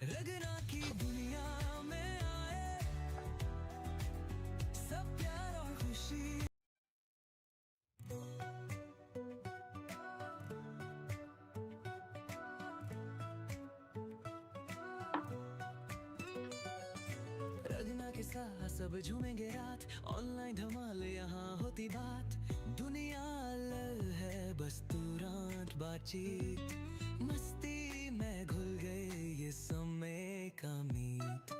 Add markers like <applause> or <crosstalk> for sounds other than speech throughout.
रगना की दुनिया में आए सब प्यार और खुशी। रगना के साथ सब झूमेंगे रात, ऑनलाइन धमाल यहाँ होती बात। दुनिया अलग है बस तुरंत बातचीत, मस्ती में घुल गए ये समय का मीत।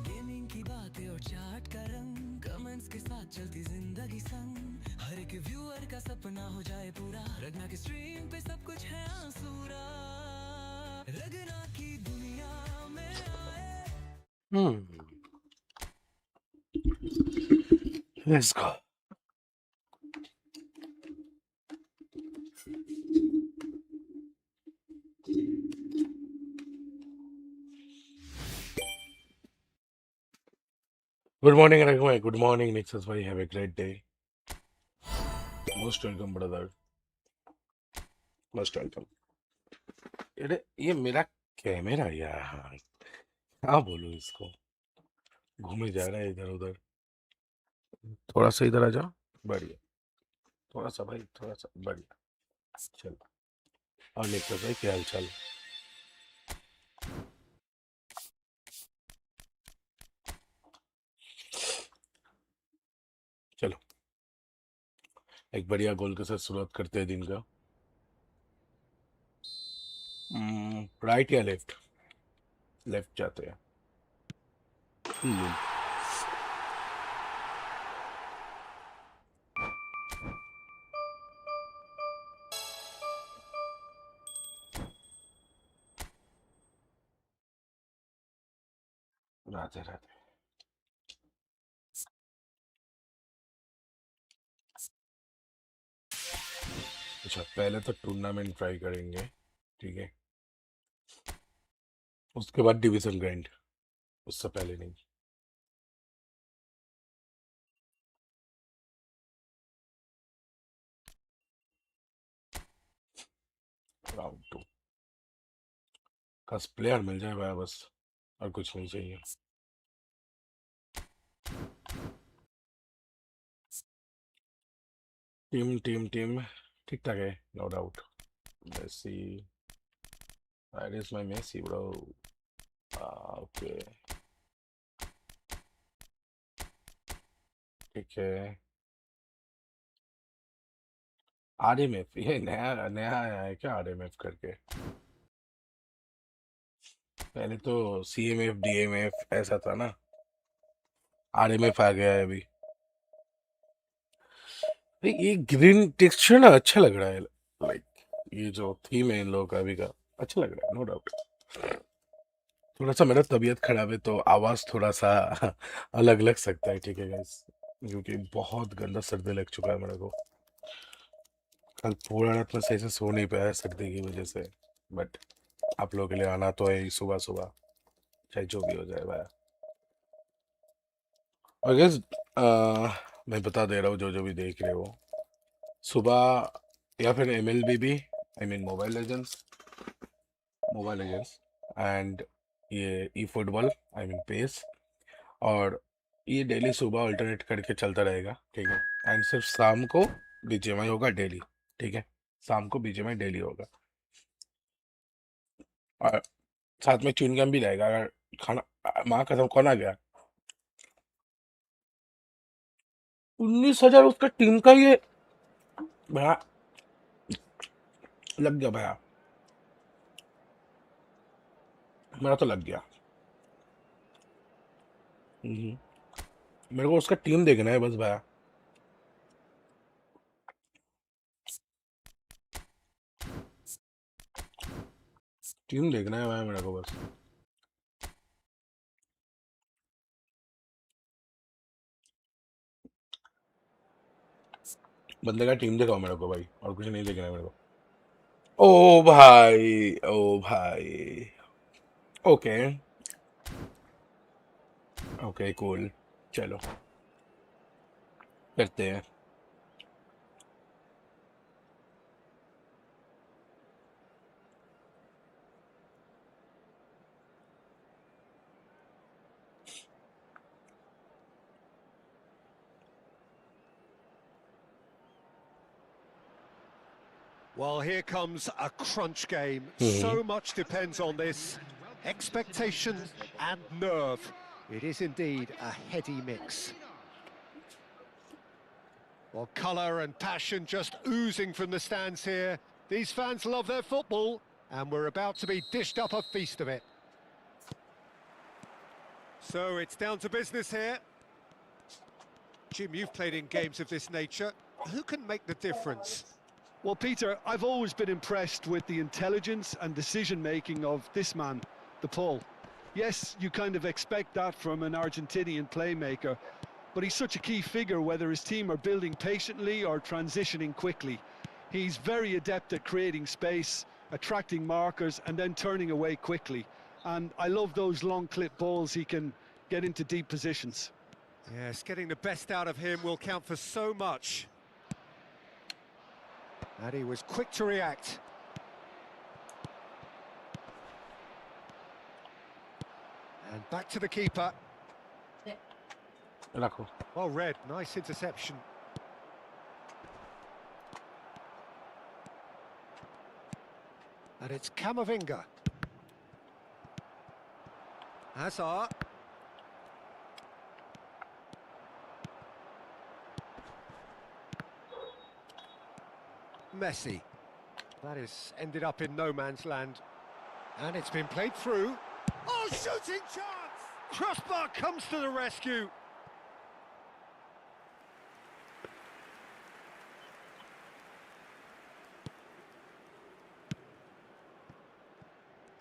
गेमिंग की बातें और चाट का रंग, कमेंट्स के साथ चलती जिंदगी संग। हर एक व्यूअर का सपना हो जाए पूरा, रगना की स्ट्रीम पे सब कुछ है आंसूरा। रगना की दुनिया में आए। Let's go. Good morning, Ragna. Good morning, Nixus bhai. Have a great day. Most welcome, brother. Most welcome. ये मेरा कैमरा यार, क्या बोलूं इसको, घूमे जा रहा है इधर उधर। थोड़ा सा इधर आ जाओ, बढ़िया। थोड़ा सा भाई, थोड़ा सा बढ़िया। चलो, और निक्सस भाई क्या हाल चाल? चलो, एक बढ़िया गोल के साथ शुरुआत करते हैं दिन का। राइट या लेफ्ट? लेफ्ट जाते हैं। राधे राधे। अच्छा, पहले तो टूर्नामेंट ट्राई करेंगे, ठीक है, उसके बाद डिवीजन ग्राइंड, उससे पहले नहीं। राउंड 2 का प्लेयर मिल जाए भाई बस, और कुछ नहीं चाहिए। टीम ठीक ठाक है, no doubt. Messi, that is my Messi bro. Okay, ठीक है। आरएमएफ, ये नया नया आया है क्या आरएमएफ करके? पहले तो सीएमएफ डीएमएफ ऐसा था ना, आरएमएफ आ गया है अभी। भाई ये ग्रीन टेक्सचर ना अच्छा लग रहा है, लाइक ये जो थीम है इन लोगों का अभी का, अच्छा लग रहा है, नो डाउट। थोड़ा सा मेरा तबीयत खराब है तो आवाज थोड़ा सा अलग लग सकता है, ठीक है गाइस, क्योंकि बहुत गंदा सर्दी लग चुका है मेरे को। कल पूरा रात में सही से सो नहीं पाया सर्दी की वजह से, बट आप लोगों के लिए आना तो है ही सुबह सुबह, चाहे जो भी हो जाए भाई। और guys, मैं बता दे रहा हूँ जो जो भी देख रहे हो, सुबह या फिर MLBB, I mean mobile legends and ये ई फुटबॉल, आई मीन पेस, और ये डेली सुबह अल्टरनेट करके चलता रहेगा, ठीक है। एंड सिर्फ शाम को बीजीएमआई होगा डेली, ठीक है। शाम को बीजीएमआई डेली होगा, और साथ में च्युइंगम भी रहेगा अगर खाना। माँ कसम, कौन आ गया? 19,000 उसका टीम का, ये भैया लग गया भैया, मेरा तो लग गया। हम्म, मेरे को उसका टीम देखना है बस भैया। टीम देखना है भैया मेरे को बस। बंदे का टीम दिखाओ मेरे को भाई, और कुछ नहीं देखना है मेरे को। ओ भाई, ओ भाई, ओके ओके कूल, चलो करते हैं। Well, here comes a crunch game. So much depends on this. Expectation and nerve. It is indeed a heady mix. Well, colour and passion just oozing from the stands here. These fans love their football, and we're about to be dished up a feast of it. So it's down to business here. Jim, you've played in games of this nature. Who can make the difference? Well, Peter, I've always been impressed with the intelligence and decision-making of this man, the Paul. Yes, you kind of expect that from an Argentinian playmaker, but he's such a key figure whether his team are building patiently or transitioning quickly. He's very adept at creating space, attracting markers and then turning away quickly. And I love those long clip balls he can get into deep positions. Yes, getting the best out of him will count for so much. And he was quick to react. And back to the keeper. रखो Well read, nice interception. And it's Camavinga. Hazard. Messi. That is ended up in no man's land. And it's been played through. Oh, shooting chance! Crossbar comes to the rescue.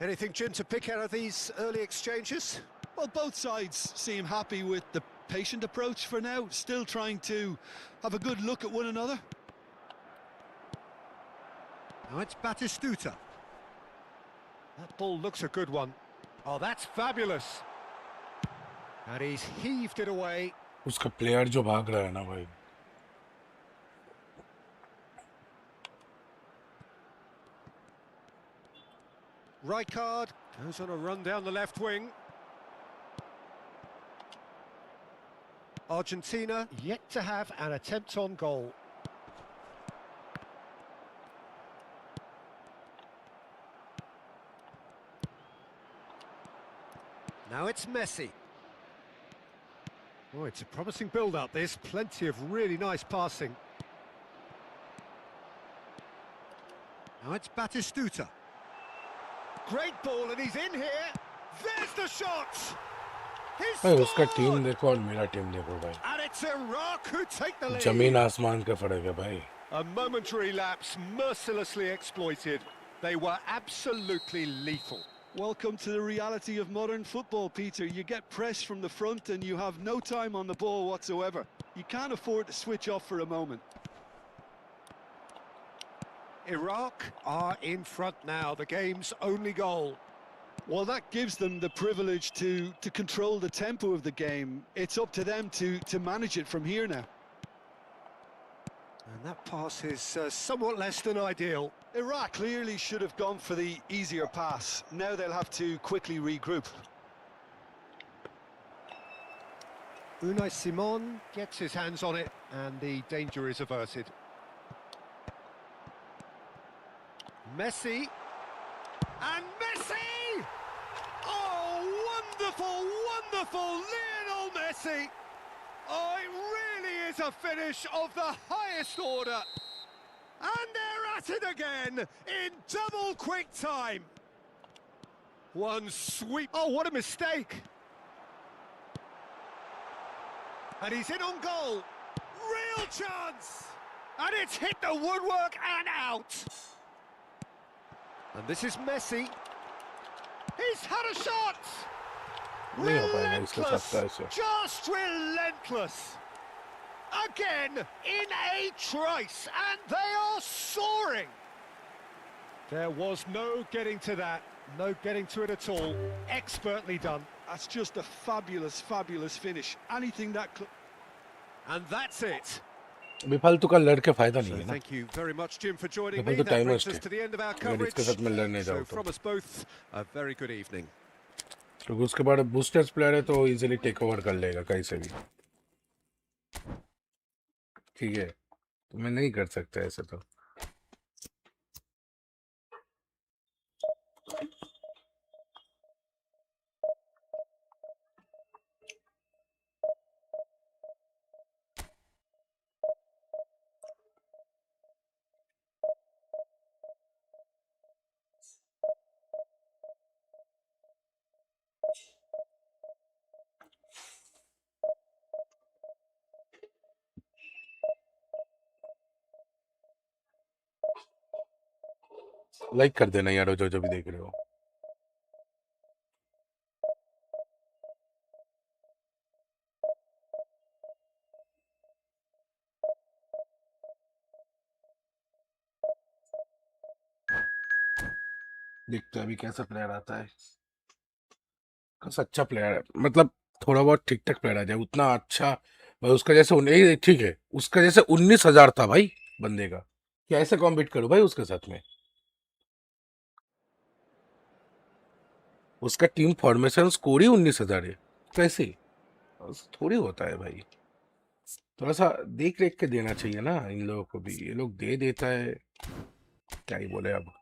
Anything, Jim, to pick out of these early exchanges? Well, both sides seem happy with the patient approach for now, still trying to have a good look at one another. Now it's Batistuta. That ball looks a good one. Oh, that's fabulous. And he's heaved it away. उसका player जो भाग रहा है ना भाई Rijkaard goes on a run down the left wing. Argentina yet to have an attempt on goal. Now it's Messi. Oh, it's a promising build-up, this. Plenty of really nice passing. Now it's Batistuta. Great ball, and he's in here. There's the shot. He's भाई उसका scored! Team देखो और मेरा team देखो भाई And it's Iraq who take the lead. जमीन आसमान का फर्क है भाई A momentary lapse mercilessly exploited. They were absolutely lethal. Welcome to the reality of modern football, Peter. You get pressed from the front and you have no time on the ball whatsoever. You can't afford to switch off for a moment. Iraq are in front now, the game's only goal. Well, that gives them the privilege to control the tempo of the game. It's up to them to manage it from here now. And that pass is somewhat less than ideal. Iraq clearly should have gone for the easier pass. Now they'll have to quickly regroup. Unai Simon gets his hands on it, and the danger is averted. Messi. And Messi! Oh, wonderful, wonderful Lionel Messi! Oh, it really is a finish of the highest order. And they're at it again in double quick time. One sweep. Oh, what a mistake. And he's in on goal. Real chance. And it's hit the woodwork and out. And this is Messi. He's had a shot. नहीं हो पाएगा इसके साथ Relentless. का ऐसे Just relentless. Again, in a trice, and they are soaring. There was no getting to that, no getting to it at all. Expertly done. That's just a fabulous, fabulous finish. Anything that... And that's it. अभी फालतू का लड़ के फायदा नहीं So है ना thank you very much, Jim, for joining Double me. the That time brings waste us to the end of our अगर coverage. इसके साथ मैं लड़ने So जाऊँ तो from us both, a very good evening. क्योंकि उसके बाद बूस्टर्स प्लेयर है तो इजीली टेक ओवर कर लेगा कहीं से भी ठीक है तो मैं नहीं कर सकता ऐसे तो लाइक कर देना यार जो जो भी देख रहे हो। देखते हैं अभी कैसा प्लेयर आता है। बस अच्छा प्लेयर है, मतलब थोड़ा बहुत ठीक ठाक प्लेयर आ जाए, उतना अच्छा भाई उसका जैसे ठीक है, उसका जैसे 19,000 था भाई बंदे का, क्या ऐसे कॉम्पीट करो भाई उसके साथ में? उसका टीम फॉर्मेशन स्कोर ही 19,000 है, कैसे? बस थोड़ी होता है भाई, थोड़ा सा देख रेख के देना चाहिए ना इन लोगों को भी, ये लोग दे देता है, क्या ही बोले अब।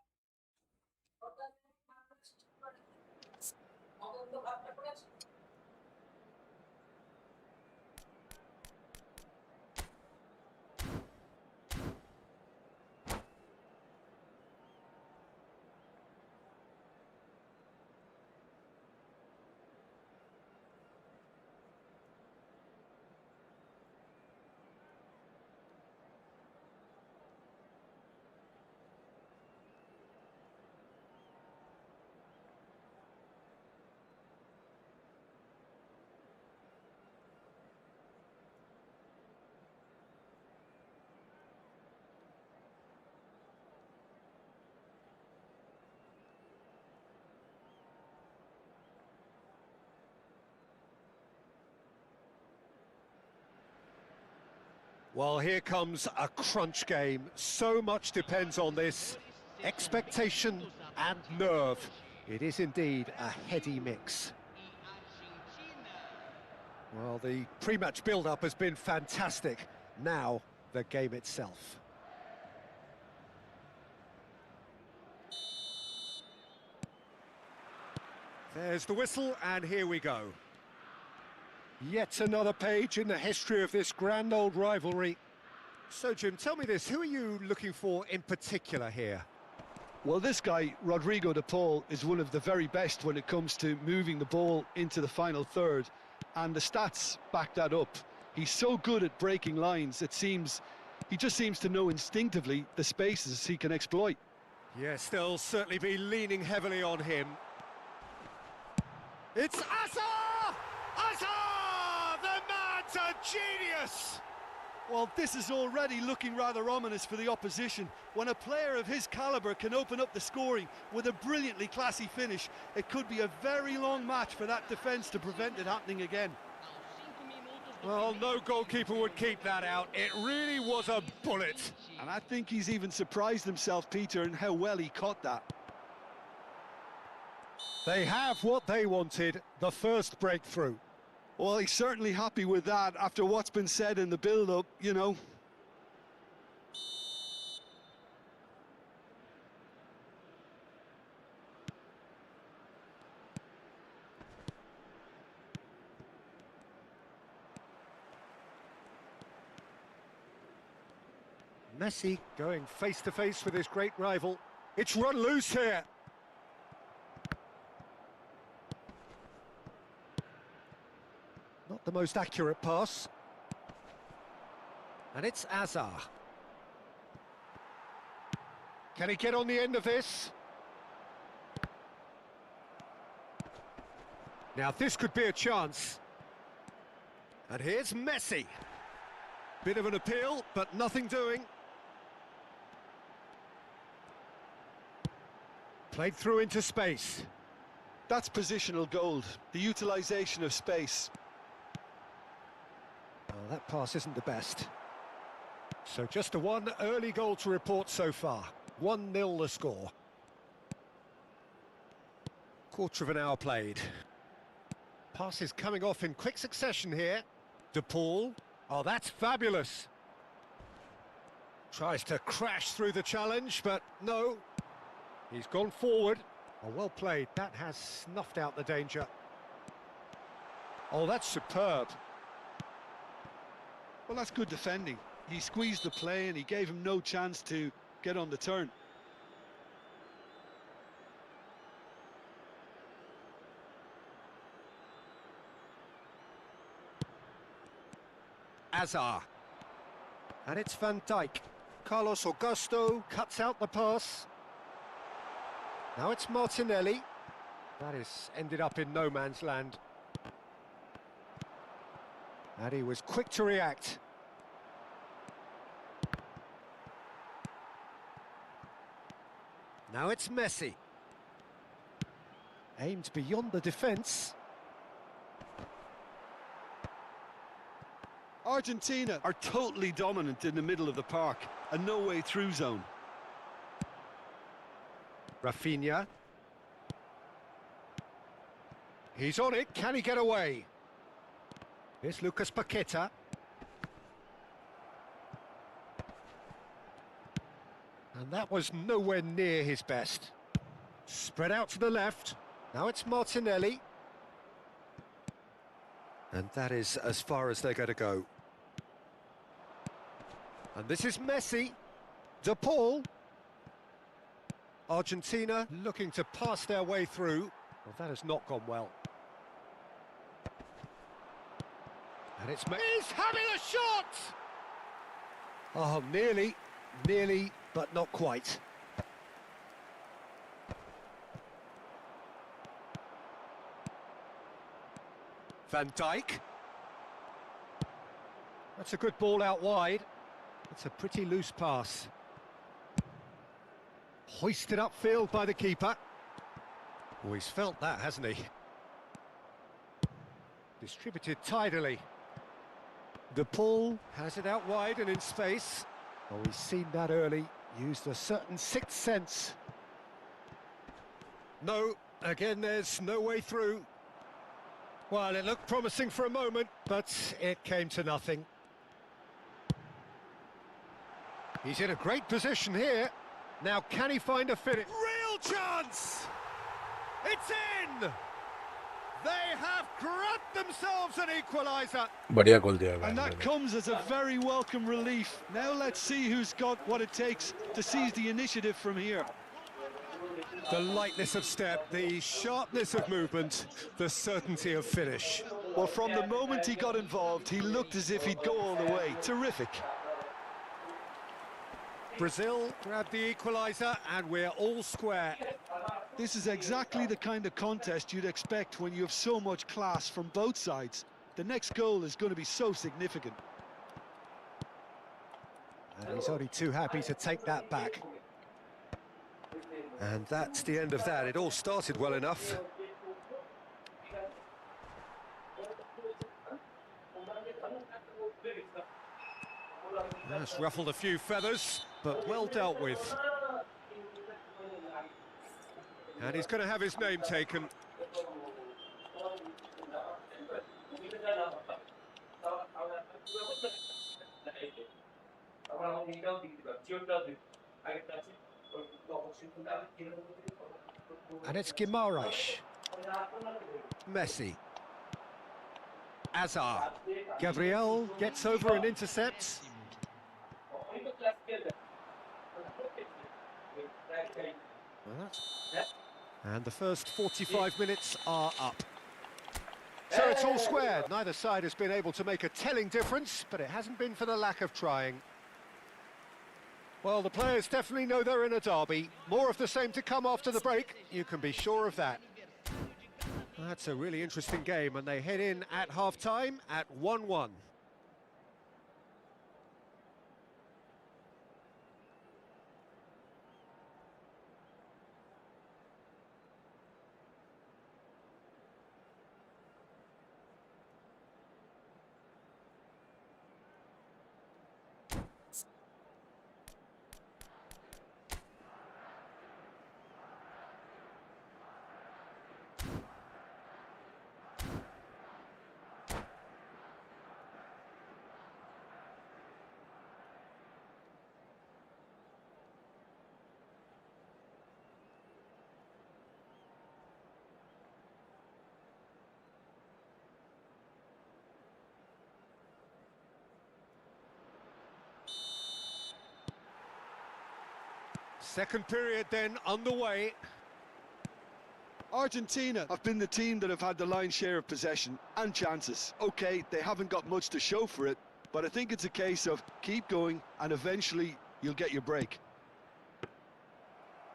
Well, here comes a crunch game. So much depends on this. Expectation and nerve. It is indeed a heady mix. Well, the pre-match build-up has been fantastic. Now, the game itself. There's the whistle, and here we go. Yet another page in the history of this grand old rivalry. So, Jim, tell me this, who are you looking for in particular here? Well, this guy, Rodrigo de Paul, is one of the very best when it comes to moving the ball into the final third, and the stats back that up. He's so good at breaking lines, it seems he just seems to know instinctively the spaces he can exploit. Yes, they'll certainly be leaning heavily on him. It's Acer! Acer! The man's a genius! Well, this is already looking rather ominous for the opposition. When a player of his calibre can open up the scoring with a brilliantly classy finish, it could be a very long match for that defence to prevent it happening again. Well, no goalkeeper would keep that out. It really was a bullet. And I think he's even surprised himself, Peter, in how well he caught that. They have what they wanted, the first breakthrough. Well, he's certainly happy with that after what's been said in the build-up, you know. Messi going face-to-face with his great rival. It's run loose here. Not the most accurate pass. And it's Acer. Can he get on the end of this? Now this could be a chance. And here's Messi. Bit of an appeal, but nothing doing. Played through into space. That's positional gold, the utilisation of space. Well, that pass isn't the best. So just a one early goal to report so far. 1-0 the score. Quarter of an hour played. Passes coming off in quick succession here. De Paul. Oh, that's fabulous. Tries to crash through the challenge, but no. He's gone forward. Oh, well played. That has snuffed out the danger. Oh, that's superb. Well, that's good defending. He squeezed the play and he gave him no chance to get on the turn. Acer. And it's Van Dijk. Carlos Augusto cuts out the pass. Now it's Martinelli. That is ended up in no man's land. And he was quick to react. Now it's Messi. Aimed beyond the defence. Argentina are totally dominant in the middle of the park, a no-way through zone. Rafinha. He's on it, can he get away? Here's Lucas Paqueta. And that was nowhere near his best. Spread out to the left. Now it's Martinelli. And that is as far as they're going to go. And this is Messi. De Paul. Argentina looking to pass their way through. Well, that has not gone well. And it's He's having a shot! Oh, nearly, but not quite. Van Dijk. That's a good ball out wide. It's a pretty loose pass. Hoisted upfield by the keeper. Oh, he's felt that, hasn't he? Distributed tidily. De Paul has it out wide and in space. Oh, he's seen that early. Used a certain sixth sense. No, again there's no way through. Well, it looked promising for a moment, but it came to nothing. He's in a great position here. Now, can he find a finish? Real chance! It's in! They have grabbed themselves an equaliser. बढ़िया गोल दिया And भाई that comes as a very welcome relief. Now let's see who's got what it takes to seize the initiative from here. The lightness of step, the sharpness of movement, the certainty of finish. Well, from the moment he got involved, he looked as if he'd go all the way. Terrific. Brazil grabbed the equaliser and we're all square. This is exactly the kind of contest you'd expect when you have so much class from both sides. The next goal is going to be so significant. And he's only too happy to take that back. And that's the end of that. It all started well enough. That's ruffled a few feathers, but well dealt with. And he's going to have his name taken. And it's Guimarães. Messi. Acer. Gabriel gets over and intercepts. And the first 45 minutes are up. So it's all squared. Neither side has been able to make a telling difference, but it hasn't been for the lack of trying. Well, the players definitely know they're in a derby. More of the same to come after the break, you can be sure of that. That's a really interesting game, and they head in at half-time at 1-1. Second period then underway. Argentina have been the team that have had the lion's share of possession and chances. Okay, they haven't got much to show for it, but I think it's a case of keep going and eventually you'll get your break.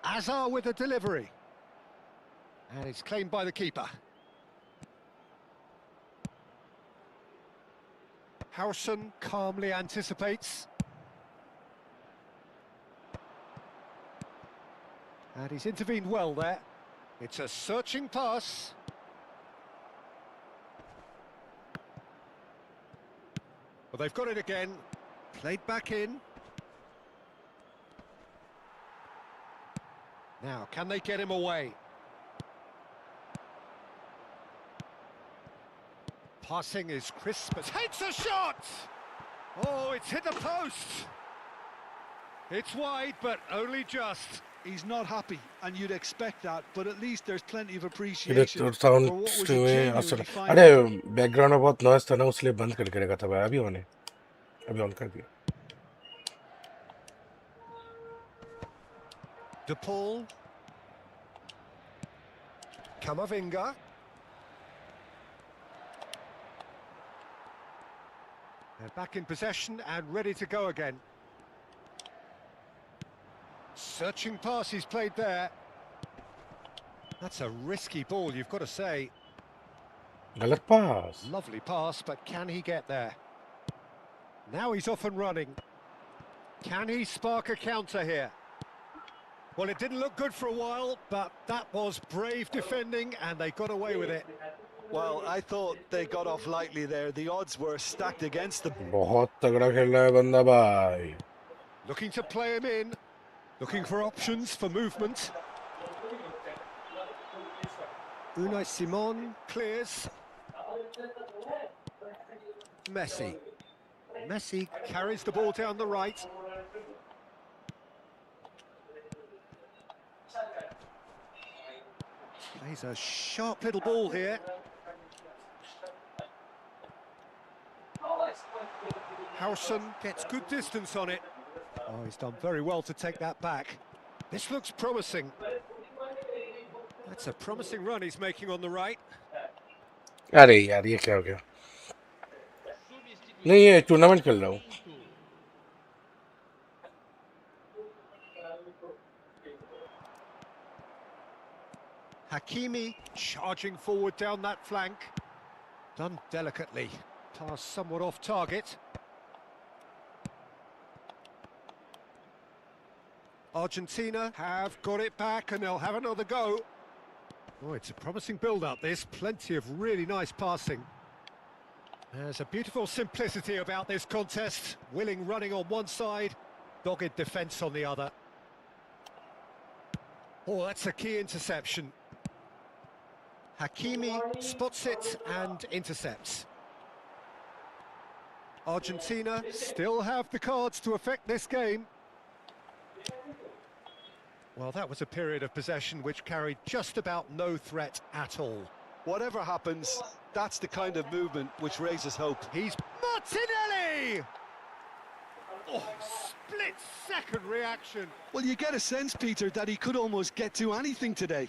Acer with a delivery. And it's claimed by the keeper. Howson calmly anticipates. And he's intervened well there. It's a searching pass. Well, they've got it again. Played back in. Now, can they get him away? Passing is crisp, but hits a shot! Oh, it's hit the post! It's wide, but only just. He's not happy, and you'd expect that, but at least there's plenty of इधर appreciation तो for sound what was a stream में असर genuinely fine अरे effort. Background में बहुत noise था ना इसलिए बंद करके रखा था भाई अभी ऑन कर दिया De Paul. Cᴏᴘıyɪʀɪឡ. They're back in possession and ready to go again. Searching pass he's played there. That's a risky ball, you've got to say. गलत पास Lovely pass, but can he get there? Now he's off and running. Can he spark a counter here? Well, it didn't look good for a while, but that was brave defending, and they got away with it. Well, I thought they got off lightly there. The odds were stacked against them. बहुत तगड़ा खेल रहा है बंदा भाई Looking to play him in, looking for options for movement. Unai Simon clears. Messi. Messi carries the ball down the right. Plays a sharp little ball here. Howson gets good distance on it. Oh, he's done very well to take that back. This looks promising. That's a promising run he's making on the right. अरे यार ये क्या हो गया नहीं ये tournament खेल रहा हूँ Hakimi charging forward down that flank. Done delicately. Pass somewhat off target. Argentina have got it back and they'll have another go. Oh, it's a promising build-up, this. Plenty of really nice passing. There's a beautiful simplicity about this contest. Willing running on one side, dogged defence on the other. Oh, that's a key interception. Hakimi spots it and intercepts. Argentina still have the cards to affect this game. Well, that was a period of possession which carried just about no threat at all. Whatever happens, that's the kind of movement which raises hope. He's Martinelli! Oh, split-second reaction. Well, you get a sense, Peter, that he could almost get to anything today.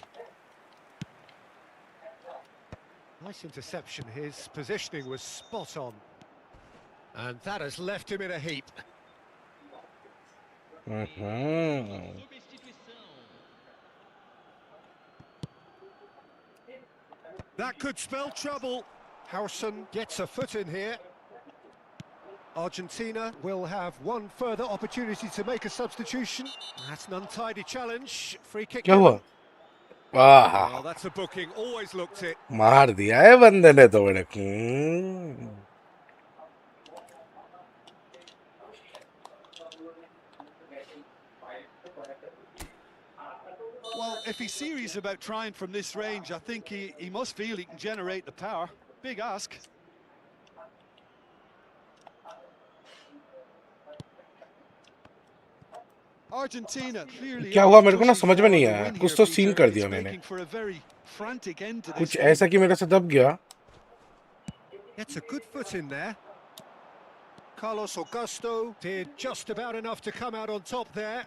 Nice interception. His positioning was spot on. And that has left him in a heap. That could spell trouble. Howson gets a foot in here. Argentina will have one further opportunity to make a substitution. That's an untidy challenge. Free kick. क्या हुआ वाह Well, that's a booking. Always looked it. मार दिया है बंदे ने तो बड़े Well, if he's serious about trying from this range, I think he must feel he can generate the power. Big ask. Argentina clearly क्या हुआ मेरे को ना समझ में नहीं आया कुछ तो सीन कर दिया मैंने कुछ ऐसा कि मेरे से दब गया Gets a good foot in there. Carlos Augusto did just about enough to come out on top there.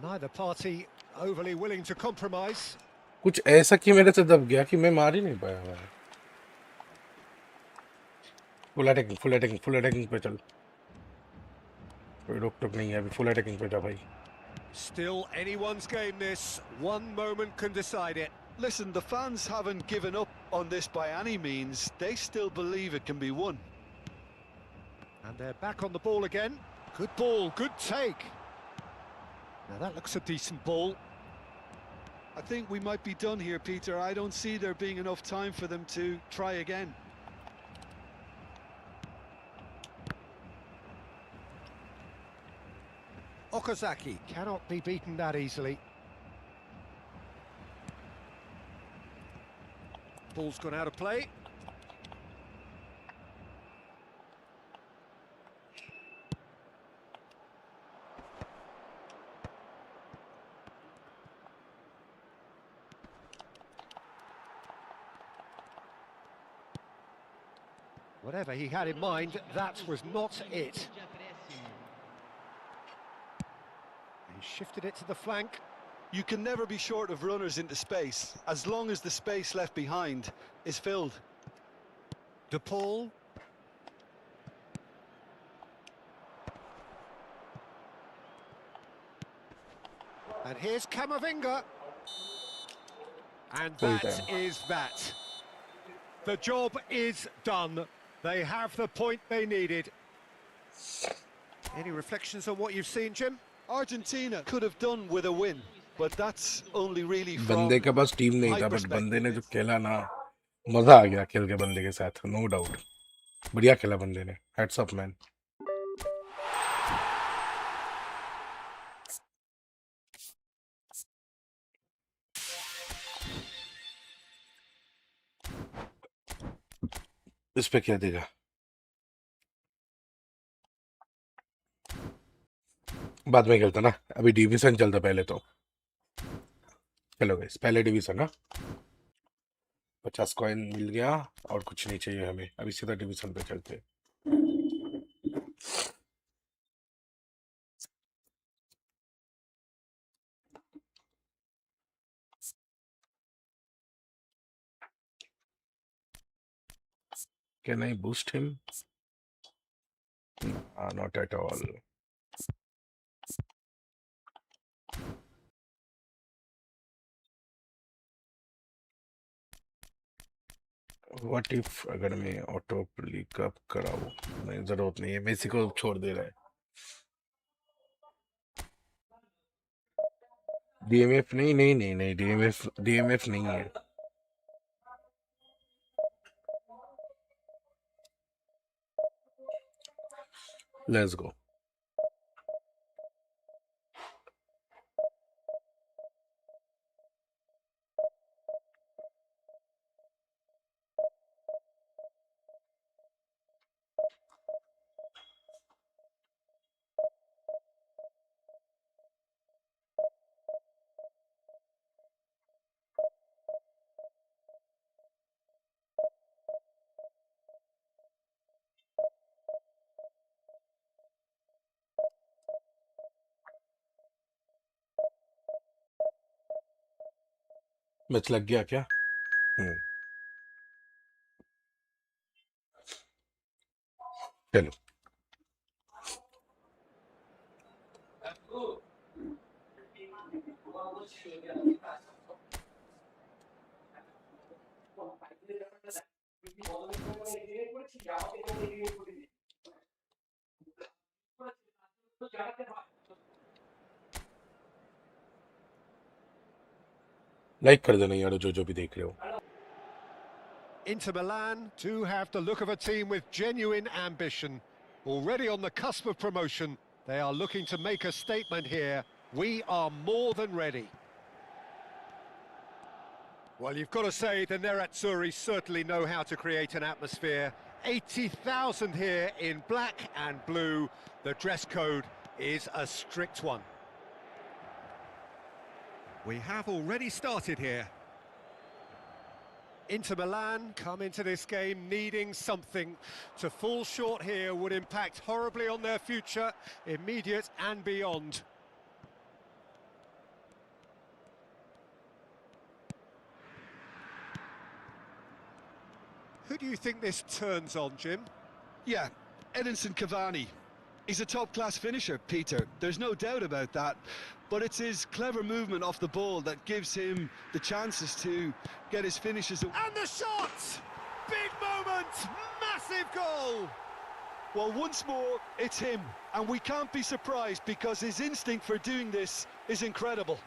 Neither party overly willing to compromise. कुछ ऐसा कि मेरे से दब गया कि मैं मार ही नहीं पाया फुल अटैकिंग पे चल कोई रोक टोक नहीं है अभी फुल अटैकिंग पे जा भाई Still anyone's game this. One moment can decide it. Listen, the fans haven't given up on this by any means. They still believe it can be won. And they're back on the ball again. Good ball, good take. Now that looks a decent ball. I think we might be done here, Peter. I don't see there being enough time for them to try again. Okazaki cannot be beaten that easily. Ball's gone out of play. Whatever he had in mind, that was not it. He shifted it to the flank. You can never be short of runners into space, as long as the space left behind is filled. De Paul. And here's Camavinga. And that is that. The job is done. They have the point they needed. Any reflections on what you've seen, Jim? Argentina could have done with a win, but that's only really from बंदे के पास team नहीं my था, but perspective. बंदे ने जो खेला ना, मजा आ गया खेल के बंदे के साथ, नो डाउट। बढ़िया खेला बंदे ने, हैट्स ऑफ मैन। इस पे क्या देगा? बाद में खेलता ना, अभी डिवीजन चलता पहले तो। चलो गाइस, पहले डिवीजन ना, 50 कॉइन मिल गया और कुछ नहीं चाहिए हमें, अभी सीधा डिवीजन पे चलते। Can I boost him? Not at all. What if अगर मैं ऑटो पिकअप कराऊं? नहीं, जरूरत नहीं है, मेसी को छोड़ दे रहा है। डीएमएफ नहीं नहीं नहीं नहीं, डीएमएफ नहीं है। Let's go. मैच लग गया क्या? चलो लाइक कर देना यार, जो भी देख रहे हो। Inter Milan do have the look of a team with genuine ambition. Already on the cusp of promotion, they are looking to make a statement here. We are more than ready. Well, you've got to say the Nerazzurri certainly know how to create an atmosphere. 80,000 here in black and blue. The dress code is a strict one. We have already started here. Inter Milan come into this game needing something. To fall short here would impact horribly on their future, immediate and beyond. Who do you think this turns on, Jim? Yeah, Edinson Cavani. He's a top-class finisher, Peter. There's no doubt about that. But it's his clever movement off the ball that gives him the chances to get his finishes. And the shot! Big moment! Massive goal! Well, once more, it's him. And we can't be surprised because his instinct for doing this is incredible.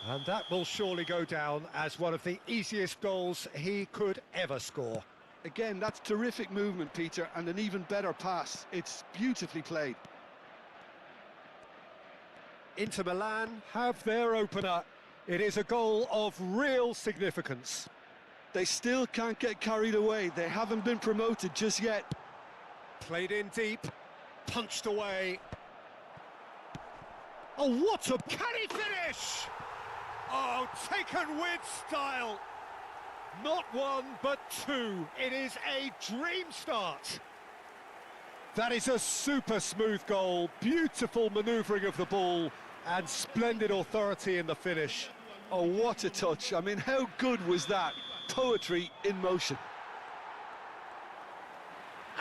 And that will surely go down as one of the easiest goals he could ever score. Again, that's terrific movement, Peter, and an even better pass. It's beautifully played. Inter Milan have their opener. It is a goal of real significance. They still can't get carried away. They haven't been promoted just yet. Played in deep, punched away. Oh, what a... Can he finish? Oh, taken with style. Not one, but two. It is a dream start. That is a super smooth goal. Beautiful manoeuvring of the ball and splendid authority in the finish. Oh, what a touch. I mean, how good was that? Poetry in motion.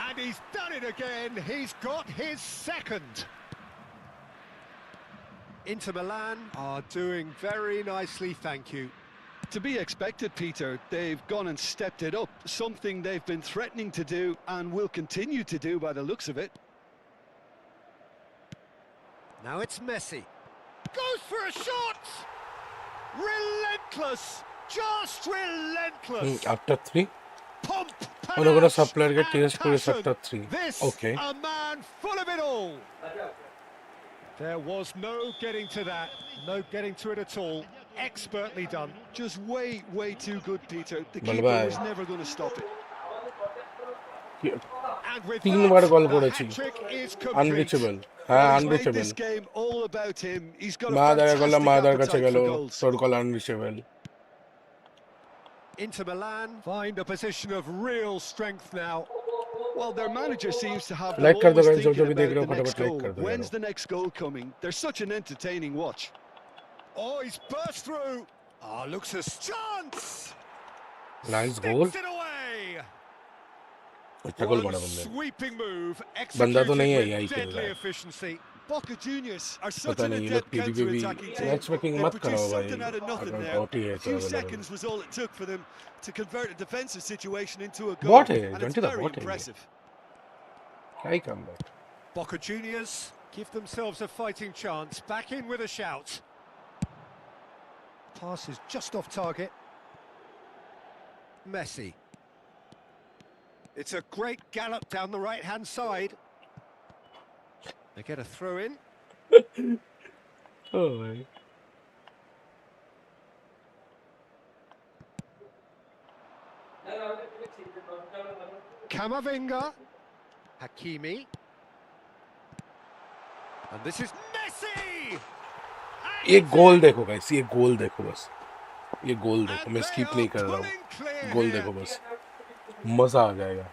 And he's done it again. He's got his second. Inter Milan are doing very nicely, thank you. To be expected, Peter. They've gone and stepped it up, something they've been threatening to do and will continue to do by the looks of it. Now it's Messi. Goes for a shot! Relentless! Just relentless! After 3? Pump, Onogono panache, supply get and taste kore passion. after 3. This, Okay. a man full of it all. There was no getting to that, no getting to it at all. Expertly done. Just way, way too good, Peter. The Bye keeper bye. was never going to stop it. And with 3 that, bar goal the করেছি hat-trick is complete. unreachable Well, হ্যাঁ he's made unreachable this game all about him. He's got a মা দাঁড়া করলাম fantastic মা দাঁড়ার কাছে appetite গেল for goals. তোর call unreachable Inter Milan find a position of real strength now. Well, their manager seems to have them Like kar do always guys, thinking jo bhi about dekh rahe ho, the next फटाफट like goal. kar do When's यार the next goal coming? They're such an entertaining watch. Oh, he's burst through. Ah, looks a chance. nice goal Sticks it away. अच्छा गोल One मारा बंदे sweeping move, बंदा तो executed नहीं है with यही खेल रहा deadly है efficiency. Boca Juniors are such पता an नहीं ये लोग adept पीडीपी भी counter-attacking team. Match making They मत कराओ produced भाई something out of nothing अगर there. बॉट ही है A तो few available seconds was all it took for them to convert a defensive situation into a goal. बॉट है And it's 20 दा very bot है ये impressive. क्या ही come back Boca Juniors give themselves a fighting chance. Back in with a shout. Pass is just off target. Messi. It's a great gallop down the right-hand side. They get a throw in. ओ भाई Camavinga. Hakimi. And this is Messi! ये गोल देखो guys ये गोल देखो बस ये गोल देखो And मैं they skip are नहीं कर रहा pulling हूँ clear गोल here. देखो बस मजा आ जाएगा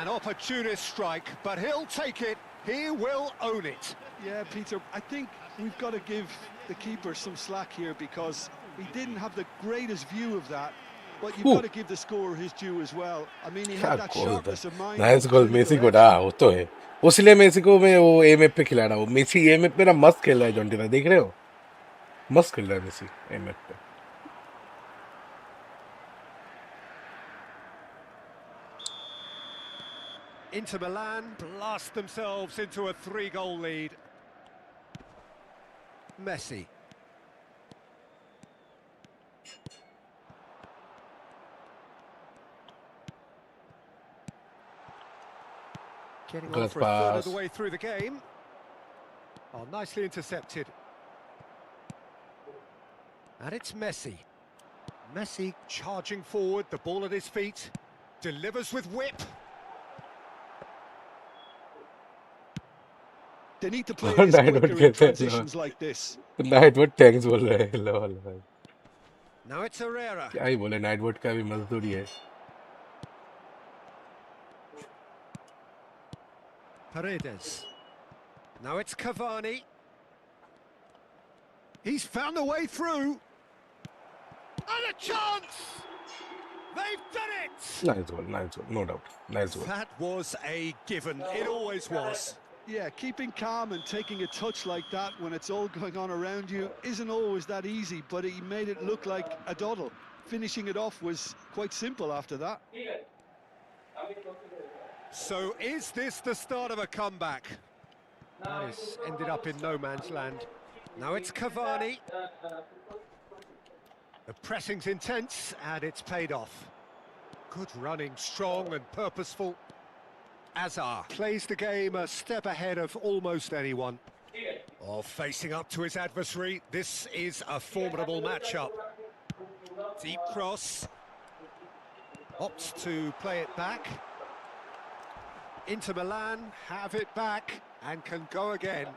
An opportunist strike, but he'll take it. He will own it. Yeah, Peter, I think we've got to give the keeper some slack here because he didn't have the greatest view of that. But you've got to give the scorer his due as well. I mean, he क्या had that गोल था sharpness of mind. Nice goal clinical Messi को edge. ना वो तो है उसलिए Messi को मैं वो एमएफ पे खिला रहा हूँ मेसी एमएफ पे ना मस्त खेल रहा है जॉन्टी देख रहे हो मस्त खेल रहा है मेसी एमएफ पे Inter Milan blast themselves into a 3-goal lead. Messi. Getting on Good for a third of pass. the way through the game. Oh, nicely intercepted. And it's Messi. Messi charging forward, the ball at his feet. Delivers with whip. They need to play और this night vote quicker in कहते हैं transitions like this. Night vote tanks बोल रहे हैं lol भाई Now it's Herrera. क्या ही बोले night vote का भी मजदूरी है Paredes. Now it's Cavani. He's found a way through. And a chance! They've done it! Nice one, no doubt. Nice one. That was a given. It always was. Yeah, keeping calm and taking a touch like that when it's all going on around you isn't always that easy, but he made it look like a doddle. Finishing it off was quite simple after that. So is this the start of a comeback? That has ended up in no man's land. Now it's Cavani. The pressing's intense and it's paid off. Good running, strong and purposeful. Azar plays the game a step ahead of almost anyone. Oh, facing up to his adversary, this is a formidable matchup. Deep cross. Opts to play it back. Inter Milan have it back and can go again.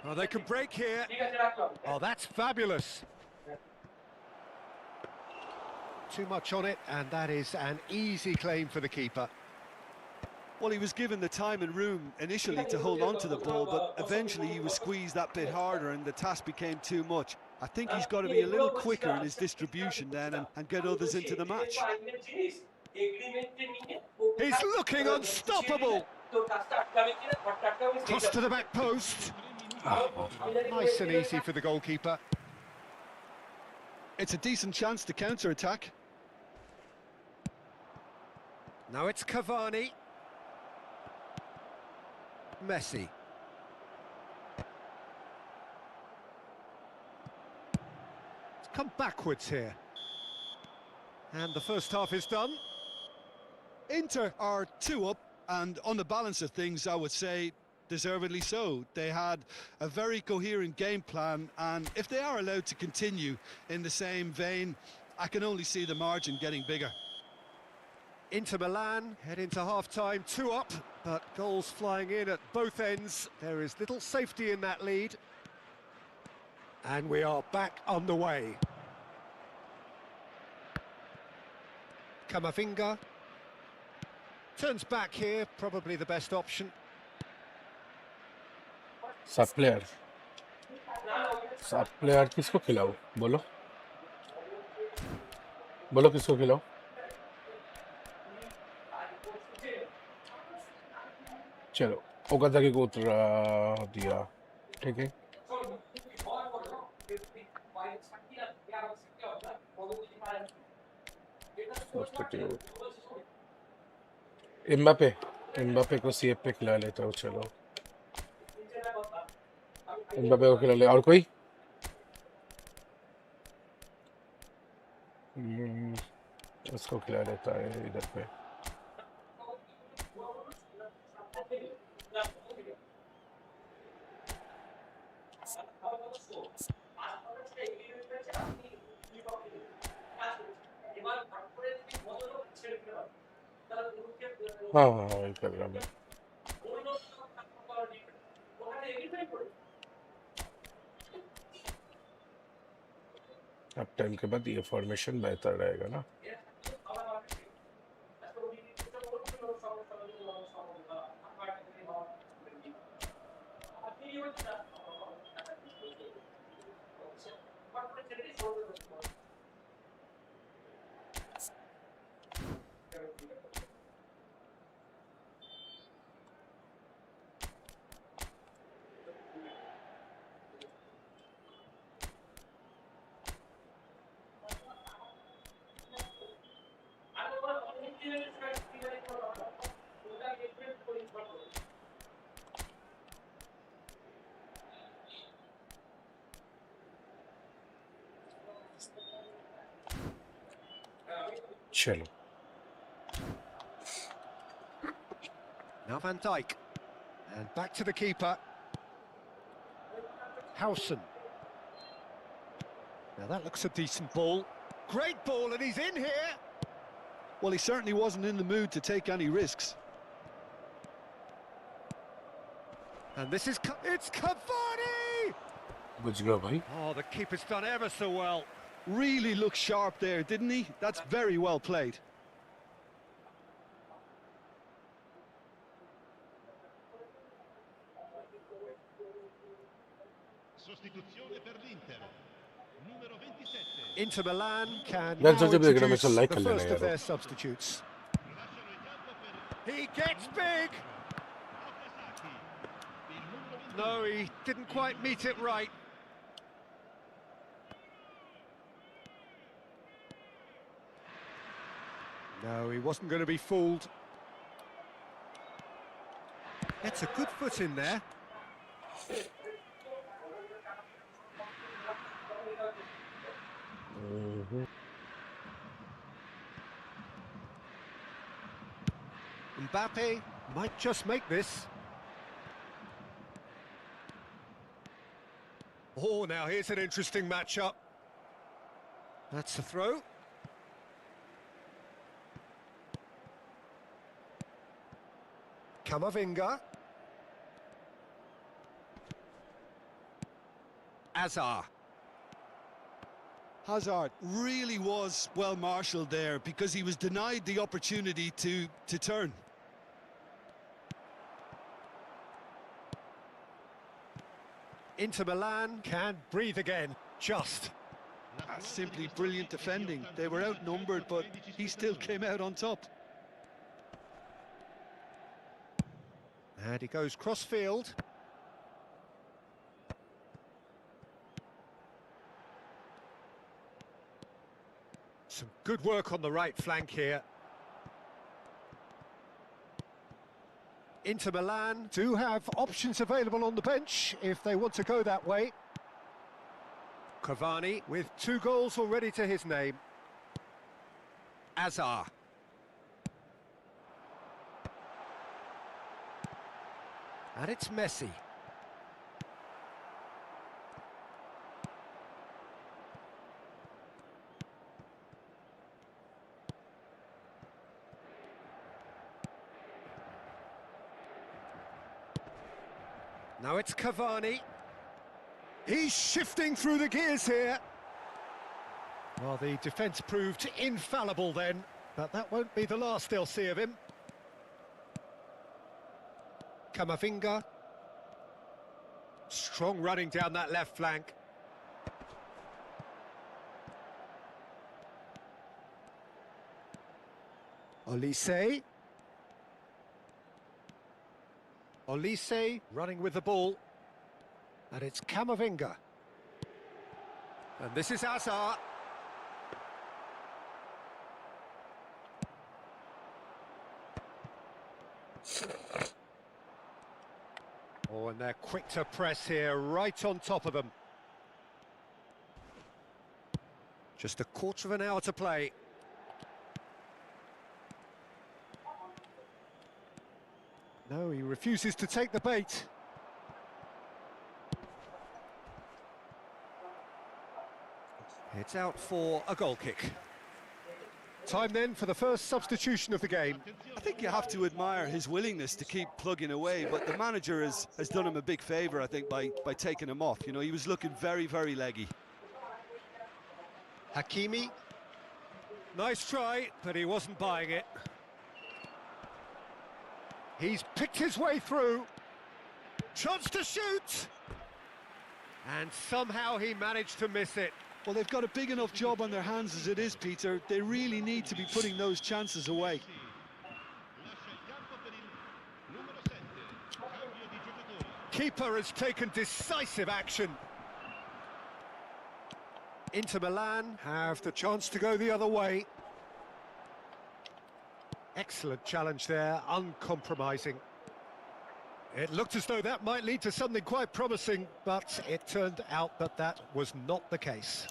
Oh, they can break here. Oh, that's fabulous. Too much on it, and that is an easy claim for the keeper. Well, he was given the time and room initially to hold on to the ball, but eventually he was squeezed that bit harder and the task became too much. I think he's got to be a little quicker in his distribution then and get others into the match. He's looking unstoppable. Cross to the back post. Nice and easy for the goalkeeper. It's a decent chance to counter-attack. Now it's Cavani. Messi. It's come backwards here. And the first half is done. Inter are 2 up, and on the balance of things, I would say deservedly so. They had a very coherent game plan, and if they are allowed to continue in the same vein, I can only see the margin getting bigger. Inter Milan head into half-time, 2 up, but goals flying in at both ends. There is little safety in that lead. And we are back underway. Camavinga turns back here, probably the best option. सब player किसको खिलाओ बोलो बोलो किसको खिलाओ चलो Okazaki को उतरा दिया ठीक है एम्बापे को सीएफ पे खिला लेता हूँ चलो एम्बापे को खिला ले और कोई उसको खिला लेता है इधर पे हाँ वही कर रहा मैं अब टाइम के बाद ये फॉर्मेशन बेहतर रहेगा ना चलो Now Van Dijk. And back to the keeper. Howson. Now that looks a decent ball. Great ball, and he's in here. Well, he certainly wasn't in the mood to take any risks. And this is... It's Cavani! बुझ गया भाई Oh, the keeper's done ever so well. Really looked sharp there, didn't he? That's very well played. Sostituzione per l'Inter. Numero 27. Inter Milan can That's now such a big game. introduce Like the Kalyan first of yaar. their substitutes. He gets big. No, he didn't quite meet it right. No, he wasn't going to be fooled. Gets a good foot in there. Mbappe might just make this. Oh, now here's an interesting matchup. That's a throw. Camavinga. Acer. Hazard really was well marshalled there because he was denied the opportunity to turn. Inter Milan can breathe again, just. That's simply brilliant defending. They were outnumbered, but he still came out on top. And he goes cross-field. Some good work on the right flank here. Inter Milan do have options available on the bench if they want to go that way. Cavani with 2 goals already to his name. Acer. And it's Messi. Now it's Cavani. He's shifting through the gears here. Well, the defence proved infallible then, but that won't be the last they'll see of him. Camavinga. Strong running down that left flank. Olise. Olise running with the ball. And it's Camavinga. And this is Acer. Oh, and they're quick to press here, right on top of them. Just a quarter of an hour to play. No, he refuses to take the bait. It's out for a goal kick. Time then for the first substitution of the game. I think you have to admire his willingness to keep plugging away, but the manager has done him a big favour, I think, by taking him off. You know, he was looking very, very leggy. Hakimi. Nice try, but he wasn't buying it. He's picked his way through. Chance to shoot! And somehow he managed to miss it. Well, they've got a big enough job on their hands as it is, Peter. They really need to be putting those chances away. Keeper has taken decisive action. Inter Milan have the chance to go the other way. Excellent challenge there, uncompromising. It looked as though that might lead to something quite promising, but it turned out that that was not the case.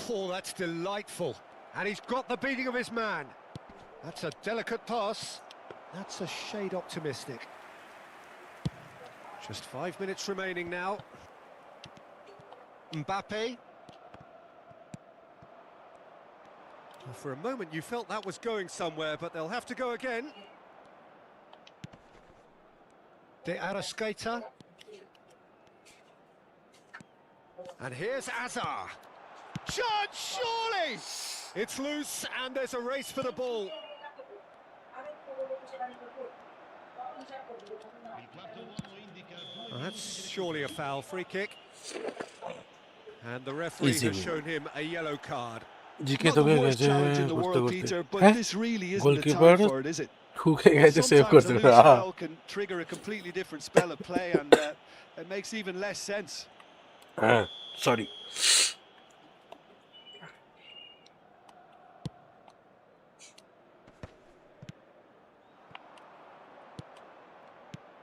Oh, that's delightful. And he's got the beating of his man. That's a delicate pass. That's a shade optimistic. Just 5 minutes remaining now. Mbappe. Well, for a moment you felt that was going somewhere, but they'll have to go again. De Arrascaeta. And here's Acer. Judge, surely! It's loose and there's a race for the ball. That's surely a foul. Free kick. And the referee easy has भी shown him a yellow card. GK Not तो the गए worst challenge in the घुसते world, घुसते Peter, but हैं this really isn't the time goalkeeper for it, is it? ठूके गए थे save Sometimes a करते loose हाँ foul can trigger a completely different spell of play, and it makes even less sense. Sorry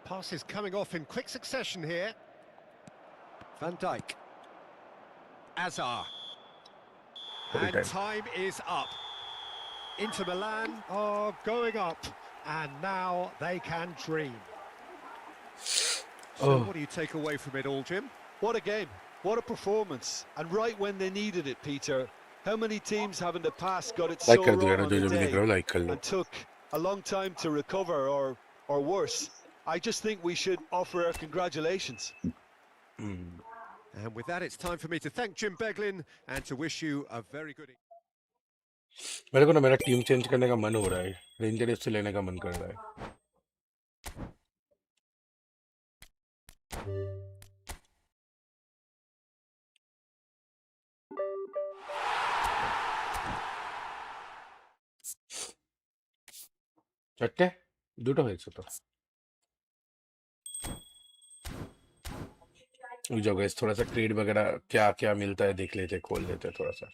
Passes coming off in quick succession here. Van Dijk. Azar. And time. time is up. Inter Milan are going up, and now they can dream. So what do you take away from it all, Jim? What a game, what a performance, and right when they needed it, Peter. How many teams have in the past got it so like कर दो यार wrong on जो the जो भी देख रहे हो day like कर लो and took a long time to recover, or worse? I just think we should offer our congratulations. And with that, it's time for me to thank Jim Beglin and to wish you a very good evening. मेरे को ना मेरा team change करने का मन हो रहा है रेंजर एफसी लेने का मन कर रहा है चट्टे দুটো হয়েছে তো जो गाइस थोड़ा सा ट्रेड वगैरह क्या क्या मिलता है देख लेते खोल लेते थोड़ा सा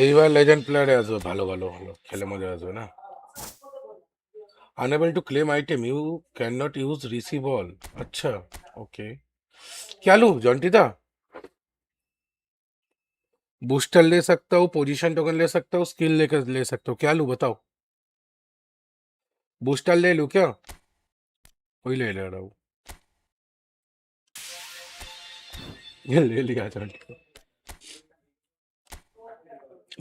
এইবার লেজেন্ড প্লেয়ারে আসবে ভালো ভালো ভালো খেলে মজা আসবে না unable to claim item you can not use receive all अच्छा ओके क्या लूं जॉन्टिदा बूस्टर ले सकता हूँ पोजीशन टोकन ले सकता हूँ स्किल लेकर ले सकता हूँ क्या लूं बताओ बूस्टर ले लूं क्या वही ले ले रहा हूँ ये ले लिया जॉन्टिदा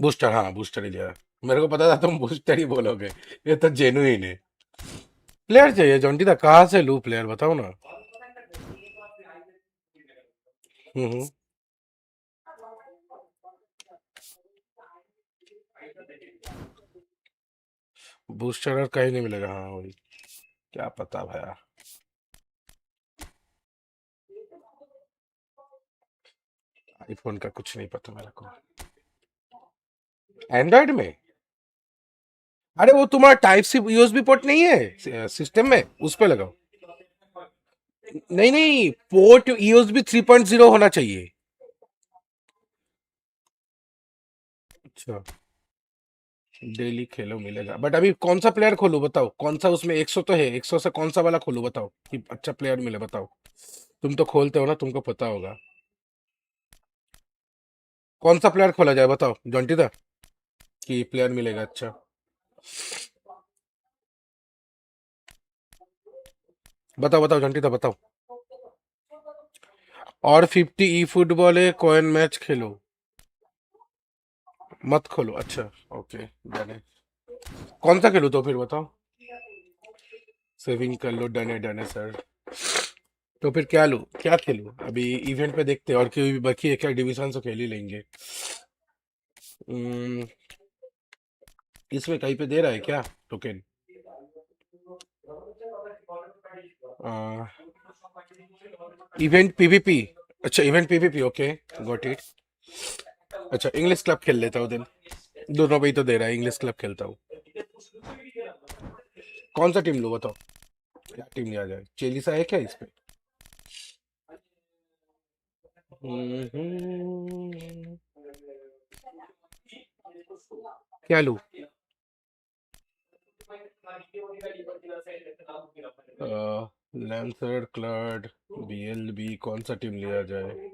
बूस्टर हाँ बूस्टर ही लिया मेरे को पता था तुम बूस्टर ही बोलोगे ये तो जेन्युइन है प्लेयर चाहिए जॉन्टिदा कहाँ से लूं प्लेयर बताओ ना हम्म बूस्टर और कहीं नहीं मिलेगा हाँ वही क्या पता भैया आईफोन का कुछ नहीं पता मेरे को एंड्रॉइड में अरे वो तुम्हारा टाइप सी यूएसबी पोर्ट नहीं है सिस्टम में उस पे लगाओ नहीं नहीं पोर्ट यूएसबी 3.0 होना चाहिए अच्छा डेली खेलो मिलेगा बट अभी कौन सा प्लेयर खोलूं बताओ कौन सा उसमें 100 तो है 100 से कौन सा वाला खोलूं बताओ कि अच्छा प्लेयर मिले बताओ तुम तो खोलते हो ना तुमको पता होगा कौन सा प्लेयर खोला जाए बताओ जॉन्टी दा कि प्लेयर मिलेगा अच्छा बताओ बताओ जॉन्टी दा बताओ और 50 ई फुटबॉल है कॉइन मैच खेलो मत खोलो अच्छा ओके डन है कौन सा खेलूं तो फिर बताओ सेविंग कर लो डन है सर तो फिर क्या लूं क्या खेलूं अभी इवेंट पे देखते हैं और कोई भी बाकी है क्या डिवीजन से खेल ही लेंगे हम्म, इसमें कहीं पे दे रहा है क्या टोकन इवेंट पीवीपी अच्छा event PVP okay got it अच्छा इंग्लिश क्लब खेल लेता हूँ दिन दोनों पे ही तो दे रहा है इंग्लिश क्लब खेलता हूँ कौन सा टीम लूँ बताओ क्या टीम लिया जाए चेलिसा है क्या इस पे क्या लूँ लैंसर क्लड बीएलबी कौन सा टीम लिया जाए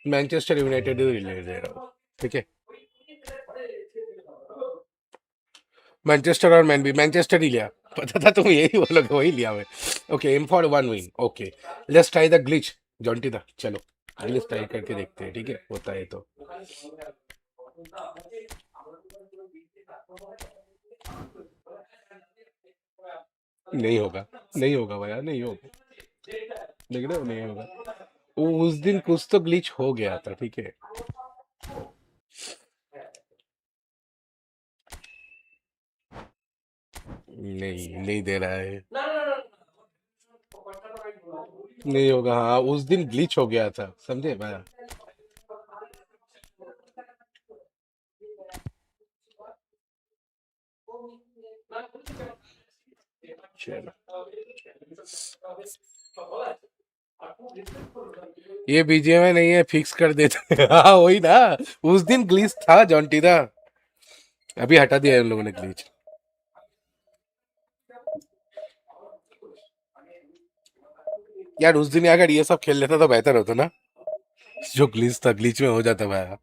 मैनचेस्टर यूनाइटेड ही ले दे रहा हूँ ठीक है मैनचेस्टर और मैन भी मैनचेस्टर ही लिया पता था तुम यही बोलोगे वही लिया मैं okay M for 1 win okay let's try the glitch Jonty दा चलो ग्लिच ट्राई करके देखते हैं ठीक है होता है तो नहीं होगा नहीं होगा भैया नहीं होगा देख रहे हो नहीं होगा उस दिन कुछ तो ग्लिच हो गया था ठीक है नहीं नहीं दे रहा है, नहीं होगा। हाँ उस दिन ग्लिच हो गया था, समझे भाई। चलो ये बीजीएमआई नहीं है, फिक्स कर देते। हाँ वही ना, उस दिन ग्लिच था जॉन्टी था, अभी हटा दिया है उन लोगों ने ग्लिच। यार उस दिन अगर ये सब खेल लेता तो बेहतर होता ना, जो ग्लिच था ग्लिच में हो जाता भाई।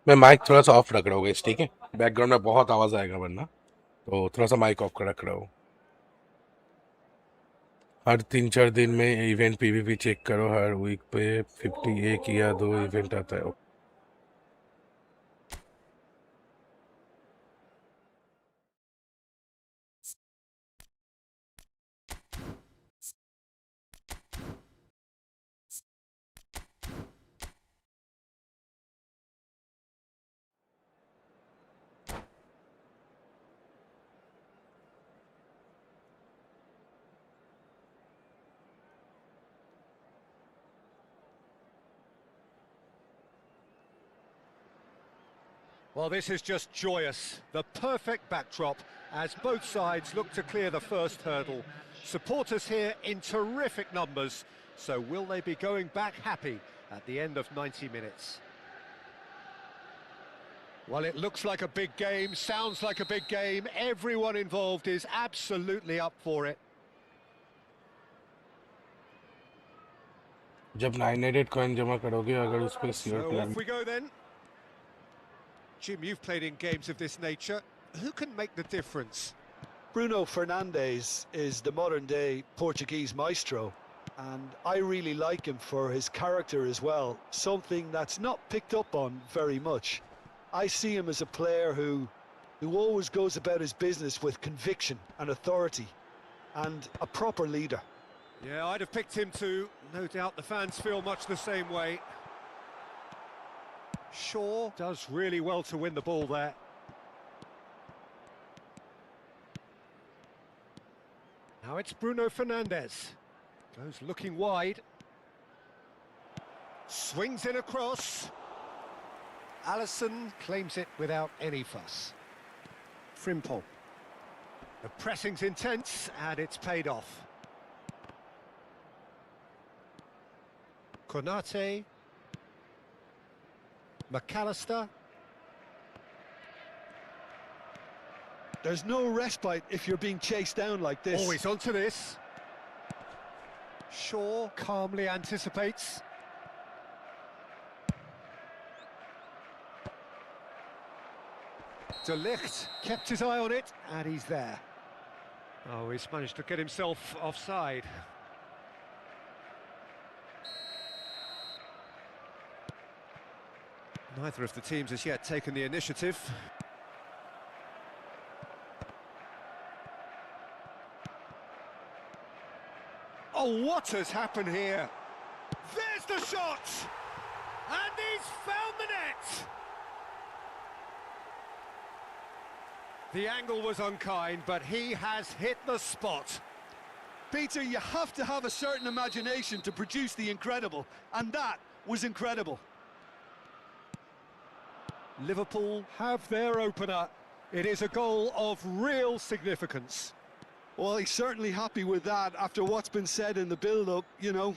मैं माइक थोड़ा सा ऑफ रख रहा हूँ, ठीक है, बैकग्राउंड में बहुत आवाज आएगा वरना, तो थोड़ा सा माइक ऑफ कर रख रहा हूँ। हर 3-4 दिन में इवेंट पीवीपी चेक करो, हर वीक पे 51 या 2 इवेंट आता है। Well, this is just joyous. The perfect backdrop as both sides look to clear the first hurdle. Supporters here in terrific numbers. So will they be going back happy at the end of 90 minutes? Well, it looks like a big game, sounds like a big game. Everyone involved is absolutely up for it. जब 988 coin जमा करोगे अगर उस पे So off we go then. Jim, you've played in games of this nature. Who can make the difference? Bruno Fernandes is the modern-day Portuguese maestro, and I really like him for his character as well, something that's not picked up on very much. I see him as a player who always goes about his business with conviction and authority, and a proper leader. Yeah, I'd have picked him too. No doubt the fans feel much the same way. Shaw does really well to win the ball there. Now it's Bruno Fernandes. Goes looking wide. Swings in across. Alisson claims it without any fuss. Frimpong. The pressing's intense and it's paid off. Konate. McAllister. There's no respite if you're being chased down like this. Oh, he's onto this. Shaw calmly anticipates. De Ligt kept his eye on it, and he's there. Oh, he's managed to get himself offside. Neither of the teams has yet taken the initiative. Oh, what has happened here? There's the shot! And he's found the net! The angle was unkind, but he has hit the spot. Peter, you have to have a certain imagination to produce the incredible, and that was incredible. Liverpool have their opener. It is a goal of real significance. Well, he's certainly happy with that after what's been said in the build-up, you know.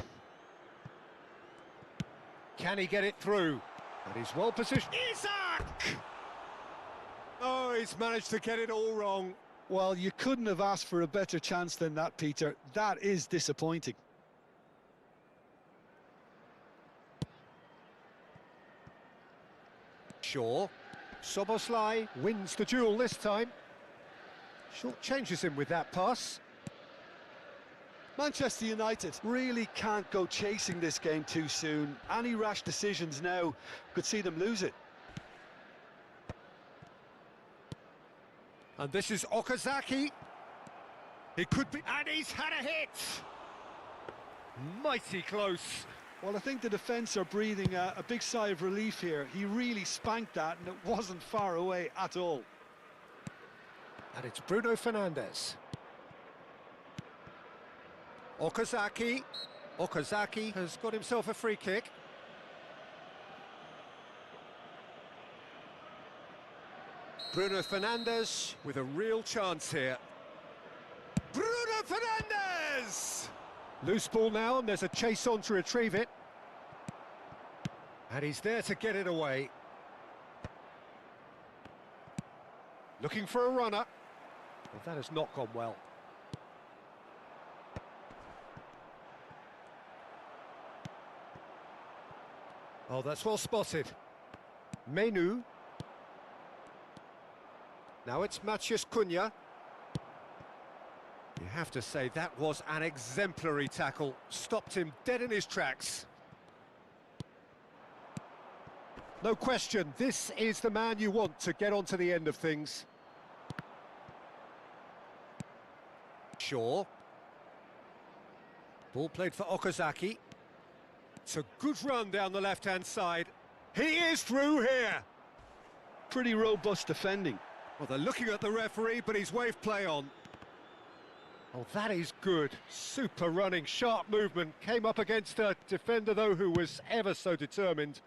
Can he get it through? And he's well positioned. Isaac! Oh, he's managed to get it all wrong. Well, you couldn't have asked for a better chance than that, Peter. That is disappointing. Szoboszlai wins the duel this time. Short changes him with that pass. Manchester United really can't go chasing this game too soon. Any rash decisions now could see them lose it. And this is Okazaki. He could be... And he's had a hit! Mighty close. Well, I think the defence are breathing a big sigh of relief here. He really spanked that, and it wasn't far away at all. And it's Bruno Fernandes. Okazaki. Okazaki has got himself a free kick. Bruno Fernandes with a real chance here. Bruno Fernandes! Loose ball now, and there's a chase on to retrieve it. And he's there to get it away. Looking for a runner. Well, that has not gone well. Oh, that's well spotted. Menu. Now it's Matheus Cunha. You have to say that was an exemplary tackle. Stopped him dead in his tracks. No question, this is the man you want to get onto the end of things. Shaw. Ball played for Okazaki. It's a good run down the left-hand side. He is through here. Pretty robust defending. Well, they're looking at the referee, but he's waved play on. Oh, that is good. Super running, sharp movement. Came up against a defender, though, who was ever so determined.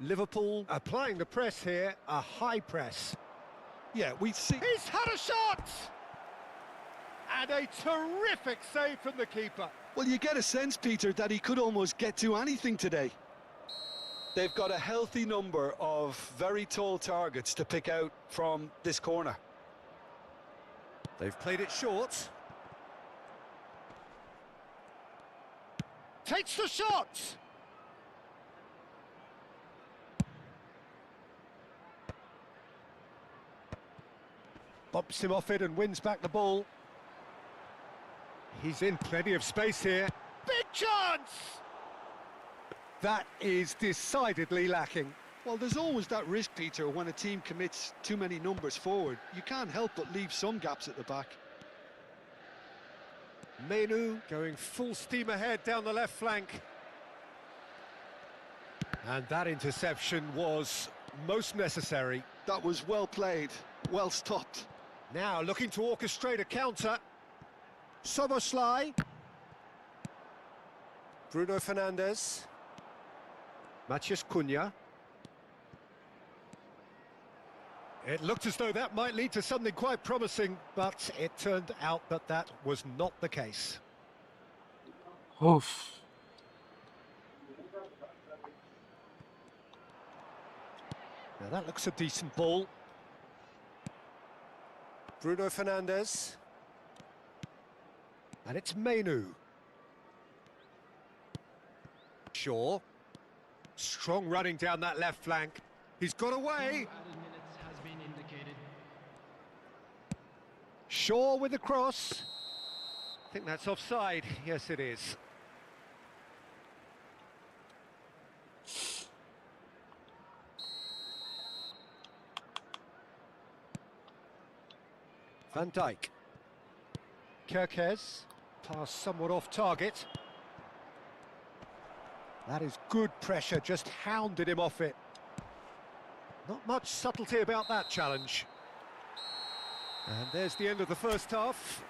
Liverpool applying the press here, a high press. Yeah, we see... He's had a shot! And a terrific save from the keeper. Well, you get a sense, Peter, that he could almost get to anything today. They've got a healthy number of very tall targets to pick out from this corner. They've played it short. Takes the shot! Bumps him off it and wins back the ball. He's in plenty of space here. Big chance! That is decidedly lacking. Well, there's always that risk, Peter, when a team commits too many numbers forward. You can't help but leave some gaps at the back. Menu going full steam ahead down the left flank. And that interception was most necessary. That was well played, well stopped. Now looking to orchestrate a counter. Szoboszlai. Bruno Fernandes. Matheus Cunha. It looked as though that might lead to something quite promising, but it turned out that that was not the case. Oof. Now that looks a decent ball. Bruno Fernandes. And it's Menu. Shaw. Strong running down that left flank. He's got away. Shaw with the cross. I think that's offside. Yes, it is. Van Dijk. Cᴏᴘýɪ. Pass somewhat off target. That is good pressure, just hounded him off it. Not much subtlety about that challenge. And there's the end of the first half.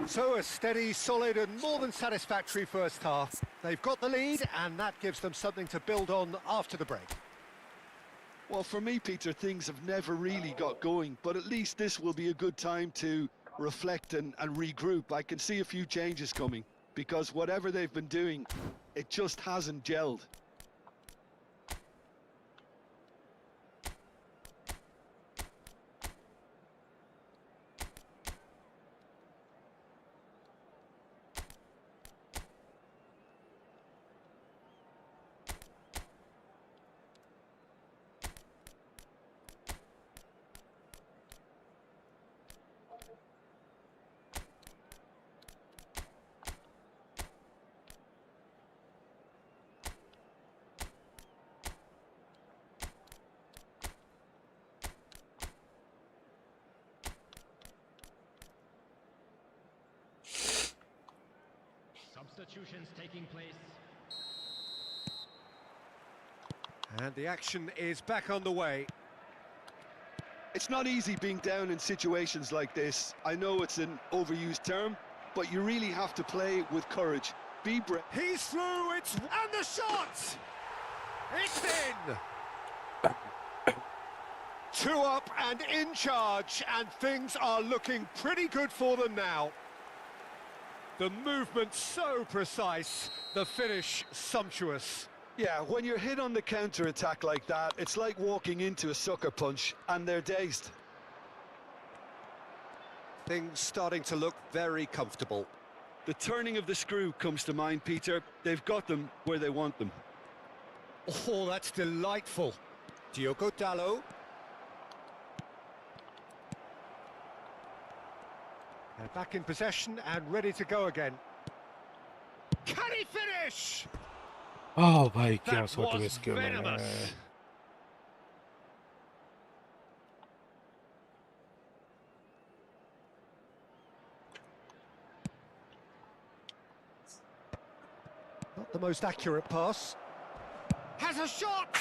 So a steady, solid and more than satisfactory first half. They've got the lead and that gives them something to build on after the break. Well, for me, Peter, things have never really got going, but at least this will be a good time to reflect and regroup. I can see a few changes coming, because whatever they've been doing, it just hasn't gelled. substitutions taking place. And the action is back on the way. It's not easy being down in situations like this. I know it's an overused term, but you really have to play with courage. Be brave. He's through, and the shot! It's in! 2 up and in charge, and things are looking pretty good for them now. The movement so precise, the finish sumptuous. Yeah, when you're hit on the counter-attack like that, it's like walking into a sucker punch, and they're dazed. Things starting to look very comfortable. The turning of the screw comes to mind, Peter. They've got them where they want them. Oh, that's delightful. Diogo Dalot. They're back in possession and ready to go again. Can he finish? Oh भाई क्या That shot was miss किया मैंने venomous. Not the most accurate pass. Has a shot!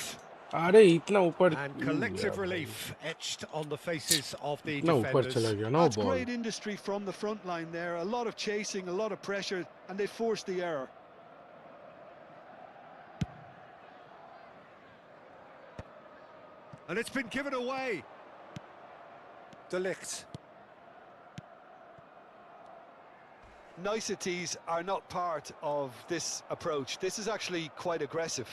अरे इतना ऊपर And collective relief etched on the faces of the इतना ऊपर defenders. चला गया ना That's ball great industry from the front line there. A lot of chasing, a lot of pressure, and they forced the error. And it's been given away. De Ligt. Niceties are not part of this approach. This is actually quite aggressive.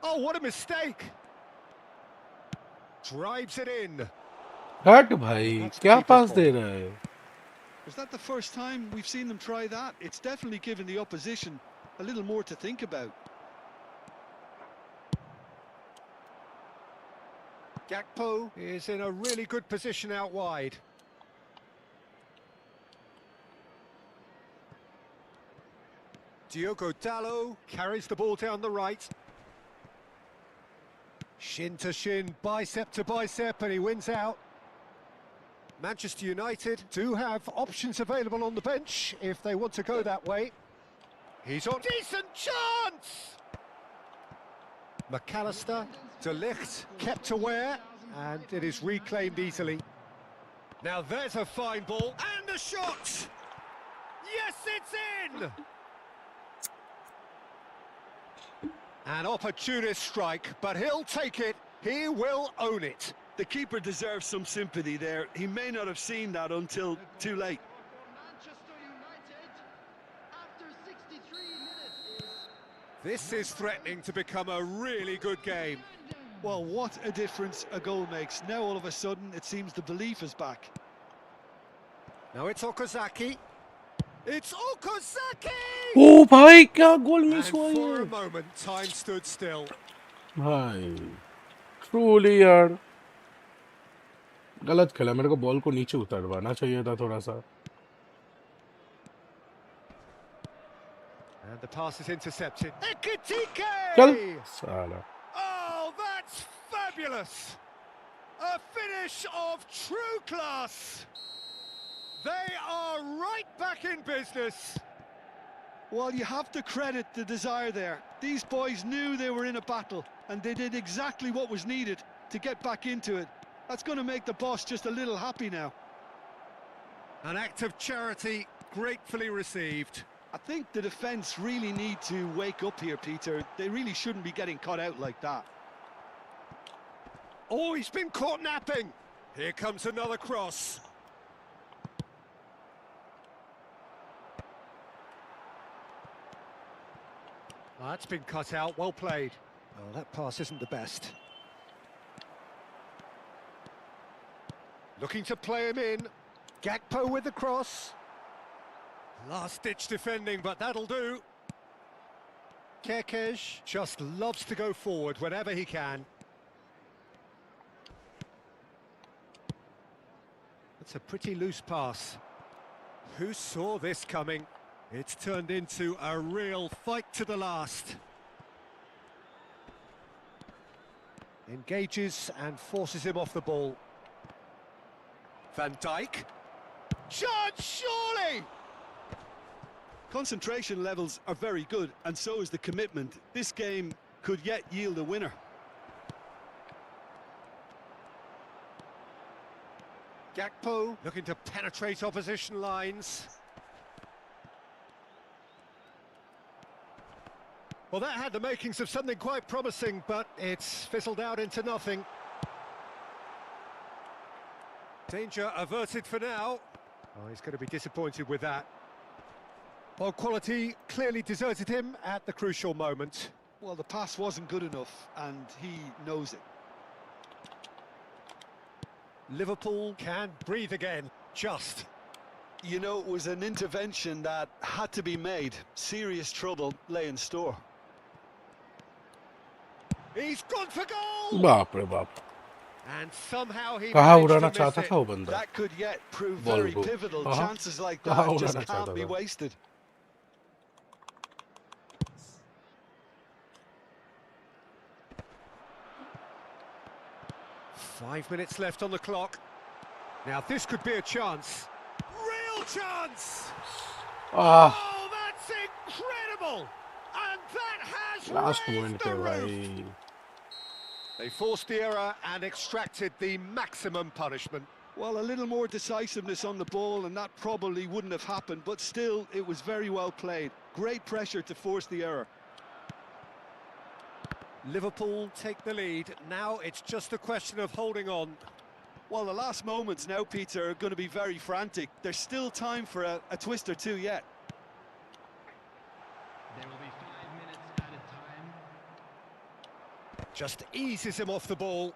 Oh, what a mistake! Drives it in. हट भाई क्या पास दे रहा है Is that the first time we've seen them try that? It's definitely given the opposition a little more to think about. Gakpo is in a really good position out wide. Diogo Dalot carries the ball down the right. Shin to shin, bicep to bicep, and he wins out. Manchester United do have options available on the bench if they want to go that way. He's on. Decent chance! McAllister, De Ligt, kept aware, and it is reclaimed easily. Now there's a fine ball, and a shot! Yes, it's in! An opportunist strike, but he'll take it. He will own it. The keeper deserves some sympathy there. He may not have seen that until too late. This is threatening to become a really good game. Well, what a difference a goal makes. Now all of a sudden it seems the belief is back. Now it's Okazaki. It's Okazaki! ओ भाई क्या गोल And miss हुआ for a ये moment, time stood still. भाई truly यार गलत खेला मेरे को बॉल को नीचे उतरवाना चाहिए था थोड़ा सा And the pass is intercepted. चल Ekitike! साला Oh, that's fabulous! A finish of true class! They are right back in business. Well, you have to credit the desire there. These boys knew they were in a battle, and they did exactly what was needed to get back into it. That's going to make the boss just a little happy now. An act of charity gratefully received. I think the defence really need to wake up here, Peter. They really shouldn't be getting caught out like that. Oh, he's been caught napping. Here comes another cross. That's been cut out, well played. Well, that pass isn't the best. Looking to play him in. Gakpo with the cross. Last-ditch defending, but that'll do. CᴏᴘыＹɪ just loves to go forward whenever he can. That's a pretty loose pass. Who saw this coming? It's turned into a real fight to the last. Engages and forces him off the ball. Van Dijk. Chance, surely! Concentration levels are very good, and so is the commitment. This game could yet yield a winner. Gakpo looking to penetrate opposition lines. Well, that had the makings of something quite promising, but it's fizzled out into nothing. Danger averted for now. Oh, he's going to be disappointed with that. Ball quality clearly deserted him at the crucial moment. Well, the pass wasn't good enough, and he knows it. Liverpool can breathe again, just. You know, it was an intervention that had to be made. Serious trouble lay in store. He's gone for goal! बाप रे बाप, And somehow he कहाँ managed उड़ाना to miss चाहता it. था वो बंदा? That could yet prove Ball very को pivotal. कहाँ Chances like कहाँ that just उड़ाना can't चाहता be था? wasted. Five minutes left on the clock. Now this could be a chance. Real chance! Ah, Oh, that's incredible! And that has last raised moment the पे roof. भाई. They forced the error and extracted the maximum punishment. Well, a little more decisiveness on the ball, and that probably wouldn't have happened, but still, it was very well played. Great pressure to force the error. Liverpool take the lead. Now it's just a question of holding on. Well, the last moments now, Peter, are going to be very frantic. There's still time for a twist or two yet. There will be 5 minutes at a time. Just eases him off the ball.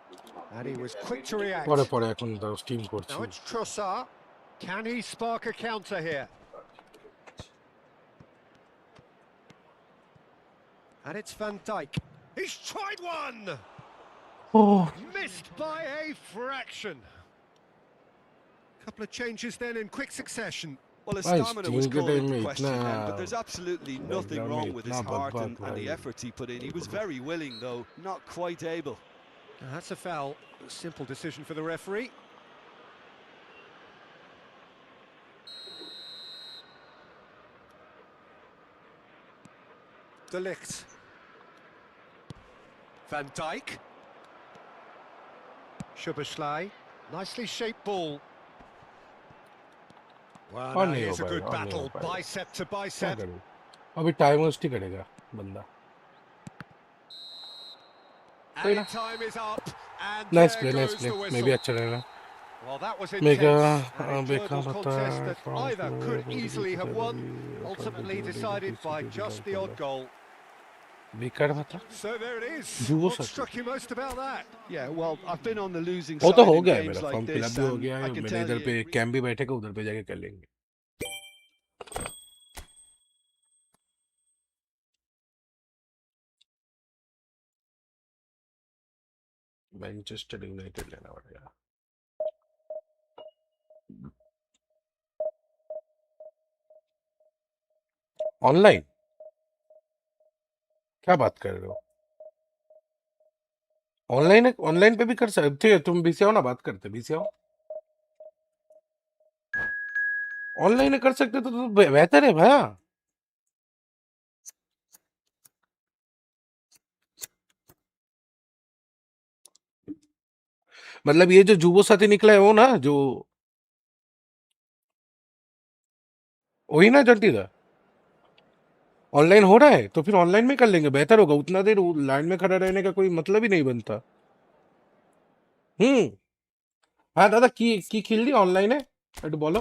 And he was quick to react. পরে পরে এখন steam করছি. Now it's Cᴏᴘᴘ. Can he spark a counter here? And it's Van Dijk. He's tried one! Oh, Missed by a fraction. Couple of changes then in quick succession. Well, his Nice, stamina team was called getting into mate, question then, nah. but there's absolutely nothing Background wrong mate, with his nah, heart but and the bhai. effort he put in. He was very willing, though, not quite able. Now that's a foul. A simple decision for the referee. De Ligt. Van Dijk. Cᴏᴘᴘ. Nicely shaped ball. Well, और now नहीं हो here's a good पाएगा, और नहीं battle, हो पाएगा. bicep to क्या bicep. करूं? अभी टाइम वेस्ट ही करेगा बंदा. And in time is up, and nice there play, nice goes play. the मैं whistle. भी अच्छा रहेगा. Well, that was Mega, intense, an Beckham enjoyable bata, contest that France, either could easily have won, Italy, ultimately Italy, decided by Italy, just the odd goal. बेकार था. So there it is. जुबो What साथी. struck you most about that? Yeah, well, I've been on the losing वो side तो हो in गया है games मेरा like form fill up this, भी हो and गया I है. can मैंने tell इधर you, पे कैंप भी बैठेगा, उधर पे जाके कर लेंगे. मैनचेस्टर यूनाइटेड लेना पड़ेगा. ऑनलाइन क्या बात कर रहे हो? ऑनलाइन ऑनलाइन पे भी कर सकते हो. तुम भी से आओ ना, बात करते भी से आओ. ऑनलाइन कर सकते तो बेहतर है भैया. मतलब ये जो जुबो साथी निकला है वो ना, जो वही ना जल्दी था. ऑनलाइन हो रहा है तो फिर ऑनलाइन में कर लेंगे, बेहतर होगा. उतना देर लाइन में खड़ा रहने का कोई मतलब ही नहीं बनता. हाँ दादा की खेल ली ऑनलाइन है একটু বলো.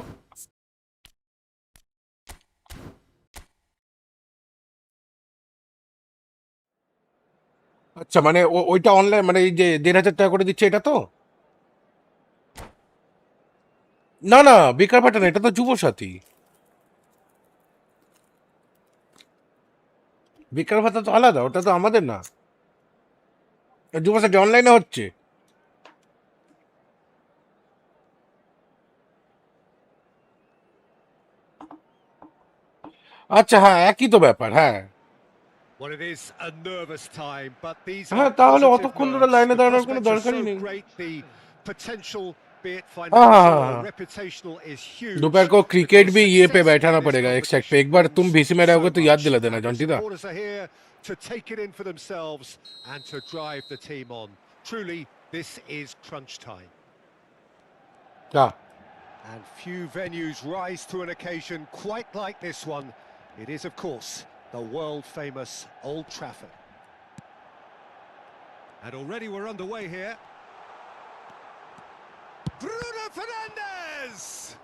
আচ্ছা, মানে ওইটা অনলাইন, মানে এই যে 1,500 টাকা করে দিচ্ছে এটা তো? না না, বেকার পাঠানো, এটা তো যুব সাথী. বেকার ভাতা তো আলাদা, ওটা তো আমাদের না. যুব সাথী অনলাইনে হচ্ছে. আচ্ছা হ্যাঁ, একই তো ব্যাপার. হ্যাঁ Well, it is a nervous time, but these হ্যাঁ, are তাহলে positive অতক্ষণ ধরে nerves. লাইনে The দাঁড়ানোর কোনো prospects are দরকারই so নেই. great, the potential be it financial or reputational, is huge. दोपहर को क्रिकेट भी ये पे Success बैठाना in this पड़ेगा एक सेट पे. एक competition बार तुम means बीसी में रहोगे so तो याद much, दिला देना and the जॉन्टी दा. supporters are here to take it in for themselves and to drive the team on. Truly, this is crunch time. क्या? And few venues rise to an occasion quite like this one. It is, of course, the world-famous Old Trafford. And already we're underway here. Bruno Fernandes!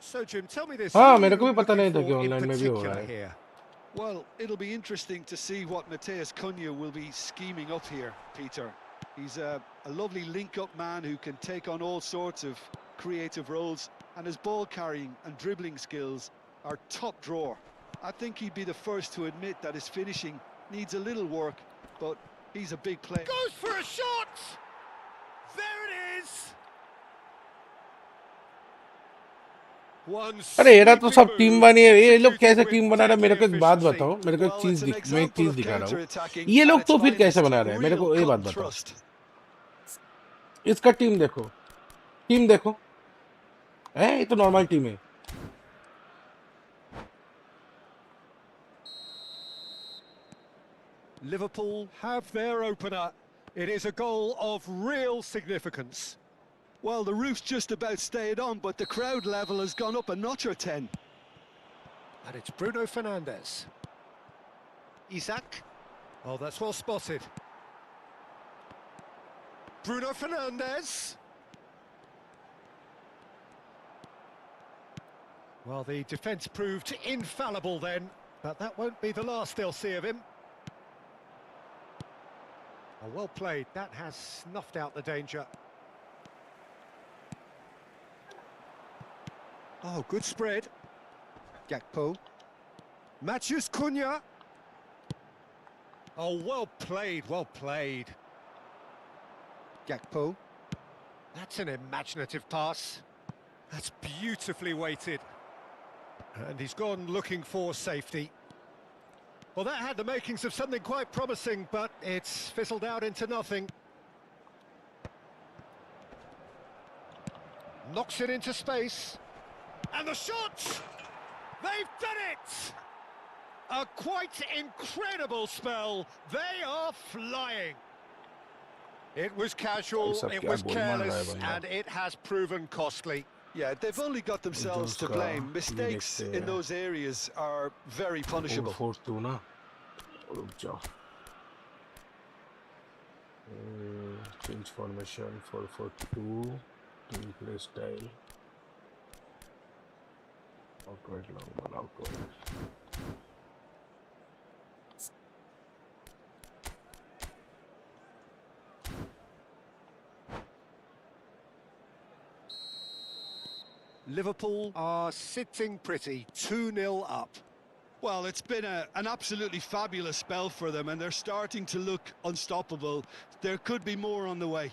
So, Jim, tell me this. हाँ, who मेरे are को you भी पता looking नहीं था कि for in online में भी हो रहा particular है. here? Well, it'll be interesting to see what Matheus Cunha will be scheming up here, Peter. He's a lovely link-up man who can take on all sorts of creative roles, and his ball-carrying and dribbling skills are top drawer. I think he'd be the first to admit that his finishing needs a little work, but he's a big player. Goes for a shot! There it is! अरे येरा तो सब team बनी है. ये लोग कैसे team बना रहे हैं? मेरे को एक बात बताओ. मेरे को मैं एक चीज दिखा रहा हूँ. ये लोग तो फिर कैसे बना रहे हैं? मेरे को ये बात बताओ. इसका टीम देखो. टीम देखो. ये तो नॉर्मल टीम है. Liverpool have their opener. It is a goal of real significance. Well, the roof's just about stayed on, but the crowd level has gone up a notch or 10. And it's Bruno Fernandes. Isak. Oh, that's well spotted. Bruno Fernandes. Well, the defence proved infallible then, but that won't be the last they'll see of him. Oh, well played. That has snuffed out the danger. Oh, good spread. Cᴏᴘᴘ. Matheus Cunha. Oh, well played, well played. Cᴏᴘᴘ. That's an imaginative pass. That's beautifully weighted. And he's gone looking for safety. Well, that had the makings of something quite promising, but it's fizzled out into nothing. Knocks it into space. And the shot! They've done it! A quite incredible spell. They are flying. It was casual, it was careless, and it has proven costly. Yeah, they've only got themselves to blame. Mistakes in those areas are very punishable. 4-2 ना. रुक जाओ. Change formation 4-4-2. Team play style. Outward long ball, outward. Liverpool are sitting pretty, 2-0 up. Well, it's been an absolutely fabulous spell for them, and they're starting to look unstoppable. There could be more on the way.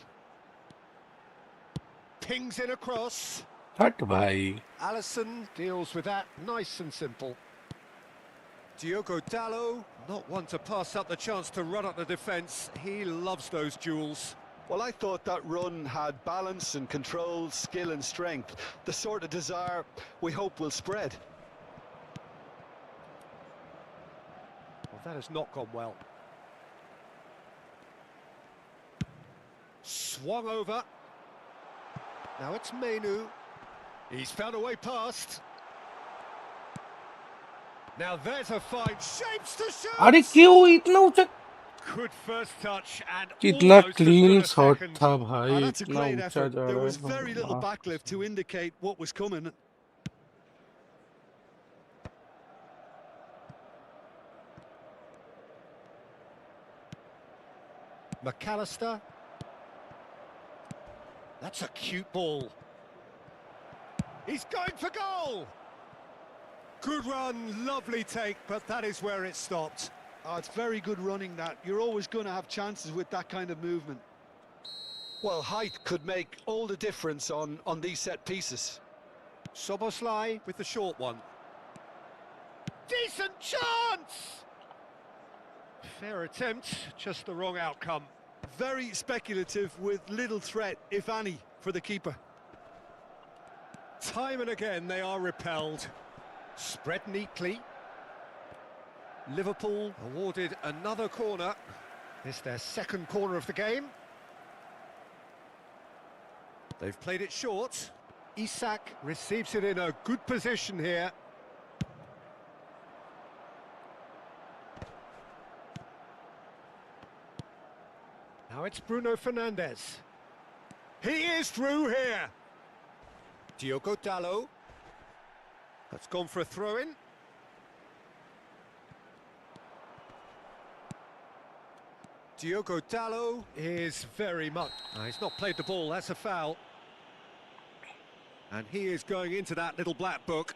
Pings in across. हट भाई. Alisson deals with that nice and simple. Diogo Dalot, not one to pass up the chance to run up the defence. He loves those duels. Well, I thought that run had balance and control, skill and strength. The sort of desire we hope will spread. Well, that has not gone well. Swung over. Now it's Menu. He's found a way past. Now there's a fine shapes to shoot. अरे क्यों इतना ऊंचा? Good first touch and कितना almost clean a shot second. था भाई. That's a इतना great ऊंचा effort. जा There रहा was है. very little backlift to indicate what was coming. McAllister. That's a cute ball. He's going for goal. Good run, lovely take, but that is where it stopped. Oh, it's very good running that. You're always going to have chances with that kind of movement. Well, height could make all the difference on these set pieces. Szoboszlai with the short one. Decent chance! Fair attempt, just the wrong outcome. Very speculative with little threat, if any, for the keeper. Time and again they are repelled. Spread neatly. Liverpool awarded another corner. This their second corner of the game. They've played it short. Isak receives it in a good position here. Now it's Bruno Fernandes. He is through here. Diogo Dalot. That's gone for a throw-in. Diogo Dalot is very much... he's not played the ball, that's a foul. And he is going into that little black book.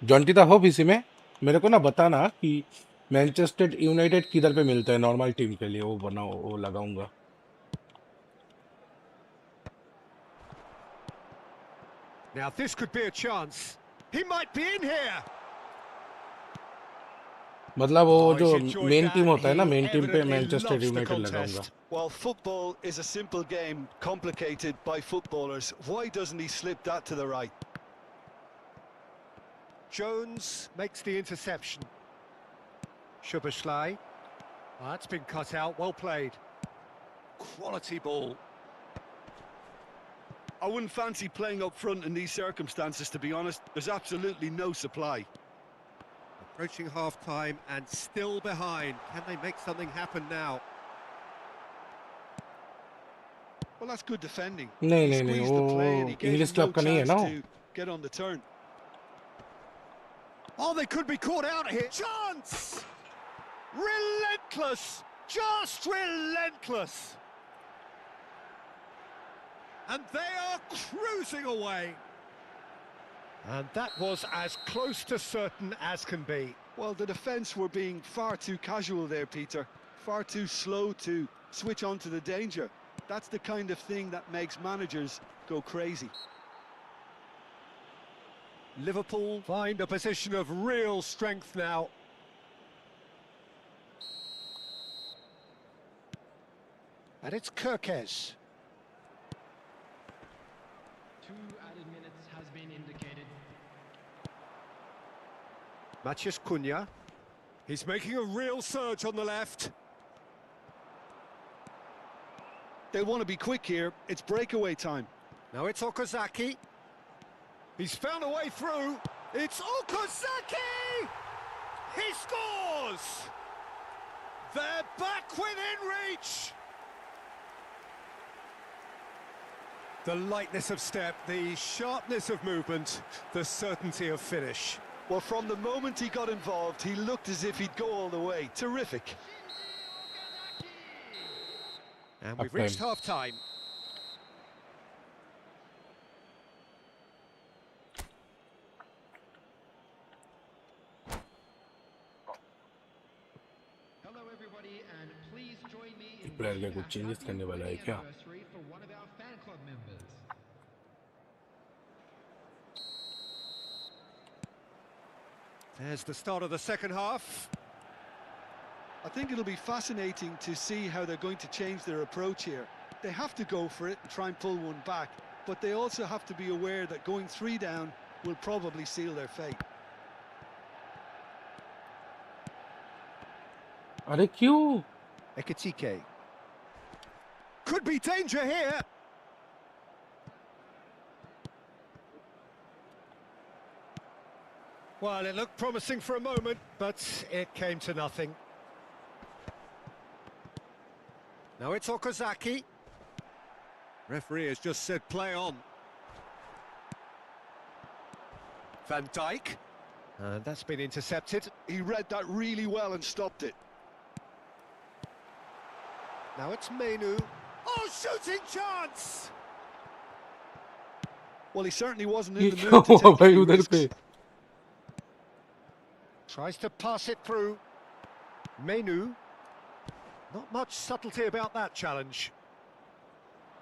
Jonty the hope इसी में मेरे को ना बताना कि Manchester United किधर पे मिलता है नॉर्मल टीम के लिए, वो बनाओ, वो लगाऊंगा. Now this could be a chance. He might be in here. मतलब वो जो मेन टीम होता है ना, मेन टीम पे मैनचेस्टर यूनाइटेड लगाऊंगा. Well, football is a simple game, complicated by footballers. Why doesn't he slip that to the right? Jones makes the interception. Cᴏᴘᴘıyɪʀɪዄ. That's been cut out, well played. Quality ball. I wouldn't fancy playing up front in these circumstances, to be honest. There's absolutely no supply. Approaching half-time and still behind. Can they make something happen now? Well, that's good defending. नहीं He नहीं नहीं, squeezed the play and वो he gave English him club no का नहीं है chance ना. to get on the turn. Oh, they could be caught out here. Chance! Relentless! Just relentless! And they are cruising away. And that was as close to certain as can be. Well, the defence were being far too casual there, Peter. Far too slow to switch on to the danger. That's the kind of thing that makes managers go crazy. Liverpool find a position of real strength now. And it's Cᴏᴘᴘıyɪʀɪ. <hesitation> 2 added minutes has been indicated. Matheus Cunha. He's making a real surge on the left. They'll want to be quick here. It's breakaway time. Now it's Okazaki. He's found a way through. It's Okazaki! He scores! They're back within reach! The lightness of step, the sharpness of movement, the certainty of finish. Well, from the moment he got involved, he looked as if he'd go all the way. Terrific. And we've reached half-time. Hello everybody, and please join me in player का wishing कुछ a changes happy करने वाला है wedding क्या? anniversary for one of our fan club members. There's the start of the second half. I think it'll be fascinating to see how they're going to change their approach here. They have to go for it and try and pull one back, but they also have to be aware that going 3 down will probably seal their fate. अरे क्यों? Ekitike. Could be danger here. Well, it looked promising for a moment, but it came to nothing. Now it's Okazaki. Referee has just said play on. Van Dijk. And that's been intercepted. He read that really well and stopped it. Now it's Menu. Oh, shooting chance! Well, he certainly wasn't ये in the क्या mood to हुआ take भाई any उधर risks. पे? Tries to pass it through. Menu. Not much subtlety about that challenge.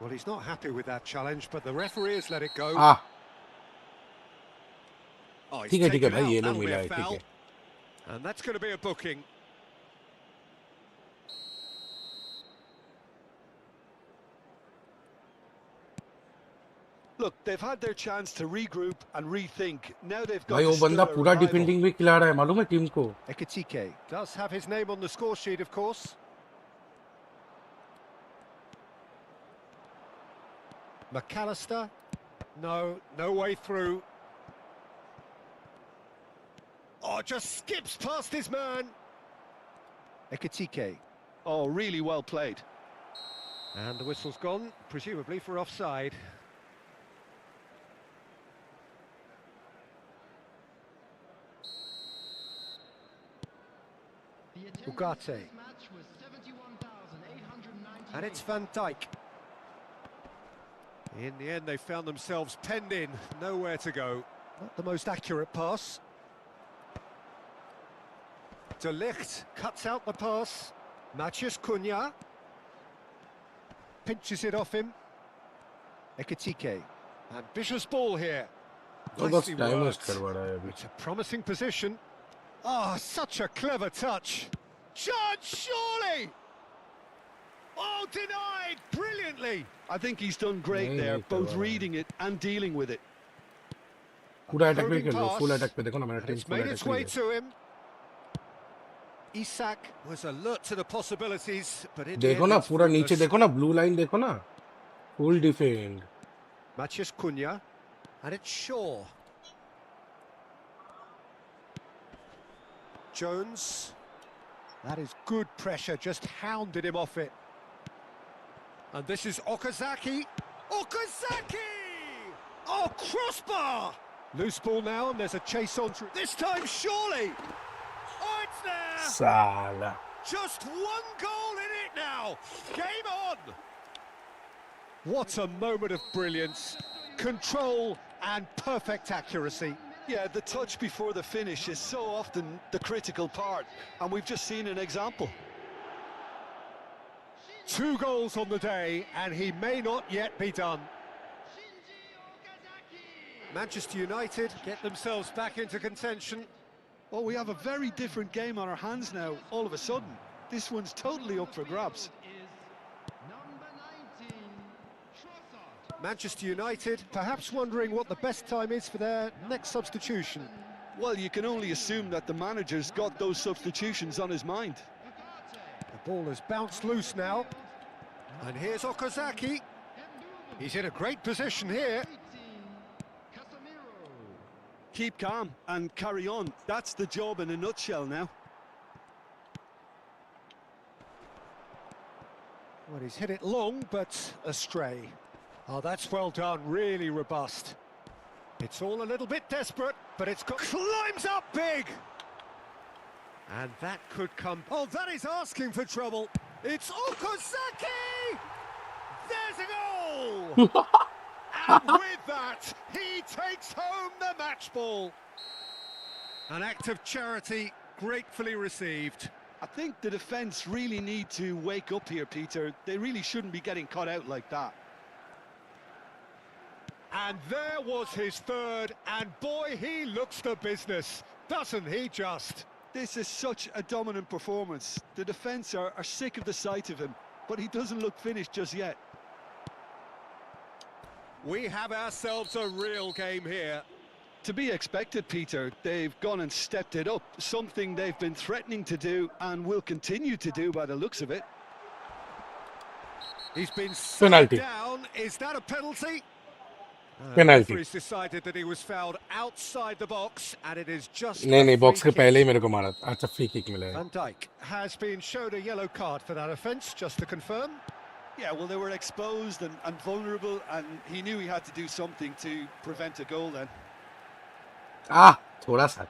Well, he's not happy with that challenge, but the referee has let it go. Ah, Oh, he's ठीक है taken भाई, out. ये लो That'll be मिला a है, ठीक foul. है. And that's going to be a booking. Look, they've had their chance to regroup and rethink. Now they've got भाई to वो बंदा still a पूरा revival. डिफेंडिंग भी खिला रहा है, मालूम है टीम को? Ekitike does have his name on the score sheet, of course. McAllister. No way through. Oh, just skips past his man. Ekitike. Oh, really well played. And the whistle's gone, presumably for offside. Ugarte. And it's Van Dijk. In the end, they found themselves penned in, nowhere to go. Not the most accurate pass. De Ligt cuts out the pass. Cᴏᴘ40ýɪ pinches it off him. Ekitike. Ambitious ball here. वो बस Nicely time worked. Waste करवा रहा है अभी. It's a promising position. Ah, such a clever touch. Chance, surely! Oh, denied brilliantly. I think he's done great नहीं, there, नहीं both करवा रहा है. reading it and dealing with it. पूरा अटैक भी Probing कर लो, pass. फुल अटैक पे देखो ना, मेरा And team it's full made attack its पे way है. to him. Isak was alert to the possibilities, but in the देखो end ना, it's पूरा नीचे fruitless. देखो ना, ब्लू लाइन देखो ना, full defend. Cᴏᴘ40ýɪ, and it's Shaw. Jones. That is good pressure, just hounded him off it. And this is Okazaki. Okazaki! Oh, crossbar! Loose ball now, and there's a chase on through. This time, surely! Oh, it's there! साला. Just one goal in it now. Game on. What a moment of brilliance. Control and perfect accuracy. Yeah, the touch before the finish is so often the critical part, and we've just seen an example. 2 goals on the day, and he may not yet be done. Manchester United get themselves back into contention. Oh, we have a very different game on our hands now, all of a sudden. This one's totally up for grabs. Manchester United perhaps wondering what the best time is for their next substitution. Well, you can only assume that the manager's got those substitutions on his mind. The ball has bounced loose now. And here's Okazaki. He's in a great position here. Keep calm and carry on. That's the job in a nutshell now. Well, he's hit it long, but astray. Oh, that's well done, really robust. It's all a little bit desperate, but it's got... Climbs up big! And that could come... Oh, that is asking for trouble. It's Okazaki! There's a goal! And with that, he takes home the match ball. An act of charity gratefully received. I think the defence really need to wake up here, Peter. They really shouldn't be getting caught out like that. And there was his third, and boy, he looks the business, doesn't he just? This is such a dominant performance. The defence are sick of the sight of him, but he doesn't look finished just yet. We have ourselves a real game here. To be expected, Peter. They've gone and stepped it up, something they've been threatening to do and will continue to do by the looks of it. He's been Penalty. down. Is that a penalty? Penalty. Referee's decided that he was fouled outside the box, and it is just नहीं a नहीं, box के free kick. पहले ही मेरे को मारा था. अच्छा, free kick मिला है. Van Dijk has been shown a yellow card for that offence, just to confirm. Yeah, well, they were exposed and vulnerable, and he knew he had to do something to prevent a goal then. थोड़ा सा.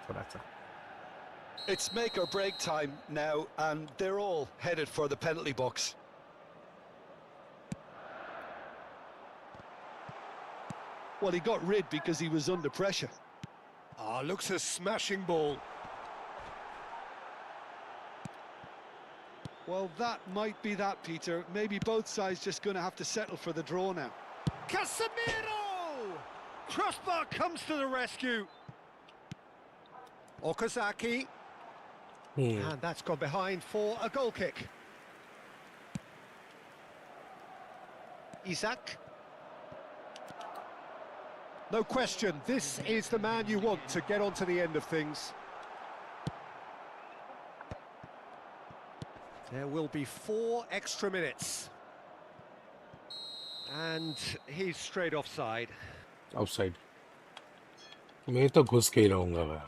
It's make or break time now, and they're all headed for the penalty box. Well, he got rid because he was under pressure. Ah, looks a smashing ball. Well, that might be that, Peter. Maybe both sides just going to have to settle for the draw now. Casemiro! Crossbar comes to the rescue. Okazaki. And that's gone behind for a goal kick. Isak. No question, this is the man you want to get onto the end of things. There will be 4 extra minutes. And he's straight offside. Offside मैं तो घुस के ही रहूंगा भाई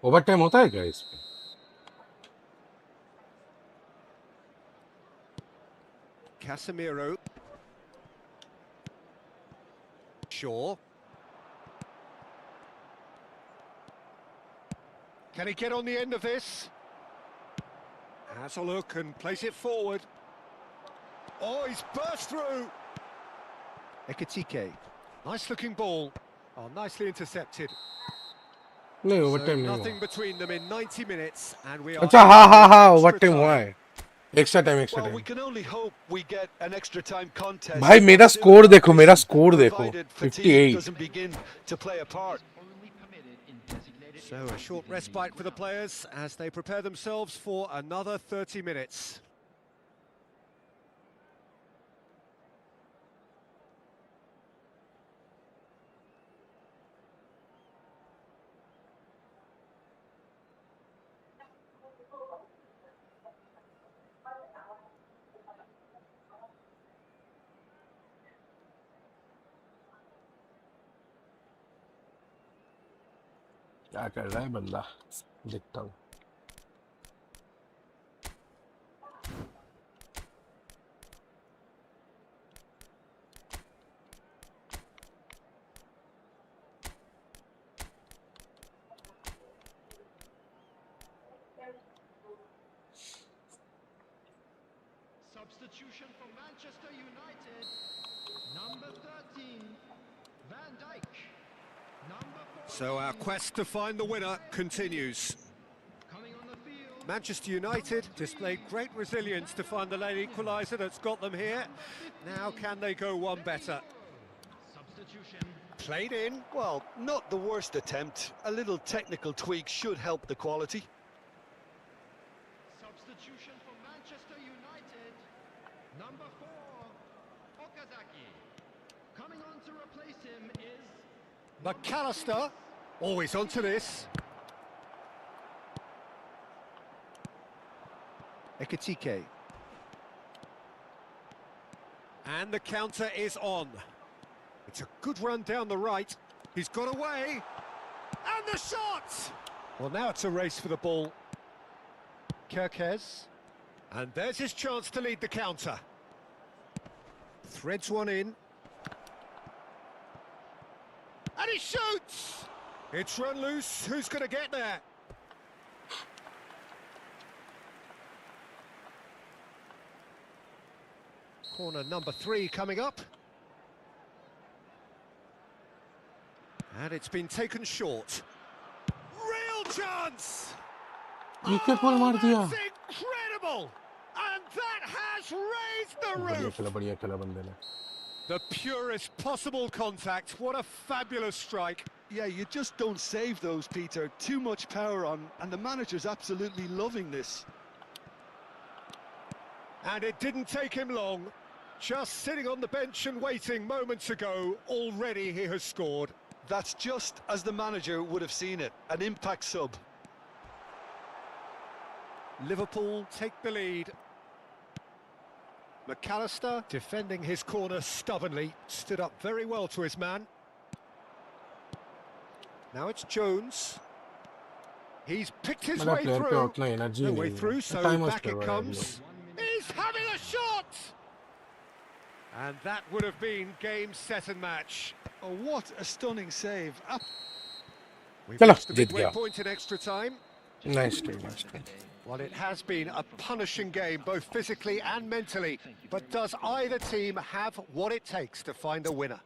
over time होता है क्या इसमें Casemiro. Shaw. Can he get on the end of this? Has a look and plays it forward. Oh, he's burst through. Cᴏᴘᴘıyɪʀɪ₦. Nice looking ball. Oh, nicely intercepted. नहीं ओवर So टाइम नहीं nothing हुआ between them in 90 minutes, and we are अच्छा हाँ हाँ हाँ into over extra time हुआ time. है extra time extra Well, we time can only hope we get an extra time contest. भाई मेरा Soon स्कोर enough, देखो मेरा स्कोर देखो provided fatigue 58 doesn't begin to play a part. Only permitted in designated So a short respite for the players as they prepare themselves for another 30 minutes. क्या कर रहा है बंदा देखता हूँ substitution for Manchester United. Number 13, Van Dijk. Number 4, So our quest to find the winner continues. coming on the field. Manchester United displayed great resilience to find the late equaliser that's got them here. Now can they go one better? Substitution. Played in. Well, not the worst attempt. A little technical tweak should help the quality. Substitution for Manchester United. Number 4, Okazaki. Coming on to replace him is McAllister. Always onto this. Cᴏᴘᴘıyɪʀɪʀɪ. And the counter is on. It's a good run down the right. He's got away. And the shot! Well, now it's a race for the ball. Kerkez. And there's his chance to lead the counter. Threads one in. And he shoots! It's run loose. Who's going to get there? Corner number 3 coming up. And it's been taken short. Real chance! Wicket ball मार दिया That's incredible! And that has raised the roof! बढ़िया खेला बंदे ने The purest possible contact. What a fabulous strike. Yeah, you just don't save those, Peter. Too much power on, and the manager's absolutely loving this. And it didn't take him long. Just sitting on the bench and waiting moments ago, already he has scored. That's just as the manager would have seen it, an impact sub. Liverpool take the lead. McAllister defending his corner stubbornly, stood up very well to his man. Now it's Jones. He's picked his मेरा way player पे through. उतना energy No way नहीं through, है so time back it comes. He's having a shot! And that would have been game, set and match. Oh, what a stunning save. We've चलो, reached the Jeet midway गया। point in extra time. Nice nice Well, it has been a punishing game, both physically and mentally. But does either team have what it takes to find a winner?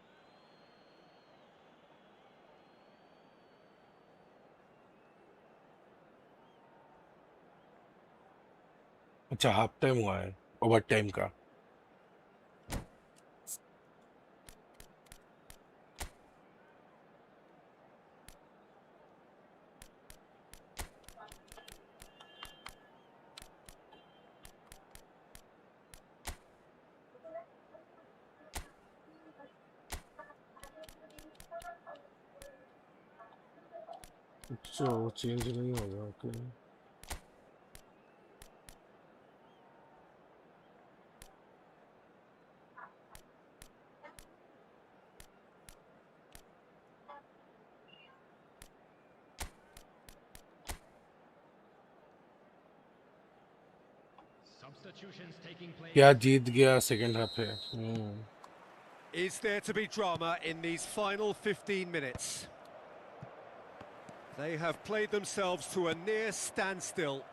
अच्छा half time हुआ है over time का अच्छा वो change नहीं होगा okay Substitutions taking place. क्या जीत गया सेकंड हाफ है Is there to be drama in these final 15 minutes? They have played themselves to a near standstill.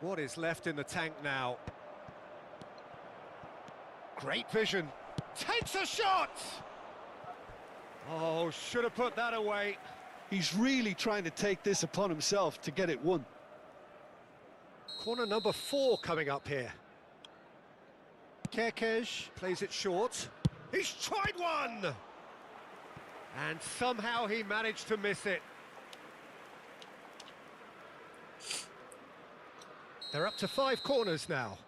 What is left in the tank now? Great vision. Takes a shot! Oh, should have put that away. He's really trying to take this upon himself to get it won. Corner number 4 coming up here. Cᴏᴘıyɪʀɪឡɪ plays it short. He's tried one! And somehow he managed to miss it. They're up to 5 corners now.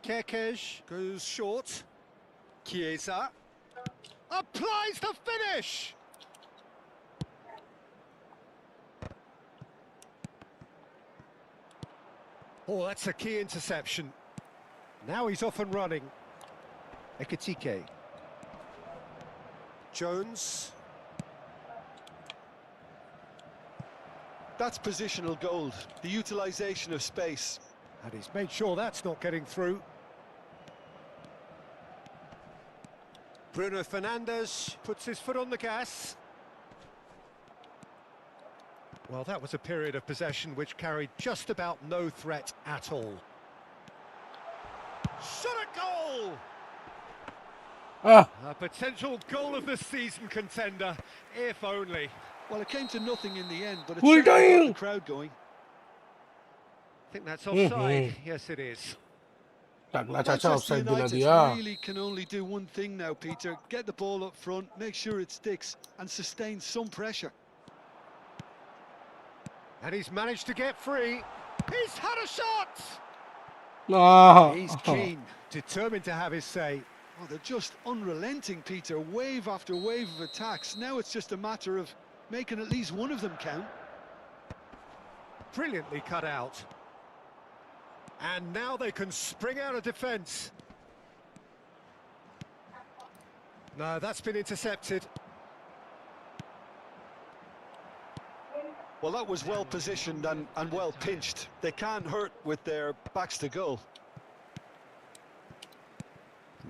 Cᴏᴘıyɪʀɪឡɪ goes short. Chiesa applies the finish! Oh, that's a key interception. Now he's off and running. Ekitike. Jones. That's positional gold, the utilisation of space. And he's made sure that's not getting through. Bruno Fernandes puts his foot on the gas. Well, that was a period of possession which carried just about no threat at all. Shot a goal! ah A potential goal of the season contender, if only. Well, it came to nothing in the end, but it Full certainly got time. the crowd going. I think that's offside. Yes, it is. टकला चाचा Manchester offside दिला United दिया really can only do one thing now, Peter. Get the ball up front, make sure it sticks, and sustain some pressure. And he's managed to get free. He's had a shot! ah He's keen, determined to have his say. Oh, they're just unrelenting, Peter. Wave after wave of attacks. Now it's just a matter of making at least one of them count. Brilliantly cut out. And now they can spring out of defence. No, that's been intercepted. Well, that was well positioned and well pinched. They can't hurt with their backs to goal.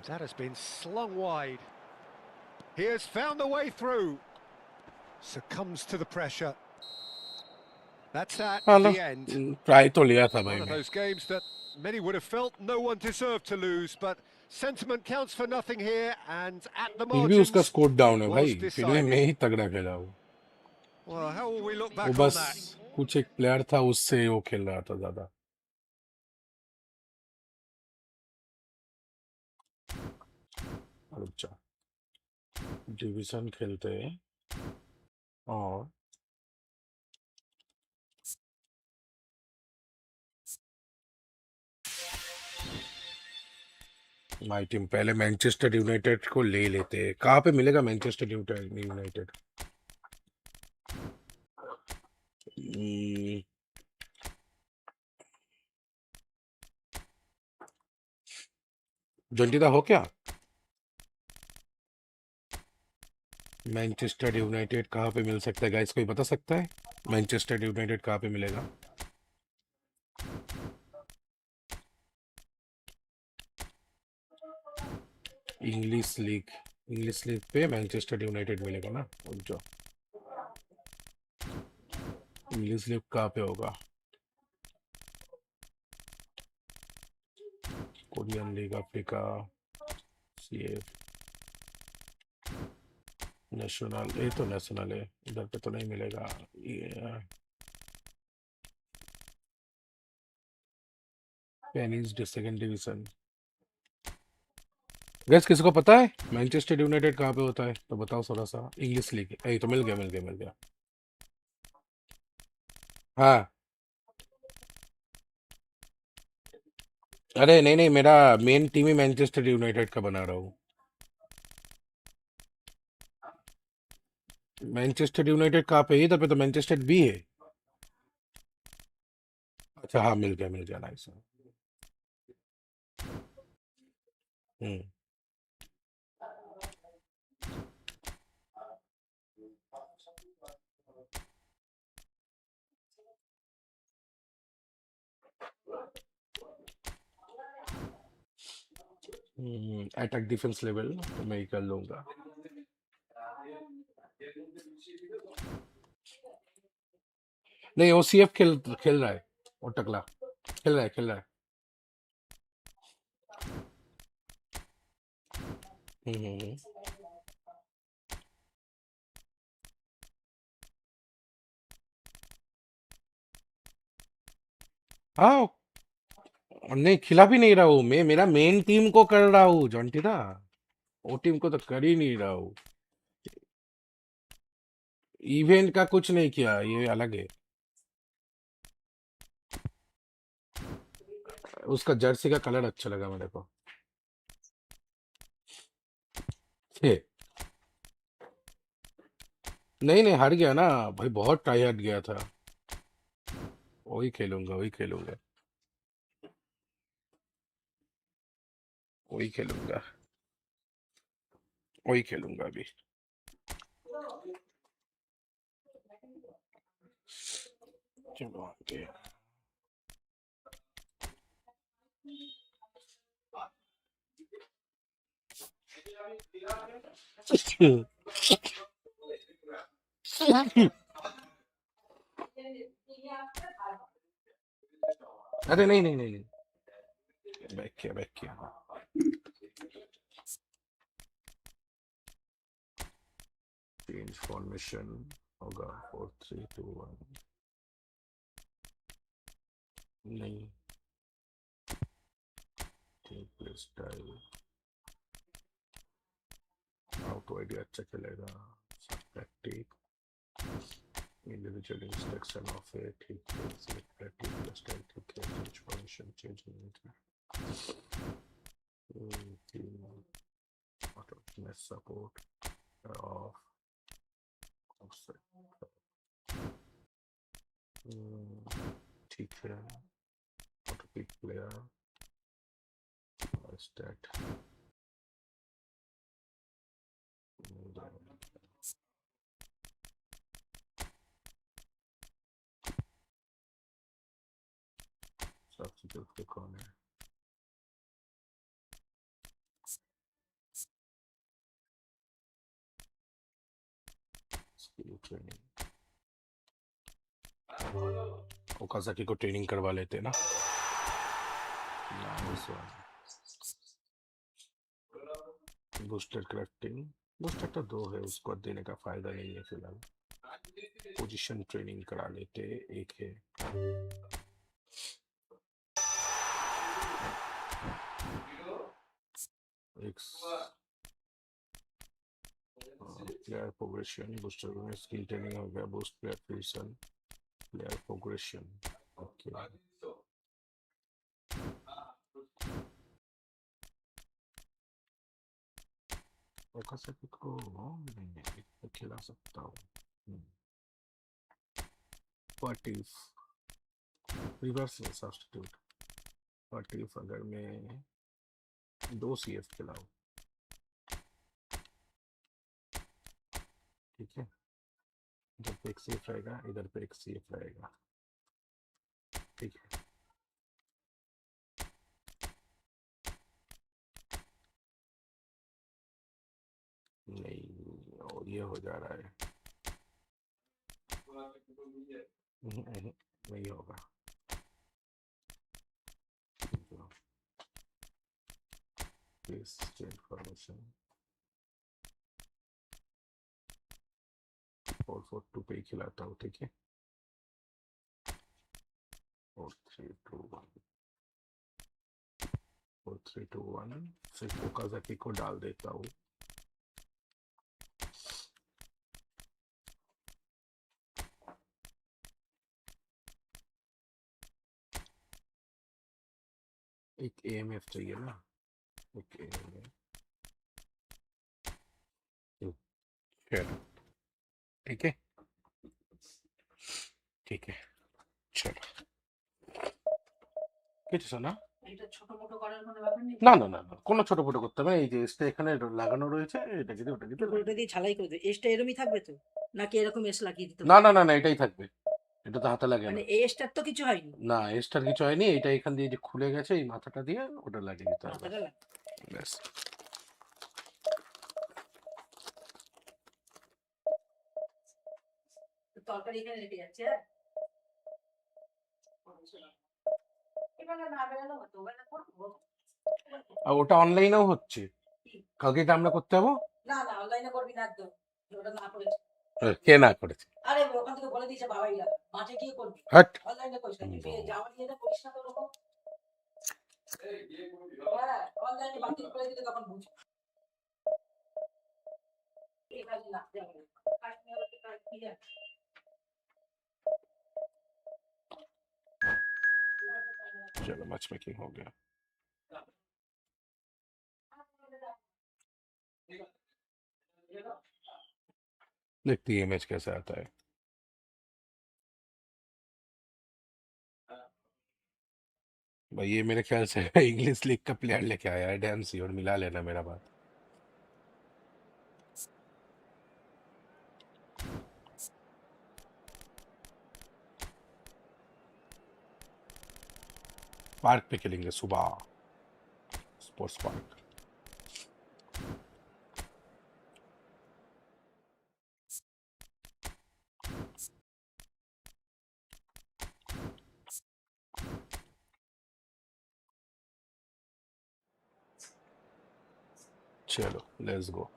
That has been slung wide. He has found a way through. Succumbs to the pressure. That's that, hello the end. Try तो लिया था भाई One of मैं those games that many would have felt no one deserved to lose, but sentiment counts for nothing here, and at the फिर भी उसका margins, score down है was भाई फिर भी decided. मैं ही तगड़ा खेला वो Well, how will we look वो back on बस that? कुछ एक प्लेयर था उससे वो खेल रहा था ज्यादा अच्छा डिवीजन खेलते हैं और माय टीम पहले मैनचेस्टर यूनाइटेड को ले लेते हैं कहाँ पे मिलेगा मैनचेस्टर यूनाइटेड जंजीदा हो क्या मैनचेस्टर यूनाइटेड कहाँ पे मिल सकता है गाइस कोई बता सकता है मैनचेस्टर यूनाइटेड कहाँ पे मिलेगा इंग्लिश लीग पे मैनचेस्टर यूनाइटेड मिलेगा ना जो इंग्लिश लीग कहाँ पे होगा Korean league Africa CF national ये तो नेशनल है इधर पे तो नहीं मिलेगा पेनीज सेकंड डिवीजन गैस किसी को पता है मैनचेस्टर यूनाइटेड कहाँ पे होता है तो बताओ थोड़ा सा इंग्लिश लीग यही तो मिल गया हाँ अरे नहीं मेरा मेन टीम ही मैनचेस्टर यूनाइटेड का बना रहा हूँ मैनचेस्टर यूनाइटेड कहाँ पे है? इधर पे तो मैनचेस्टर भी है। अच्छा हाँ, मिल गया नाइस। हम्म अटैक डिफेंस लेवल तो मैं ही कर लूंगा। नहीं, वो सीएफ खेल खेल रहा है, वो टकला खेल रहा है। हम्म। हाँ, नहीं खिला भी नहीं रहा हूँ मैं, मेरा मेन टीम को कर रहा हूँ जॉन्टी ना, वो टीम को तो कर ही नहीं रहा हूँ। इवेंट का कुछ नहीं किया, ये अलग है। उसका जर्सी का कलर अच्छा लगा मेरे को। छे। नहीं नहीं, हार गया ना भाई, बहुत ट्राई हार्ड गया था। वही खेलूंगा वही खेलूंगा वही खेलूंगा अभी। चलो आगे। अरे नहीं नहीं नहीं नहीं, बैक किया। चेंज फॉर्मेशन होगा 4-3-2-1। नहीं, team play style out idea अच्छा चलेगा। सब tactic individual instruction off a, ठीक है, सिलेक्ट टैक्टिक प्ले स्टाइल, ठीक है, change formation, change team automatic support off offset. ठीक है, auto pick player stat. Substitute पे कौन है? स्किल ट्रेनिंग, ओकाजाकी को ट्रेनिंग करवा लेते ना। Nice one. Booster crafting, booster तो 2 है, उसको देने का फायदा नहीं है फिलहाल। पोजीशन ट्रेनिंग करा लेते, एक है। एक प्लेयर प्रोग्रेशन, बूस्टर में स्किल ट्रेनिंग हो गया, boost player fusion, player progression. Okay, Okazaki को मैं खिला सकता हूँ। What if reverse substitute, what if अगर मैं 2 सीएफ खिलाऊं, ठीक है, इधर पे एक सीएफ रहेगा, इधर पे एक सीएफ रहेगा, ठीक है। नहीं, और ये हो जा रहा है। नहीं होगा। प्लीज चेंज फॉर्मेशन, 4-4-2 पे ही खिलाता हूँ, ठीक है। 4-3-2-1, 4-3-2-1, सिर्फ ओकाजाकी को डाल देता हूँ। एक एएमएफ चाहिए ना, एक एएमएफ। ठीक है ठीक है চলো কিছু শোনা এটা ছোট মোটো করার কোনো ব্যাপার নেই? না না না না কোনো ছোট ফটো করতে হবে না, এই যে এসটা এখানে লাগানো রয়েছে, এটা যদি ওটা যদি ওটা দিয়ে ঝালাই করে দেবে। এসটা এরমই থাকবে তো? নাকি এরকম এস লাগিয়ে দিতে না হবে? না না না এটাই থাকবে, এটা তো হাতে লাগে না। মানে এই এসটার তো কিছু হয়নি? না এসটার কিছু হয়নি, এটা এখান দিয়ে যে খুলে গেছে এই মাথাটা দিয়ে ওটা লাগিয়ে দিতে হবে মাথাটা লাগ- ব্যাস। তরকারি এখানে রেখে যাচ্ছে, হ্যাঁ? এবারে না বেরোলেও হতো, ওবেলা করবো। আর ওটা অনলাইনেও হচ্ছে, কালকে এটা আমরা করতে যাবো। না না অনলাইনে করবি না একদম, ওটা না করেছে। কে না করেছে? আরে ওখান থেকে বলে দিয়েছে বাবাই লাগা, মাঠে গিয়ে করবি, হাট অনলাইনে করিস না। তুই যাওয়ার নিয়ে করিস না তো ওরকম। হ্যাঁ অনলাইনে বাতিল করে দিলে তখন বুঝবি। এই কাজে না যাবে না। কাশ্মীর হচ্ছে কাশ্মীর। चलो मैच मेकिंग हो गया। देखते हैं ये मैच कैसे आता है। भाई ये मेरे ख्याल से इंग्लिश लीग का प्लेयर लेके आया है डैम्सी, और मिला लेना मेरा बात। पार्क पे खेलेंगे सुबह, स्पोर्ट्स पार्क। चलो let's go.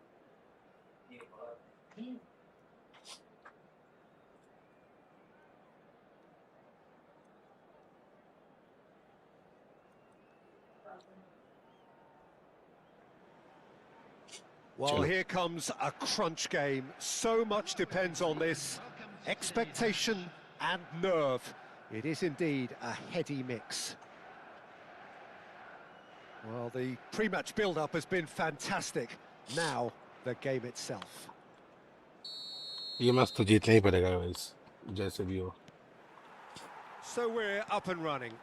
Well, Chalo. here comes a crunch game. So much depends on this. Expectation and nerve. It is indeed a heady mix. Well, the pre-match build-up has been fantastic. Now, the game itself. ये match तो जीतना ही पड़ेगा guys, जैसे भी हो। So we're up and running.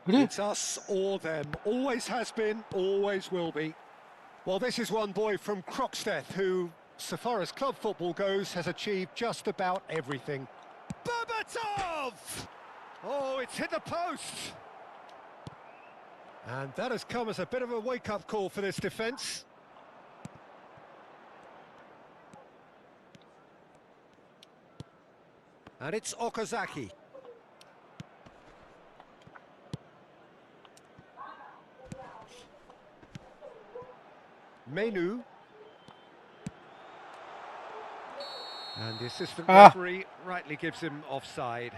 अरे It's us or them. Always has been, always will be. Well, this is one boy from CᴏᴘYɪʀɪ who, so far as club football goes, has achieved just about everything. Berbatov! Oh, it's hit the post! And that has come as a bit of a wake-up call for this defence. And it's Okazaki. Menu. And the assistant referee rightly gives him offside.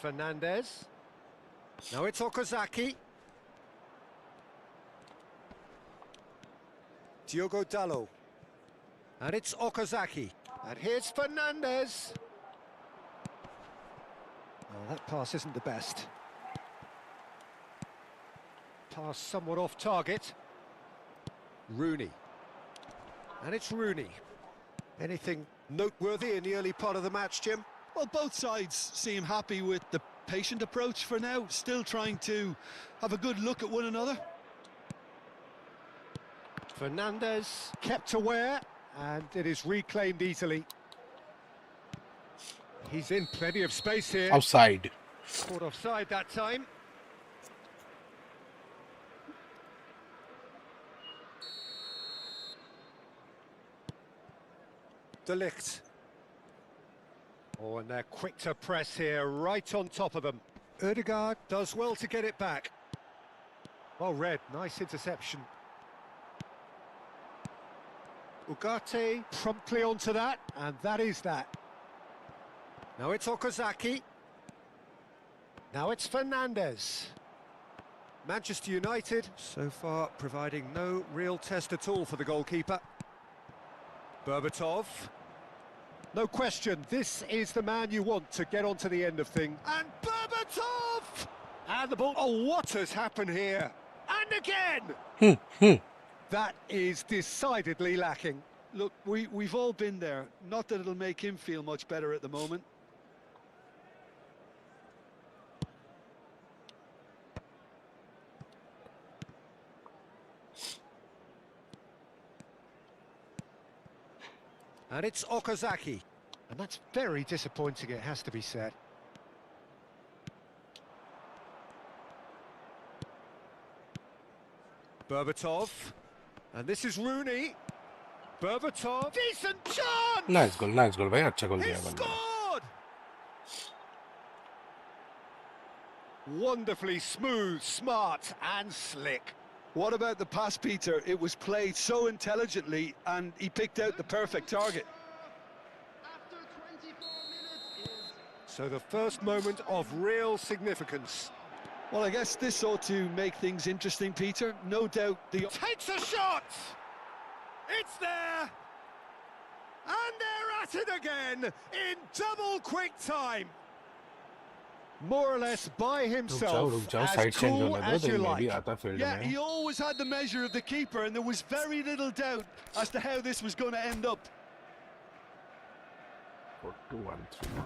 Fernandez. Now it's Okazaki. Diogo Dalot. And it's Okazaki. And here's Fernandez. Oh, that pass isn't the best. Pass somewhat off target. Rooney. And it's Rooney. Anything noteworthy in the early part of the match, Jim? Well, both sides seem happy with the patient approach for now, still trying to have a good look at one another. Fernandez kept aware, and it is reclaimed easily. He's in plenty of space here. Offside. Caught offside that time. De Ligt. Oh, and they're quick to press here, right on top of them. Ødegaard does well to get it back. Well read, nice interception. Ugarte promptly onto that, and that is that. Now it's Okazaki. Now it's Fernandez. Manchester United, so far providing no real test at all for the goalkeeper. Berbatov. No question, this is the man you want to get onto the end of things. And Berbatov! And the ball... Oh, what has happened here? And again! That is decidedly lacking. Look, we've all been there. Not that it'll make him feel much better at the moment. And it's Okazaki. And that's very disappointing, it has to be said. Berbatov. And this is Rooney. Berbatov. Decent chance! Nice goal भाई, अच्छा गोल He दिया बंदे ने। scored! Wonderfully smooth, smart and slick. What about the pass, Peter? It was played so intelligently and he picked out the perfect target. After 24 minutes is So the first moment of real significance. Well, I guess this ought to make things interesting, Peter. No doubt the... Takes a shot! It's there! And they're at it again in double quick time. More or less by himself, रुक जाओ, as side change cool होने दो, as you then maybe like. आता field Yeah, में। he always had the measure of the keeper and there was very little doubt as to how this was going to end up. 4-2-1-3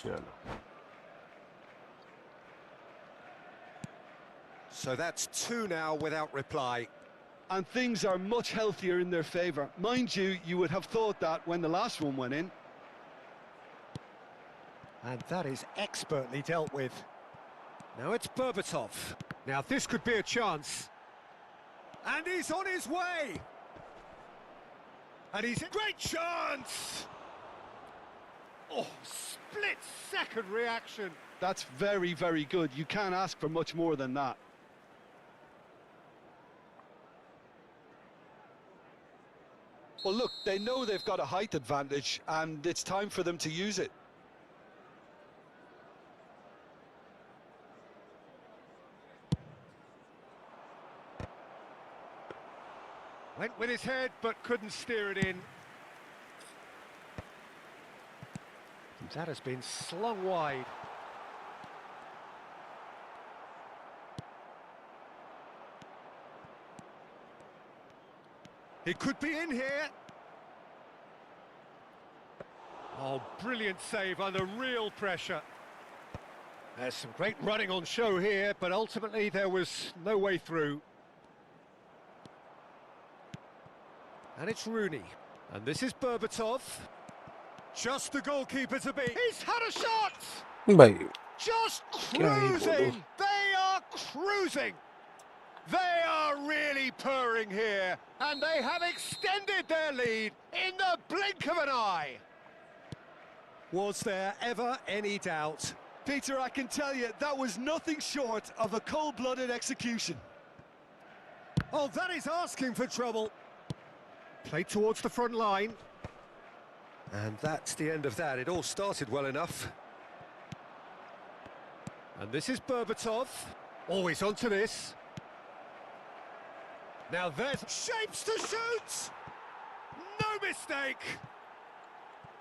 चलो। So that's two now without reply. And things are much healthier in their favour. Mind you, you would have thought that when the last one went in. And that is expertly dealt with. Now it's Berbatov. Now this could be a chance. And he's on his way. And he's a great chance. Oh, split-second reaction. That's very, very good. You can't ask for much more than that. Well, look, they know they've got a height advantage, and it's time for them to use it. Went with his head, but couldn't steer it in. That has been slung wide. He could be in here. Oh, brilliant save under real pressure. There's some great running on show here, but ultimately there was no way through. And it's Rooney. And this is Berbatov. Just the goalkeeper to beat. He's had a shot! भाई Just क्या ही cruising! बोलूं। They are cruising! They are really purring here, and they have extended their lead in the blink of an eye. Was there ever any doubt? Peter, I can tell you, that was nothing short of a cold-blooded execution. Oh, that is asking for trouble. Played towards the front line. And that's the end of that. It all started well enough. And this is Berbatov. Always onto this. Now there's shapes to shoot! No mistake!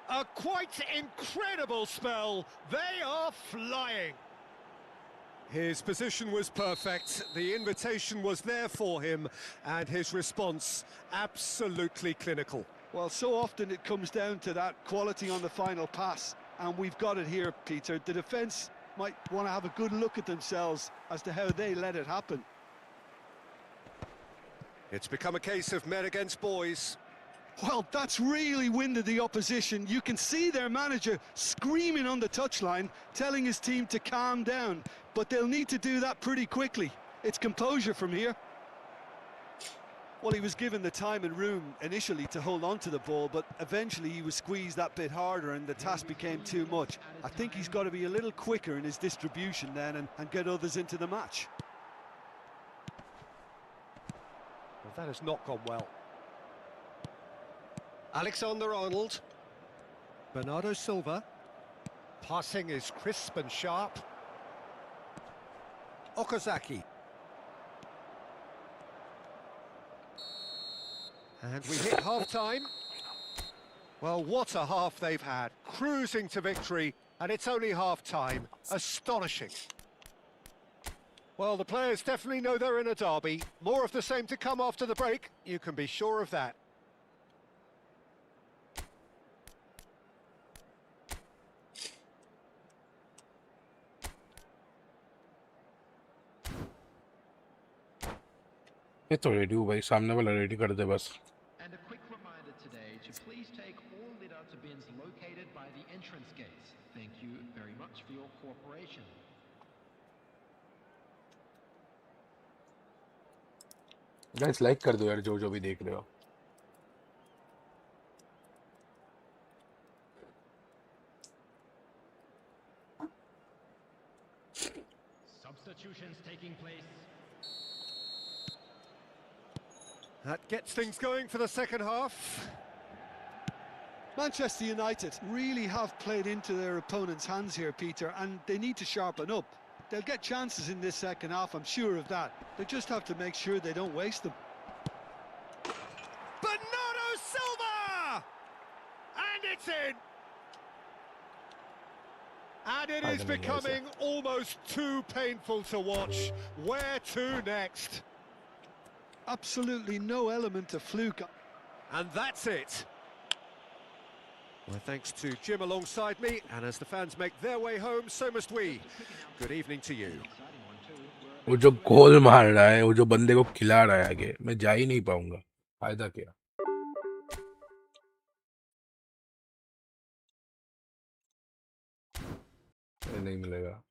A quite incredible spell. They are flying. His position was perfect, the invitation was there for him, and his response absolutely clinical. Well, so often it comes down to that quality on the final pass, and we've got it here, Peter. The defence might want to have a good look at themselves as to how they let it happen. It's become a case of men against boys. Well, that's really winded the opposition. You can see their manager screaming on the touchline, telling his team to calm down, but they'll need to do that pretty quickly. It's composure from here. Well, he was given the time and room initially to hold on to the ball, but eventually he was squeezed that bit harder and the task became too much. I think he's got to be a little quicker in his distribution then and get others into the match. Well, that has not gone well. Alexander-Arnold. Bernardo Silva. Passing is crisp and sharp. Okazaki. And we hit half-time. Well, what a half they've had. Cruising to victory, and it's only half-time. Astonishing. Well, the players definitely know they're in a derby. More of the same to come after the break. You can be sure of that. ये तो ready हूँ भाई, सामने वाला ready कर दे बस. And a quick reminder today to please take all litter bins located by the entrance gates. Thank you very much for your cooperation. Guys like कर दो यार, जो भी देख रहे हो. Substitutions taking place. That gets things going for the second half. Manchester United really have played into their opponent's hands here, Peter, and they need to sharpen up. They'll get chances in this second half, I'm sure of that. They just have to make sure they don't waste them. Bernardo Silva! And it's in! And it is becoming almost too painful to watch. Where to next? Absolutely no element of fluke. And that's it. Well, thanks to Jim alongside me, and as the fans make their way home, so must we. Good evening to you. वो जो गोल मार रहा है, वो जो बंदे को खिला रहा है आगे, मैं जा ही नहीं पाऊंगा. फायदा क्या? नहीं मिलेगा.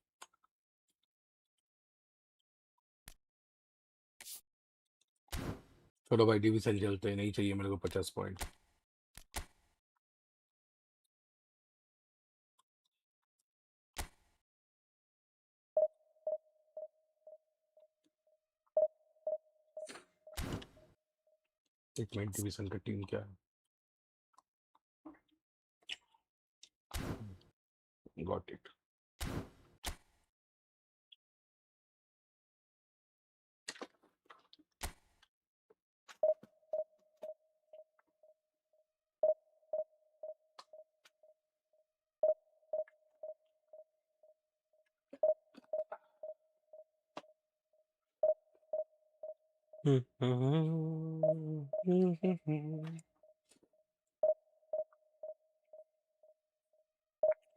चलो भाई डिवीजन चलते हैं, नहीं चाहिए मेरे को 50 पॉइंट. एक मिनट, डिवीजन का टीम क्या है? Got it.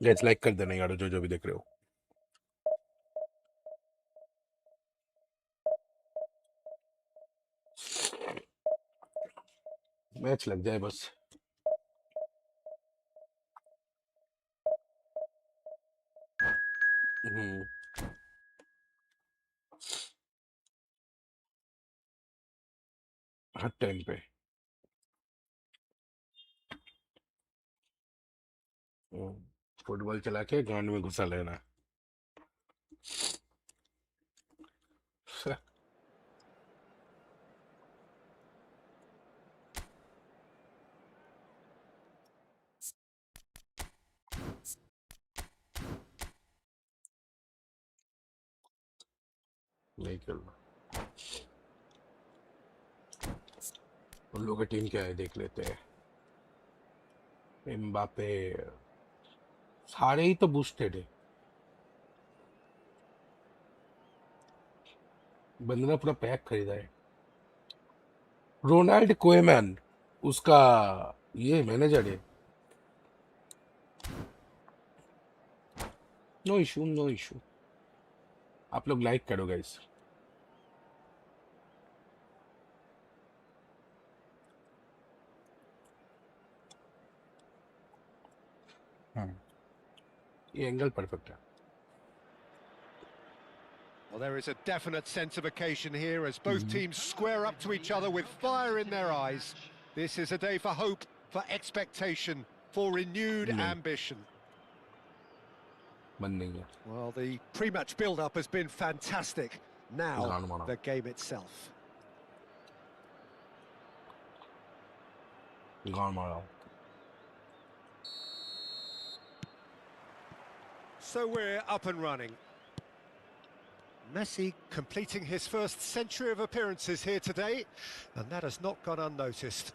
गाइस लाइक कर देना यार, जो भी देख रहे हो. मैच लग जाए बस. हर टाइम पे. फुटबॉल चला के ग्राउंड में घुसा लेना. नहीं करना. उन लोगों की टीम क्या है देख लेते हैं. एम्बापे सारे ही तो बूस्टेड है. बंदे ने पूरा पैक खरीदा है. रोनाल्ड कोएमैन उसका ये मैनेजर है. No issue, no issue. आप लोग लाइक करो गाइस. ये एंगल परफेक्ट है. Well, there is a definite sense of occasion here as both teams square up to each other with fire in their eyes. This is a day for hope, for expectation, for renewed ambition. Well, the pre-match build-up has been fantastic. Now, the game itself. Gone, So we're up and running. Messi completing his first century of appearances here today, and that has not gone unnoticed.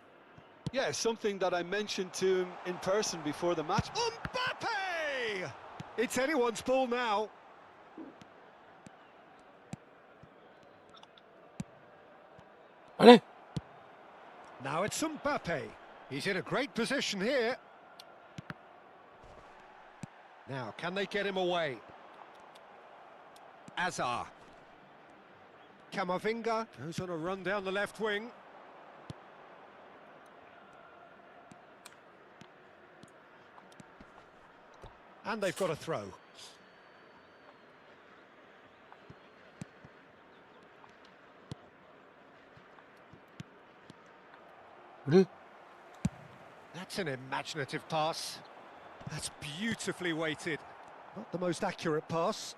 Yeah, something that I mentioned to him in person before the match. Mbappe! It's anyone's ball now. अरे Now it's Mbappe. He's in a great position here. Now, can they get him away? Acer. Camavinga goes on a run down the left wing. And they've got a throw. अरे That's an imaginative pass. That's beautifully weighted. Not the most accurate pass.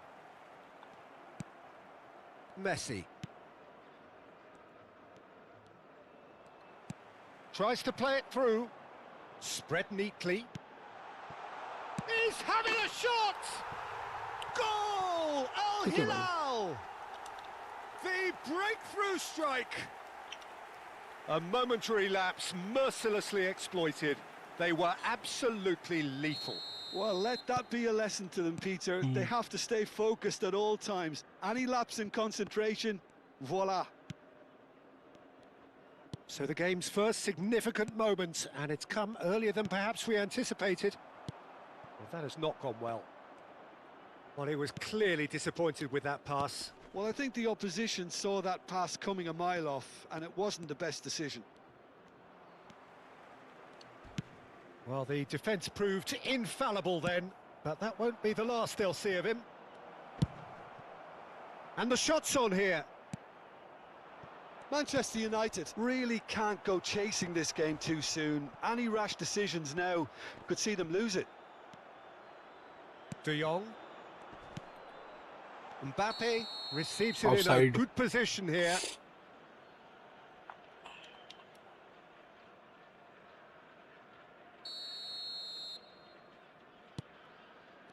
Messi. Tries to play it through. Spread neatly. He's having a shot! Goal! Al Hilal! The breakthrough strike! A momentary lapse mercilessly exploited. They were absolutely lethal. Well, let that be a lesson to them, Peter. They have to stay focused at all times. Any lapse in concentration, voila. So the game's first significant moment, and it's come earlier than perhaps we anticipated. Well, that has not gone well. Well, he was clearly disappointed with that pass. Well, I think the opposition saw that pass coming a mile off, and it wasn't the best decision. Well, the defence proved infallible then, but that won't be the last they'll see of him. And the shot's on here. Manchester United really can't go chasing this game too soon. Any rash decisions now could see them lose it. De Jong. Mbappe receives it in a Offside. good position here.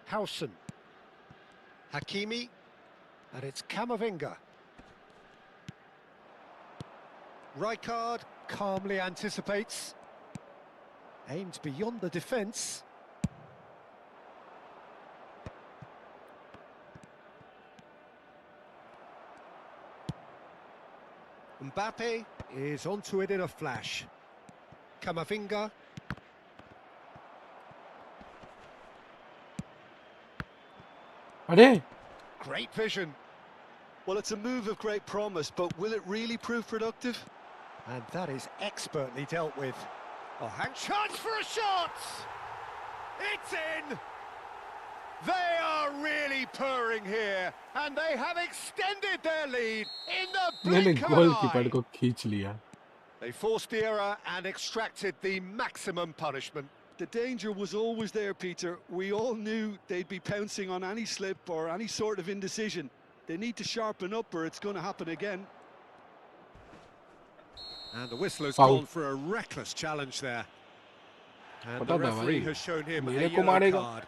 Howson. Hakimi. And it's Camavinga. Rijkaard calmly anticipates. Aims beyond the defence. Mbappe is onto it in a flash. Camavinga. अरे Great vision. Well, it's a move of great promise, but will it really prove productive? And that is expertly dealt with. Oh, chance for a shot! It's in! They are really purring here, and they have extended their lead in the मैंने blink of an goalkeeper eye. को खींच लिया. They forced the error and extracted the maximum punishment. The danger was always there, Peter. We all knew they'd be pouncing on any slip or any sort of indecision. They need to sharpen up or it's going to happen again. And the whistle has Foul. gone for a reckless challenge there. And पता the था referee भाई, has shown him a मेरे को yellow मारेगा. card.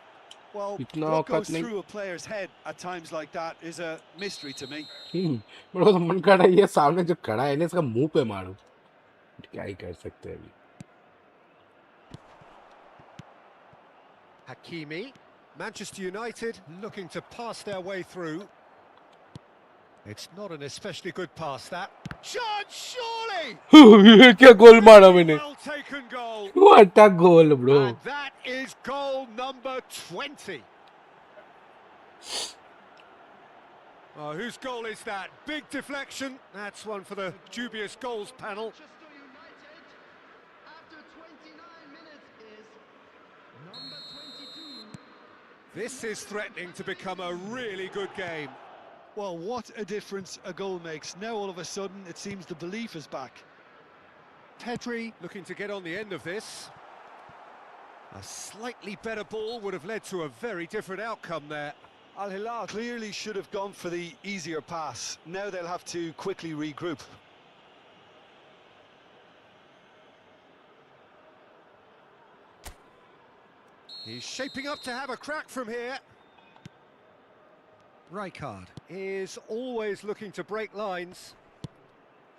Well, इतना what औकात goes नहीं. through a player's head at times like that is a mystery to me. मेरे को तो मन कर रहा है ये सामने जो खड़ा है ना इसका मुंह पे मारूं. क्या ही कर सकते हैं अभी. Hakimi. Manchester United looking to pass their way through. It's not an especially good pass, that. Chance, surely! ये क्या गोल मारा मैंने. Well taken goal. What a goal, bro. And that is goal number 20. Oh, whose goal is that? Big deflection. That's one for the dubious goals panel. Manchester United, after 29 minutes, is number 22. This is threatening to become a really good game. Well, what a difference a goal makes. Now all of a sudden it seems the belief is back. Pedri looking to get on the end of this. A slightly better ball would have led to a very different outcome there. Al Hilal clearly should have gone for the easier pass. Now they'll have to quickly regroup. He's shaping up to have a crack from here. Rijkaard is always looking to break lines.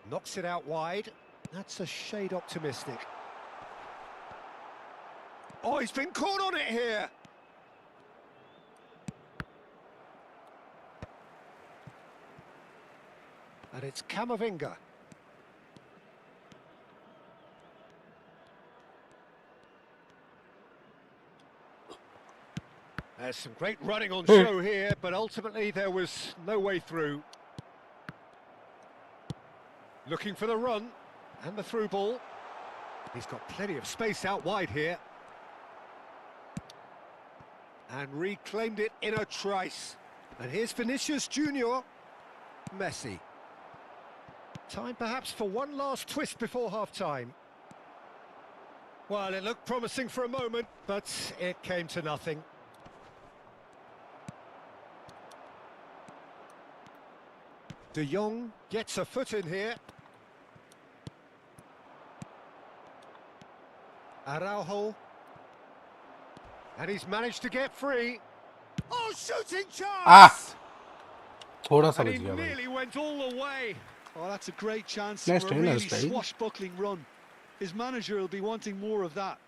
Knocks it out wide. That's a shade optimistic. Oh, he's been caught on it here. And it's Camavinga. There's some great running on show here, but ultimately there was no way through. Looking for the run and the through ball. He's got plenty of space out wide here. And reclaimed it in a trice. And here's Vinicius Junior. Messi. Time perhaps for one last twist before half-time. Well, it looked promising for a moment, but it came to nothing. De Jong gets a foot in here. Araujo. And he's managed to get free. Oh, shooting chance! थोड़ा सा And बच he गया भाई. nearly went all the way. Oh, that's a great chance Nice for a try, really nice try. swashbuckling run. His manager will be wanting more of that.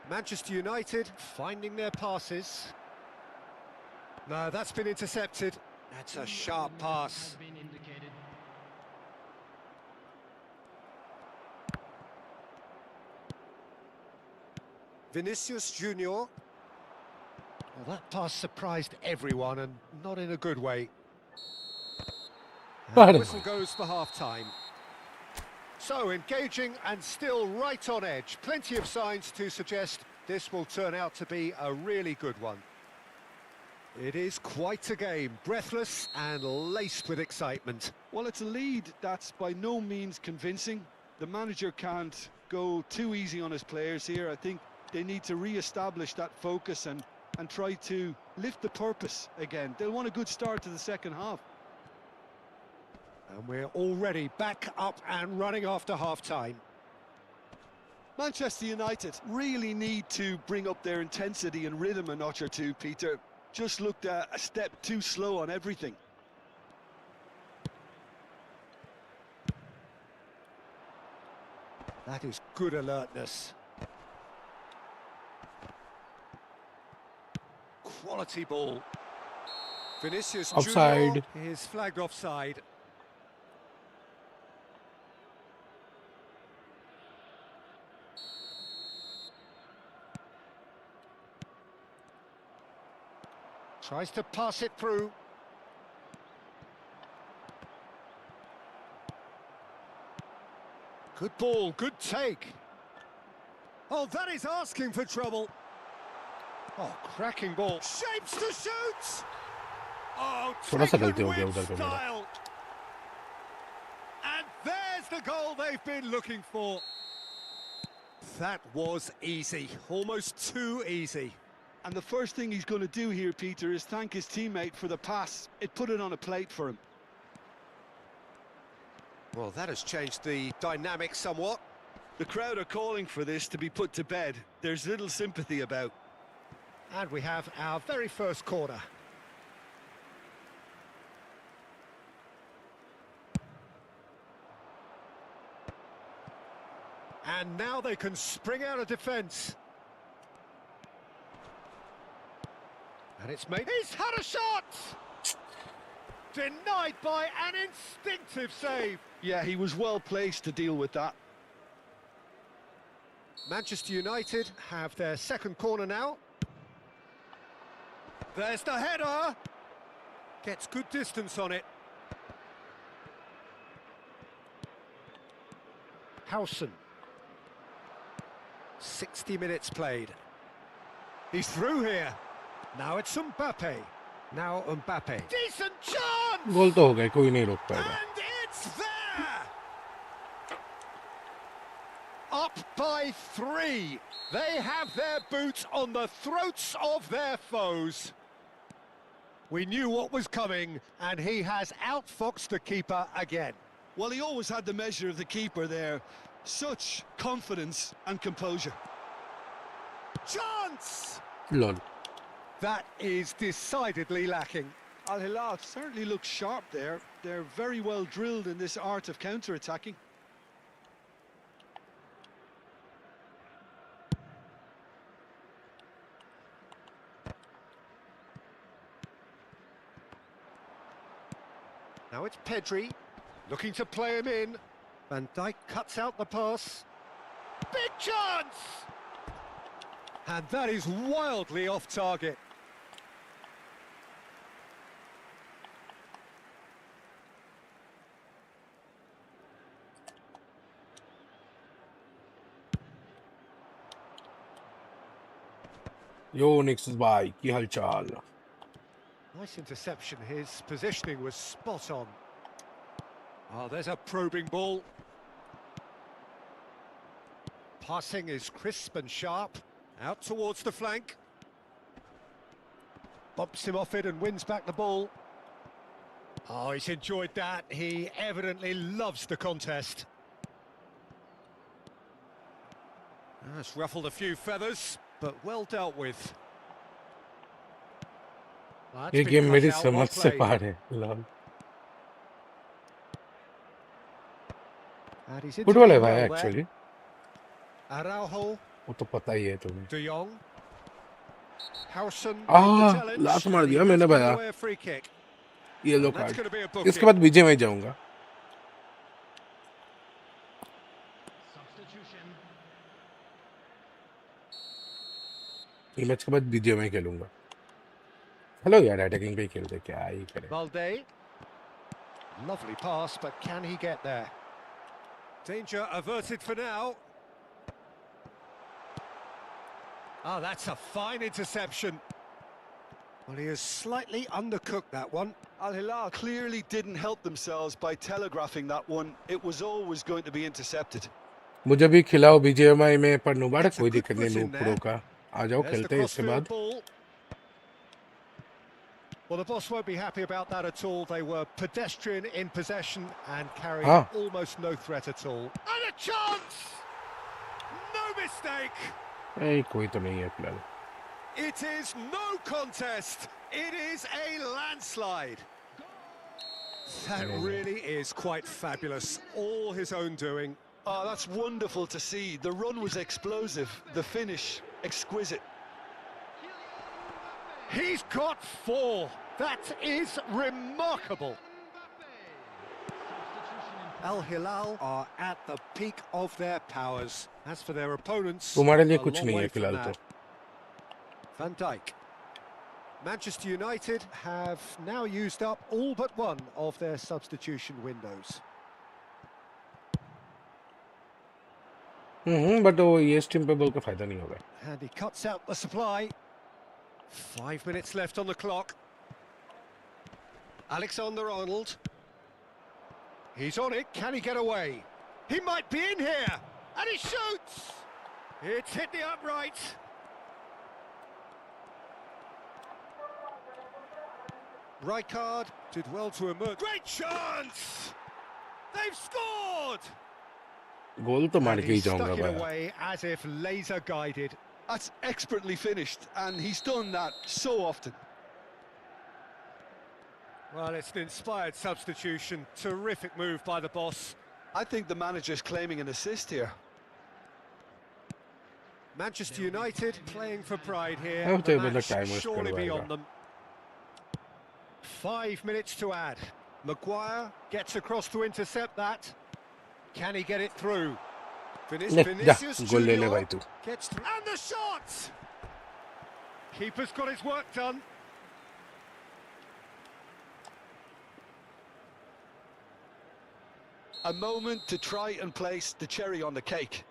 Manchester United finding their passes. No, that's been intercepted. That's a sharp pass. Has been indicated. Vinicius Junior. Well, that pass surprised everyone, and not in a good way. And the whistle goes for half-time. So, engaging and still right on edge. Plenty of signs to suggest this will turn out to be a really good one. It is quite a game, breathless and laced with excitement. Well, it's a lead that's by no means convincing. The manager can't go too easy on his players here. I think they need to re-establish that focus and try to lift the purpose again. They'll want a good start to the second half. And we're already back up and running after half-time. Manchester United really need to bring up their intensity and rhythm a notch or two, Peter. Just looked a step too slow on everything. That is good alertness. Quality ball. Vinicius Offside. Junior is flagged offside. Tries to pass it through. Good ball, good take. Oh, that is asking for trouble. Oh, cracking ball. Shapes to shoot! Oh, थोड़ा सा taken गलती हो गया with उधर पे मेरा. style. And there's the goal they've been looking for. That was easy, almost too easy. And the first thing he's going to do here, Peter, is thank his teammate for the pass. It put it on a plate for him. Well, that has changed the dynamic somewhat. The crowd are calling for this to be put to bed. There's little sympathy about. And we have our very first corner. And now they can spring out of defence. And it's made. He's had a shot! Denied by an instinctive save. Yeah, he was well placed to deal with that. Manchester United have their second corner now. There's the header. Gets good distance on it. Howson. 60 minutes played. He's through here. Now it's Mbappe. Now Mbappe. Decent chance! गोल तो हो गए, कोई नहीं रोक पाएगा. And it's there! Up by 3. They have their boots on the throats of their foes. We knew what was coming, and he has outfoxed the keeper again. Well, he always had the measure of the keeper there. Such confidence and composure. Chance! Lol. That is decidedly lacking. Al Hilal certainly looks sharp there. They're very well drilled in this art of counter-attacking. Now it's Pedri, looking to play him in. Van Dijk cuts out the pass. Big chance! And that is wildly off target. Yo, Nix भाई की हालचाल? Nice interception. His positioning was spot on. Oh, there's a probing ball. Passing is crisp and sharp. Out towards the flank. Bumps him off it and wins back the ball. Oh, he's enjoyed that. He evidently loves the contest. That's ruffled a few feathers, but well dealt with. That's ये been game cut मेरी out, समझ well से played. बाहर है. Lol. And he's football है intervened भाई well there. Actually. Araujo, वो तो पता ही है तुम्हें. De Jong. Harrison Ah, with the challenge. लात मार He दिया has मैंने given भैया. away a free kick. Yellow That's card. going to be a इसके booking. बाद बीजे में जाऊंगा. Substitution. ये मैच के बाद बीजे में खेलूंगा. हेलो यार, अटैकिंग पे ही खेलते क्या ही करें. Valde. Lovely pass, but can he get there? Danger averted for now. Ah, that's a fine interception. Well, he has slightly undercooked that one. Al Hilal clearly didn't help themselves by telegraphing that one. It was always going to be intercepted. मुझे भी खिलाओ BGMI में, पर मुबारक Gets a कोई good दिक्कत नहीं. foot in noob pro there. का आ जाओ, There's the खेलते हैं इसके crossfield बाद. ball. Well, the boss won't be happy about that at all. They were pedestrian in possession and carried Ah. almost no threat at all. And a chance! No mistake! ए, कोई तो नहीं है फिलहाल. It is no contest. It is a landslide. That really is quite fabulous. All his own doing. Oh, that's wonderful to see. The run was explosive, the finish exquisite. He's got 4. That is remarkable. Al Hilal are at the peak of their powers. As for their opponents, तुम्हारे लिए a कुछ long नहीं way है from फिलहाल तो. that. Van Dijk. Manchester United have now used up all but one of their substitution windows. But वो ये team पे बोल के फायदा नहीं होगा. And he cuts out the supply. 5 minutes left on the clock. Alexander-Arnold. He's on it. Can he get away? He might be in here. And he shoots! It's hit the upright. Rijkaard did well to emerge. Great chance! They've scored! गोल तो मार And के ही he जाऊंगा stuck it भाई. away as if laser guided. That's expertly finished, and he's done that so often. Well, it's an inspired substitution. Terrific move by the boss. I think the manager's claiming an assist here. Manchester United playing for pride here. I hope The they win the match time waste surely करवाएगा. beyond them. 5 minutes to add. Maguire gets across to intercept that. Can he get it through? ले जा, Vinicius गोल ले ले Junior भाई तू. gets through. And the shot! Keeper's got his work done. A moment to try and place the cherry on the cake.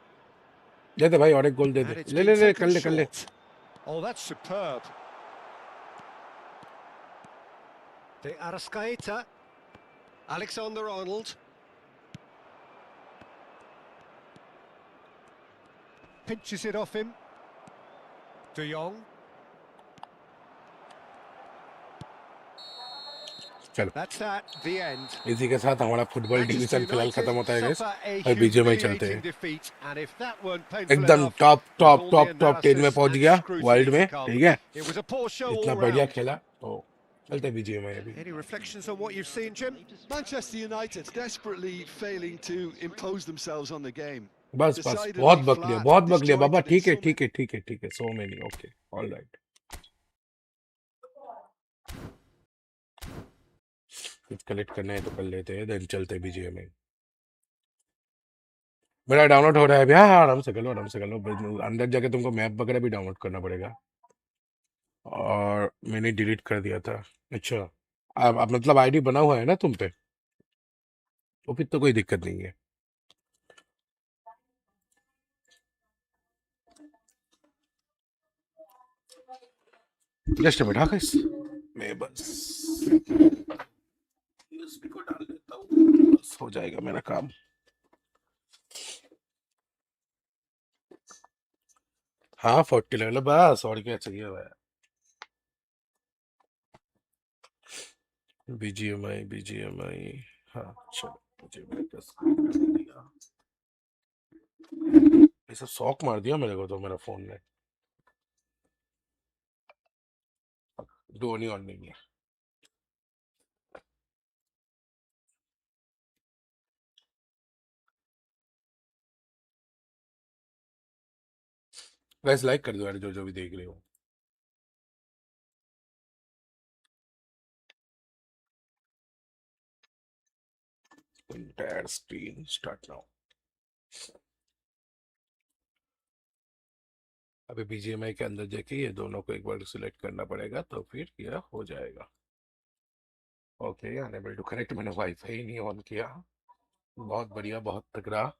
दे दे भाई, और एक गोल दे And they. it's ले been ले ले, taken कर ले कर ले. short. Oh, that's superb. De Arrascaeta. Alexander-Arnold. Pinches it off him. De Jong. चलो That's that, the end. इसी के साथ हमारा फुटबॉल Manchester डिवीजन फिलहाल United खत्म होता है गाइस, suffer a और बीजीएमआई चलते humiliating हैं। defeat, and if that weren't painful एकदम enough, top with top all the top top 10 में analysis पहुंच and गया scrutiny वर्ल्ड में, to come, ठीक है, it was a poor show इतना all बढ़िया round. खेला तो चलते बीजीएमआई अभी। Any reflections on what you've seen, Jim? Manchester United desperately failing to impose themselves on the game. बस बस Decidedly बहुत बक लिया, flat, बहुत बक लिया बाबा, disjointed in ठीक है so ठीक है ठीक है ठीक है, so many, okay all right. कुछ कलेक्ट करना है तो कर लेते हैं, देन चलते बीजीएमआई। मेरा डाउनलोड हो रहा है अभी, हाँ हाँ, आराम से कर लो, आराम से कर लो, अंदर जाके तुमको मैप वगैरह भी डाउनलोड करना पड़ेगा, और मैंने डिलीट कर दिया था। अच्छा, अब मतलब आईडी बना हुआ है ना तुम पे, तो फिर तो कोई दिक्कत नहीं है। जस्ट मिनट, हाँ गाइस, मैं बस यूएसबी को डाल देता हूँ, बस हो जाएगा मेरा काम। हाँ 40 लेवल बस, और क्या चाहिए भाई। बीजीएमआई बीजीएमआई, हाँ चलो, बीजीएमआई का स्क्रीन कर दिया। ये सब शौक मार दिया मेरे को तो मेरा फोन ने, धोनी ऑन नहीं है। गाइस लाइक कर दो यार, जो जो भी देख रहे हो। Entire screen start now। अभी बीजीएमआई के अंदर जाके ये दोनों को एक बार सिलेक्ट करना पड़ेगा, तो फिर यह हो जाएगा। ओके, अनेबल टू कनेक्ट, मैंने वाईफाई नहीं ऑन किया, बहुत बढ़िया, बहुत तगड़ा।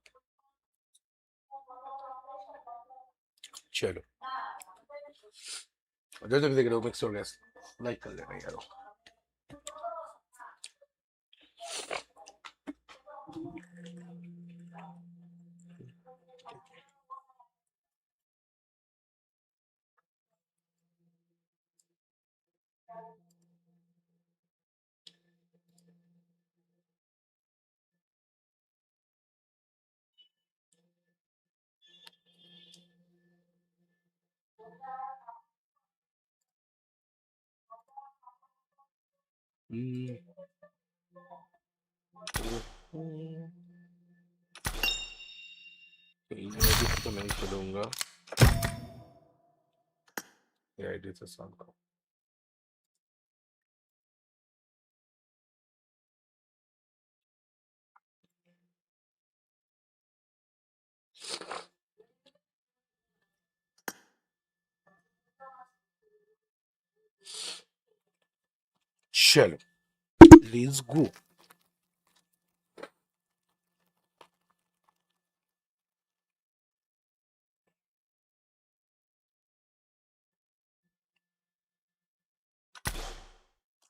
चलो, जो जो भी देख रहे हो मिक्स हो गया, लाइक कर लेना यार। तो नहीं चलूंगा ये आईडी से सॉल्व करो। चलो लेट्स गो।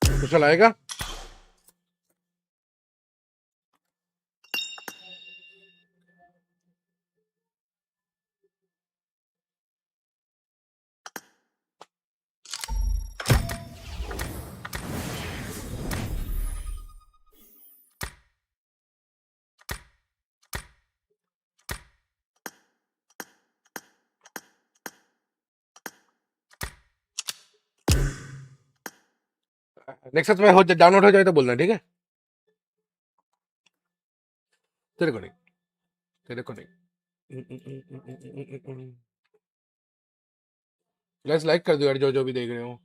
तो चलाएगा, नेक्स्ट में हो जाए, डाउनलोड हो जाए तो बोलना, ठीक है। तेरे को नहीं, तेरे को नहीं। गाइस लाइक कर दो यार, जो जो भी देख रहे हो।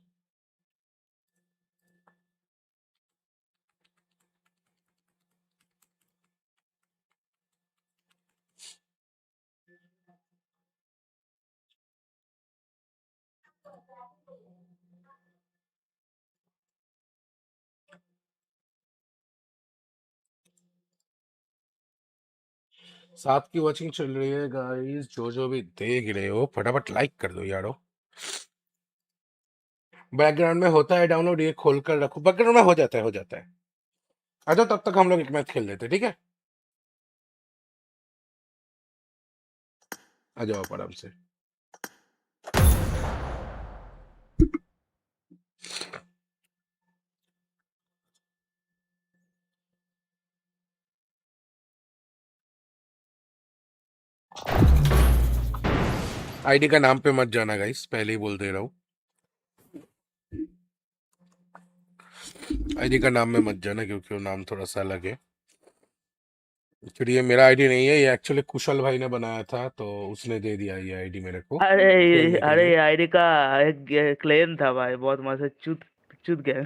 साथ की वॉचिंग चल रही है गाइस, जो जो भी देख रहे हो फटाफट लाइक कर दो यारो। बैकग्राउंड में होता है डाउनलोड, ये खोल कर रखो, बैकग्राउंड में हो जाता है, हो जाता है। आ जाओ, तब तक हम लोग एक मैच खेल लेते हैं, ठीक है। आ जाओ आप आराम से। आईडी का नाम पे मत जाना गाइस, पहले ही बोल दे रहा हूँ। आईडी का नाम में मत जाना क्योंकि वो नाम थोड़ा सा अलग है। एक्चुअली ये मेरा आईडी नहीं है, ये एक्चुअली कुशल भाई ने बनाया था, तो उसने दे दिया ये आईडी मेरे को खेलने के अरे लिए। आईडी का एक क्लेम था भाई, बहुत मस्त चुत चुत गया।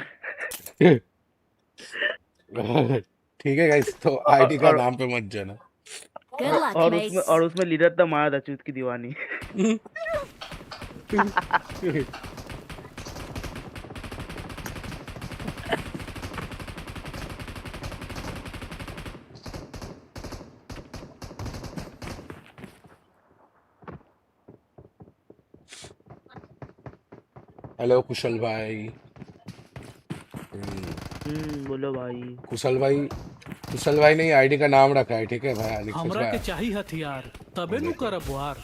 ठीक है गाइस, तो आईडी का और नाम पे मत जाना। Good luck, और mates. उसमें लीडर था मारा था चुत की दीवानी। हेलो कुशल भाई। बोलो भाई। कुशल भाई ने आईडी का नाम रखा है, ठीक है भाई। अनिकेत हमरा के भाई चाही हथियार तबे नु करब वार।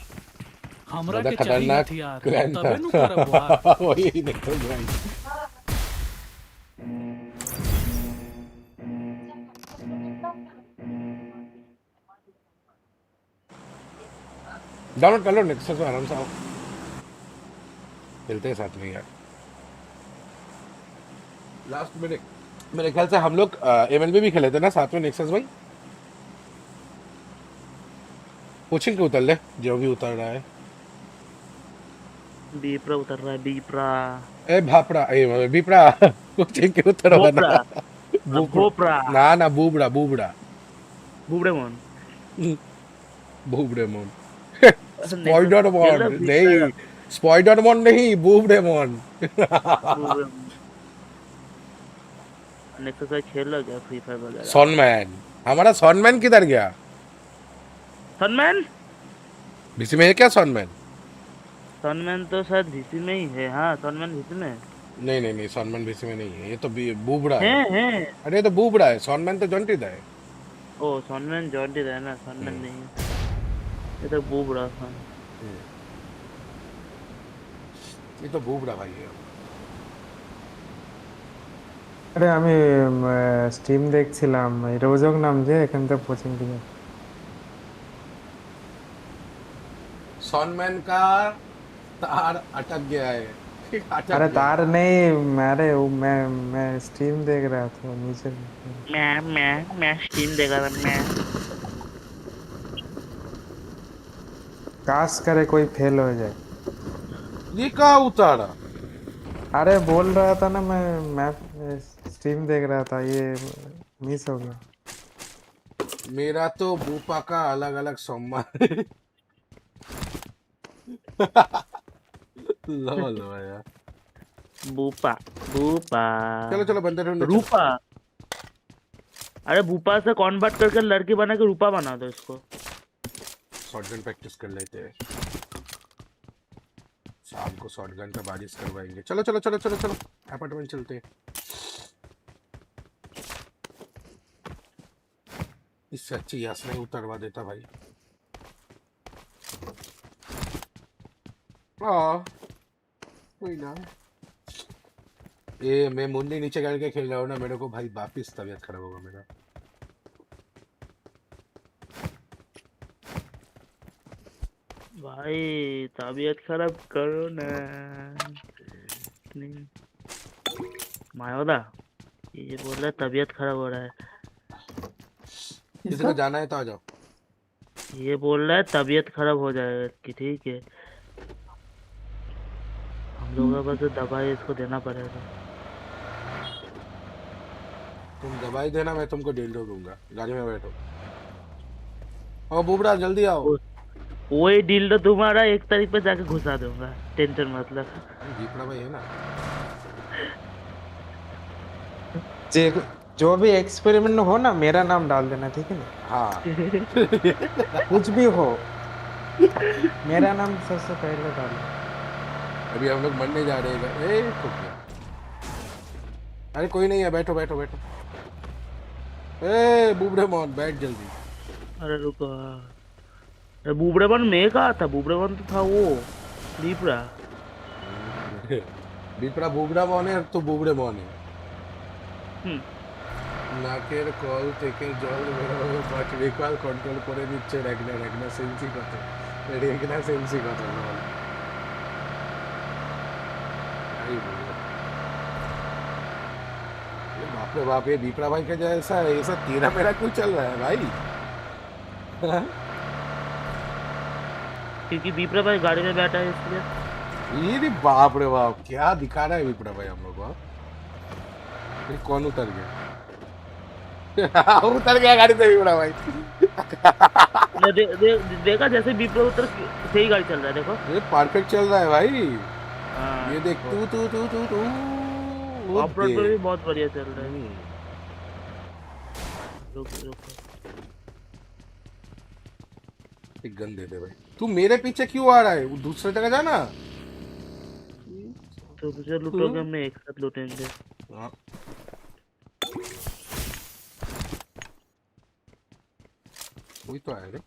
हमरा ज्यादा के चाही खतरनाक हथियार क्लैन तबे नु था। करब वार। वही देखो भाई। डाउनलोड कर लो नेक्सस में, आराम से आओ, खेलते हैं साथ में यार। लास्ट में मेरे ख्याल से हम लोग एमएलबी भी खेले थे ना साथ में नेक्सस भाई। कोचिंग के उतर ले जो भी उतर रहा है। बीपरा उतर रहा है, बीपरा ए भापड़ा, ए बीपड़ा। कोचिंग के उतर भोपरा बना। भोपरा ना बूबड़ा बुबड़े मोन बूबड़ेमोन। नेक्सस स्पाइडरमोन खेल नहीं, स्पाइडरमोन नहीं, बूबड़ेमोन। नेक्सस का खेल लो क्या फ्री फायर वगैरह? सॉनमैन, हमारा सॉनमैन किधर गया? सनमैन बीसी में है क्या सॉनमैन? सनमैन तो शायद भीसी में ही है। हाँ सनमैन भीसी में है। नहीं सॉनमैन बीसी में नहीं है, ये तो बूबड़ा है। हैं अरे ये तो बूबड़ा है, सॉनमैन तो जॉन्टी दा है। ओ सनमैन जॉन्टी है ना, सनमैन नहीं है, ये तो बुबड़ा था। ये तो बूबड़ा भाई है। আরে আমি স্ট্রিম দেখছিলাম, এই রোজক নাম যে এখান থেকে কোচিং দিকে। सॉनमैन का तार अटक गया है। अटक अरे गया। तार नहीं, अरे वो मैं स्ट्रीम देख रहा था नीचे। मैं स्ट्रीम देखा था मैं। काश करे कोई फेल हो जाए। ये कहाँ उतारा? अरे बोल रहा था ना, मैं स्ट्रीम देख रहा था, ये मिस हो गया। मेरा तो बूपा का अलग अलग सम्मान। लो यार। बूपा बूपा चलो बंदे ढूंढो। रूपा। अरे बूपा से कन्वर्ट करके लड़की बना के रूपा बना दो इसको। शॉटगन प्रैक्टिस कर लेते हैं, शाम को शॉटगन का बारिश करवाएंगे। चलो अपार्टमेंट चलते हैं। इससे अच्छी यास नहीं उतरवा देता भाई। कोई ना, ये मैं मुंडी नीचे करके खेल रहा हूँ ना, मेरे को भाई वापिस तबीयत खराब होगा मेरा। भाई तबीयत खराब करो ना। नहीं मायोदा ये बोल रहा है तबीयत खराब हो रहा है। किसी को जाना है तो आ जाओ। ये बोल रहा है तबीयत खराब हो जाएगा कि ठीक है, हम लोगों को बस दवाई इसको देना पड़ेगा। तुम दवाई देना, मैं तुमको डिल्डो दूंगा। गाड़ी में बैठो। ओ बुबड़ा जल्दी आओ। वही डील तो तुम्हारा 1 तारीख पे जाके घुसा दूंगा, टेंशन मतलब। दीपड़ा भाई है ना, जो भी एक्सपेरिमेंट हो ना, मेरा नाम डाल देना, ठीक है ना? हाँ। कुछ भी हो मेरा नाम सबसे पहले डाल। अभी हम लोग मरने जा रहे हैं। अरे कोई नहीं है, बैठो। ए बुबड़े मोहन बैठ जल्दी। अरे रुको, अरे बुबड़ेवन में कहा था? बुबड़ेवन तो था वो दीपरा। दीपरा बुबड़ा मोहन है तो बुबड़े मोहन है। নাকের কল থেকে জল বের হয়ে বাট রিকল কন্ট্রোল করে দিচ্ছে র্যাগনা সেন্সি কথা। मेरे एक ना सेंसी का था ना आई बोल ये बाप रे बाप ये दीपरा भाई का जैसा है ये सब तेरा मेरा क्यों चल रहा है भाई क्योंकि विप्रा भाई गाड़ी में बैठा है इसलिए। ये नहीं बाप रे बाप क्या दिखा रहा है विपरा भाई हम लोग को ये कौन उतर गया उतर गया गाड़ी से विपरा भाई देखा जैसे विप्रा उतर सही गाड़ी चल रहा है देखो ये परफेक्ट चल रहा है भाई हाँ, ये देख तू ऑफ रोड पे भी बहुत बढ़िया चल रहा है। रुक एक गन दे दे भाई तू मेरे पीछे क्यों आ रहा है वो दूसरे जगह जाना तो मुझे लूटोगे हम एक साथ लूटेंगे। हाँ। वही तो आया रे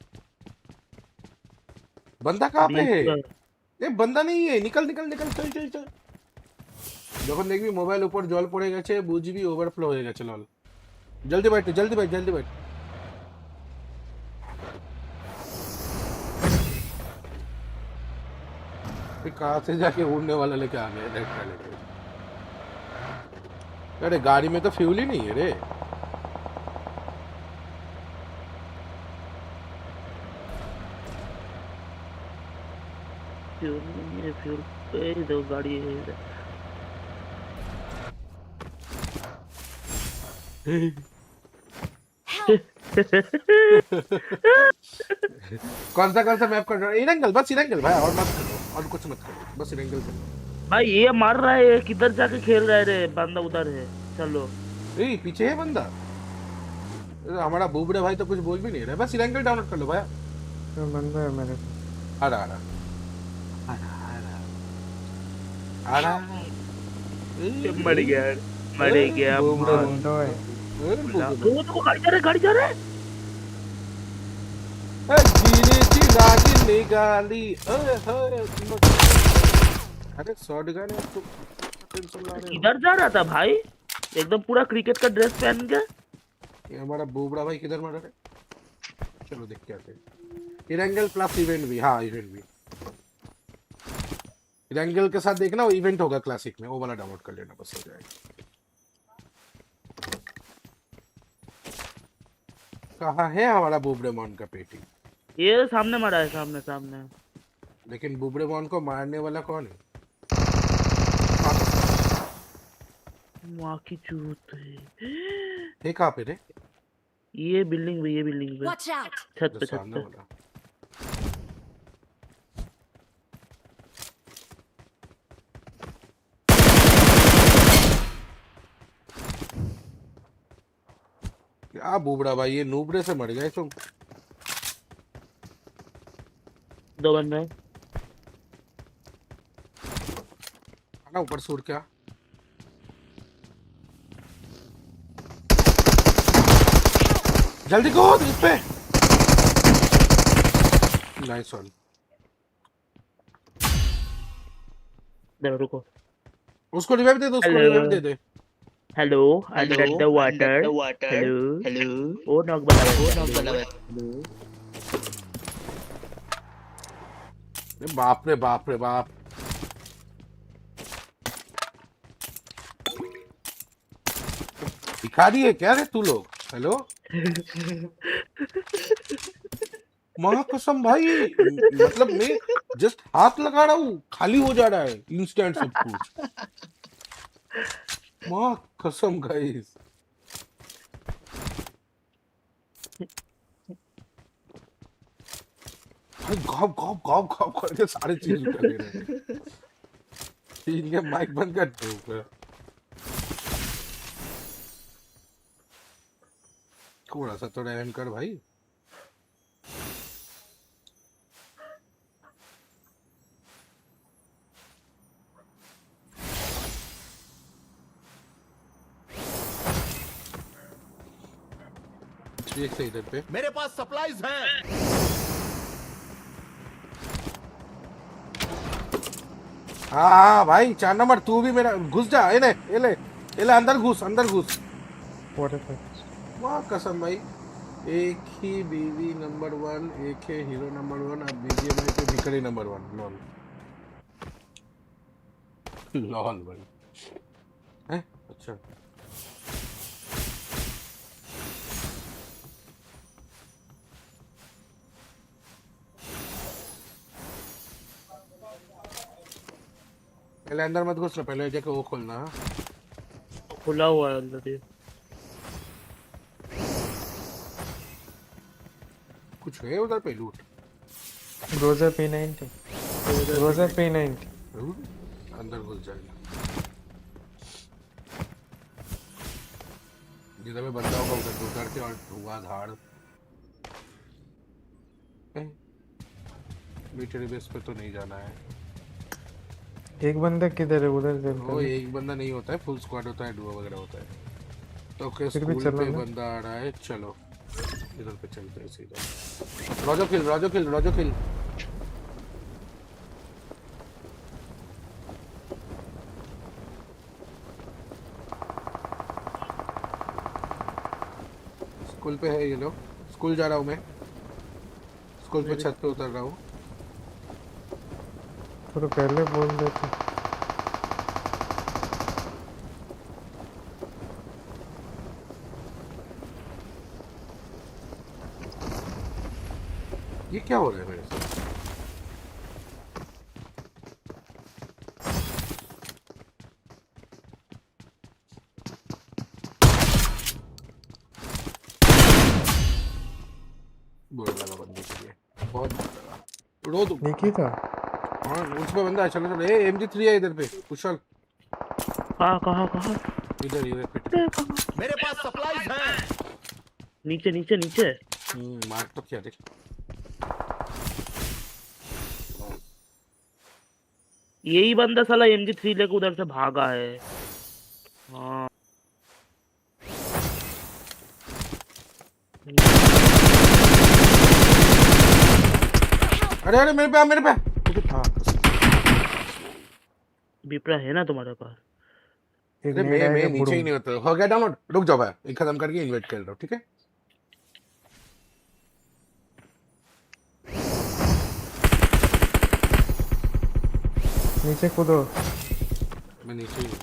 बंदा कहाँ पे है ये बंदा नहीं है निकल निकल निकल चल चल चल যখন দেখবি মোবাইল উপর জল পড়ে গেছে বুঝবি ওভারফ্লো হয়ে গেছে লল जल्दी बैठ जल्दी बैठ जल्दी बैठ कहाँ से जाके उड़ने वाला लेके आ गया लेके अरे गाड़ी में तो फ्यूल ही नहीं है रे फ्यूल नहीं है फ्यूल पे दो गाड़ी है कौन सा मैप कर रहा है इरेंगल बस इरेंगल भाई और मत करो और कुछ मत करो बस इरेंगल करो भाई ये मार रहा है किधर जाके खेल रहा है रे बंदा उधर है चलो ए पीछे है बंदा हमारा बुबड़े भाई तो कुछ बोल भी नहीं रहा बस इरेंगल डाउनलोड कर लो भाई तो बंदा है मेरे आ रहा मर गया बंदा है वो तो गाड़ी जा रहा है जीने रागी निकाली अरे शॉट गन है तो टेंशन ला रहे किधर जा रहा था भाई एकदम पूरा क्रिकेट का ड्रेस पहन के ये हमारा बुबड़ा भाई किधर मरा है चलो देख के आते हैं इरेंगल प्लस इवेंट भी हाँ इवेंट भी इरेंगल के साथ देखना वो इवेंट होगा क्लासिक में वो वाला डाउनलोड कर लेना बस हो जाएगा कहाँ है हमारा बुबड़ेमॉन का पेटी ये सामने मरा है सामने लेकिन बुबड़ेमॉन को मारने वाला कौन है माँ की चूत है ये कहाँ पे रे ये बिल्डिंग पे छत पे सामने वाला क्या बुबड़ा भाई ये नूबड़े से मर गए तुम दो बंदे ना ऊपर सूर क्या जल्दी को इस पे नाइस वन रुको उसको रिवाइव दे दो उसको रिवाइव दे दे hello under the water hello oh knock बना बाप रे बाप रे बाप भिखारी है क्या रे तू लोग हेलो माँ कसम भाई मतलब मैं जस्ट हाथ लगा रहा हूँ खाली हो जा रहा है इंस्टेंट सब कुछ माँ कसम गाइस भाई गॉप गॉप गॉप गॉप करके सारे चीज उठा ले रहे हैं इनके माइक बंद कर दो थोड़ा सा तो रहम कर भाई एक से इधर पे मेरे पास सप्लाईज हैं। हाँ भाई 4 नंबर तू भी मेरा घुस जा ये ले अंदर घुस व्हाट इफ वाह कसम भाई एक ही बीवी नंबर 1, एक है हीरो नंबर 1, अब बीजीएमआई पे भिखारी नंबर 1। लॉल लॉल भाई है। अच्छा पहले अंदर मत घुसना, पहले जाके वो खोलना। हाँ? खुला हुआ है अंदर ये। कुछ है उधर पे लूट? ग्रोजर P90, ग्रोजर P90। अंदर घुस जाएगा। जिधर में बंदा होगा उधर उतर के और धुआं धाड़। मिलिट्री बेस पे तो नहीं जाना है। एक बंदा किधर है उधर देखता वो हूँ। एक बंदा नहीं होता है, फुल स्क्वाड होता है, डुओ वगैरह होता है। तो के फिर भी स्कूल चलो पे ना। बंदा आ रहा है, चलो इधर पे चलते हैं सीधा। रोजो किल, रोजो किल, रोजो किल। स्कूल पे है ये लोग। स्कूल जा रहा हूँ मैं, स्कूल पे छत पे उतर रहा हूँ। थोड़ा पहले बोल देते। ये क्या हो रहा है मेरे साथ? बुरा लगा बंदे के लिए, बहुत बुरा लगा। उड़ो तुम। एक ही था। हाँ उस पे बंदा है, चलो चलो। ए MG3 है इधर पे, कुशल। कहाँ कहाँ कहाँ? इधर इधर पिट अरे पे। कहाँ? मेरे पास सप्लाईज हैं। नीचे नीचे नीचे। मार तो क्या देख। यही बंदा साला MG3 लेके उधर से भागा है। हाँ अरे अरे मेरे पे आ, मेरे पे आ। हाँ विप्रा है ना तुम्हारे पास? एक अरे नेड मैं आएगा नीचे बुड़ूम। ही नहीं होता। हो गया डाउनलोड, रुक जाओ भाई, एक खत्म करके इन्वाइट कर रहा हूँ, ठीक है। नीचे कूदो। मैं नीचे ही हूँ।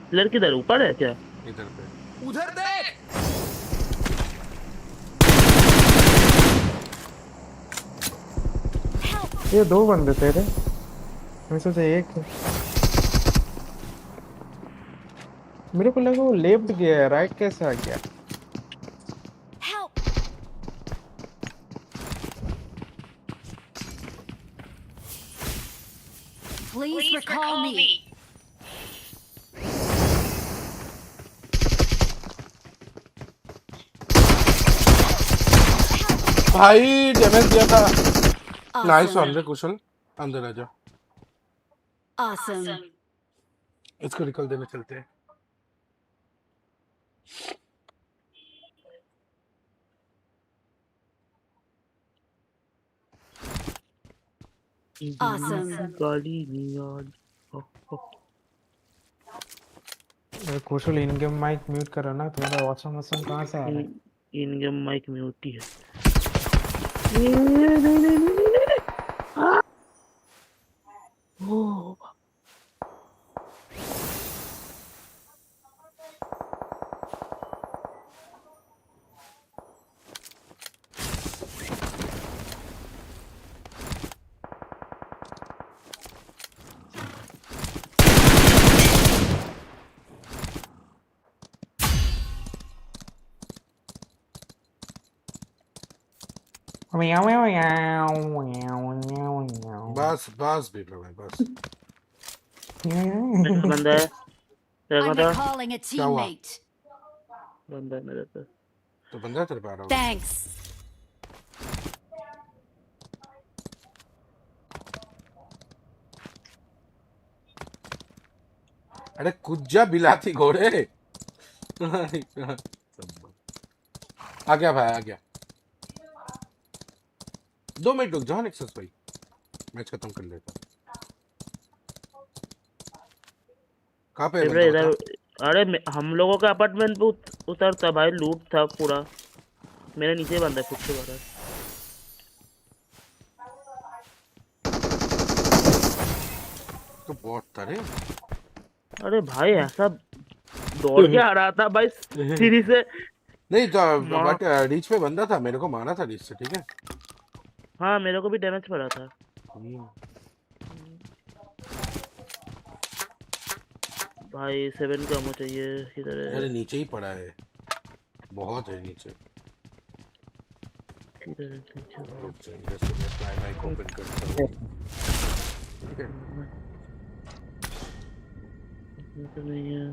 प्लेयर किधर ऊपर है क्या? इधर पे उधर देख। ये दो बंदे तेरे, मैं सोचा एक है। मेरे को लगा वो लेफ्ट गया है, राइट कैसे आ गया? Please recall me. भाई डैमेज दिया था। Nice one Awesome. रे कुशल, अंदर आ जा। Awesome. इसको निकल देने चलते हैं। Awesome. गाली नहीं आज। कौशल इन गेम माइक म्यूट करो ना, तुम्हारा ऑसम ऑसम कहाँ से आ रहा है? इन गेम माइक म्यूट ही है। नहीं नहीं नहीं नहीं। हाँ। ओह बस बस भी भाई बस। मेरा बंदा है। तेरा I'm बंदा recalling a teammate. बंदा है मेरे पे। तो बंदा तेरे पे आ रहा होगा। Thanks. अरे कुछ जा बिलाती घोड़े। आ गया भाई, आ गया। 2 मिनट रुक जाओ नेक्सस भाई, मैच खत्म कर लेता। कहाँ पे इधर बंदा इधर। बता? अरे हम लोगों के अपार्टमेंट पे उतरता भाई, लूट था पूरा। मेरे नीचे बंदा है, फुट से बाहर। तो बहुत था रे। अरे भाई ऐसा दौड़ के आ रहा था भाई सीढ़ी से। नहीं तो माँ, बट रीच पे बंदा था, मेरे को मारा था रीच से, ठीक है। हाँ मेरे को भी डैमेज पड़ा था। भाई 7 का मुझे चाहिए। इधर है, अरे नीचे ही पड़ा है, बहुत है नीचे। इधर है, नीचे। रुक जा, इधर से मैं प्राइम माइक ओपन करता हूँ, ठीक है। इसमें तो नहीं है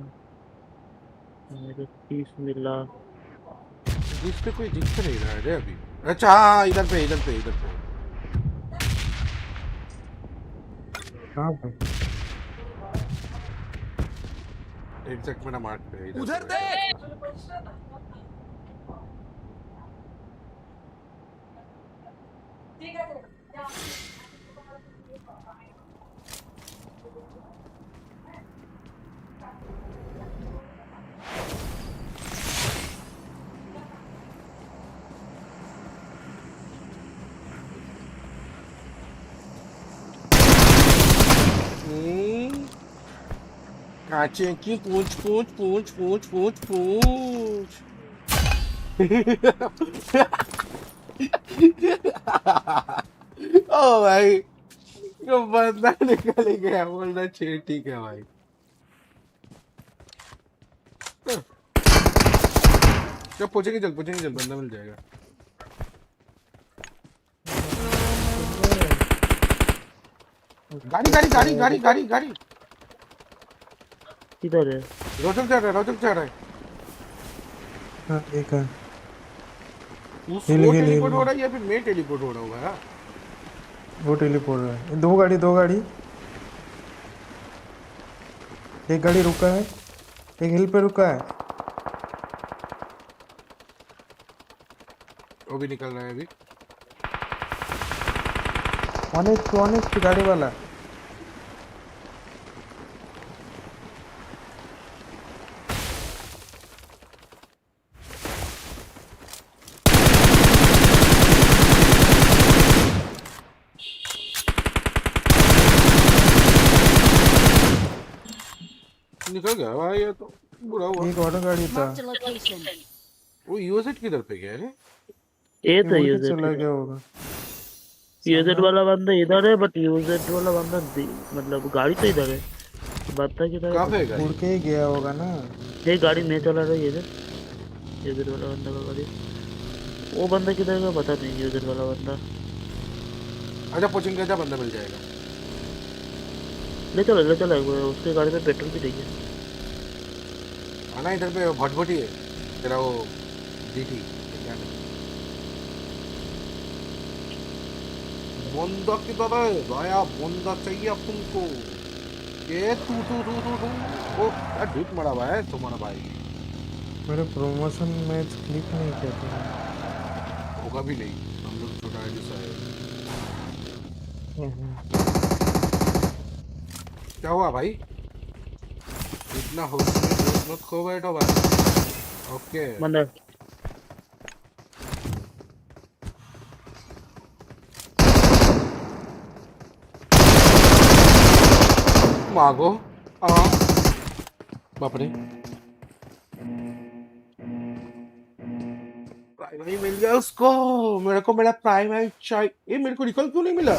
मेरे 30 मिला। रीच पे कोई दिख तो नहीं रहा है रे अभी। अच्छा हाँ, इधर पे इधर पे इधर पे। कहाँ पे? एग्जैक्ट मेरा मार्क पे है, इधर उधर पे बैठा देख। है। कांचे की पूछ पूछ पूछ पूछ पूछ पूछ। ओ भाई, ये बंदा निकल ही गया, बोलना चाहिए, ठीक है भाई। जब पूछेंगे चल बंदा मिल जाएगा। गाड़ी गाड़ी गाड़ी गाड़ी गाड़ी गाड़ी। इधर है। रोचक जा रहा है, रोचक जा रहा है। हाँ एक है। वो हिल हिल टेलीपोर्ट हिल। हो रहा है या फिर मैं टेलीपोर्ट हो रहा हूँ यार? वो टेलीपोर्ट रहा है। दो गाड़ी दो गाड़ी। एक गाड़ी रुका है, एक हिल पे रुका है। वो भी निकल रहा है अभी। ऑनेस्ट गाड़ी वाला। निकल गया भाई, ये तो बुरा हुआ। एक ऑटो गाड़ी था। Marked a location. वो यूएसएट किधर पे गया रे? ये तो उड़ के यूजेट चला गया होगा। यूजेट वाला बंदा इधर है, बट यूजेट वाला बंदा मतलब गाड़ी तो इधर है, बंदा किधर कहाँ पे है है? गाड़ी? उड़ के ही गया होगा ना। ये गाड़ी नहीं चला रहा है इधर, यूजेट वाला बंदा का गाड़ी। वो बंदा किधर का पता नहीं, यूजेट वाला बंदा। अच्छा पूछेंगे, अच्छा बंदा मिल जाएगा। ले चलो उसके गाड़ी में पेट्रोल भी नहीं है। आना इधर पे, भटभटी है तेरा वो जीटी। बंदा किधर है भाया? बंदा चाहिए अब तुमको। ये तू ओ यार, ढूंढ मरा भाई तुम्हारा भाई। मेरे प्रमोशन मैच क्लिक नहीं किया था। होगा भी नहीं, हम लोग छोटा जैसा है। क्या हुआ भाई? इतना होश में होश मत खो बैठो भाई। ओके बंदा मागो। हाँ बाप रे, प्राइम ही मिल गया उसको। मेरे को मेरा प्राइम ही चाहिए। ये मेरे को रिकॉल क्यों नहीं मिला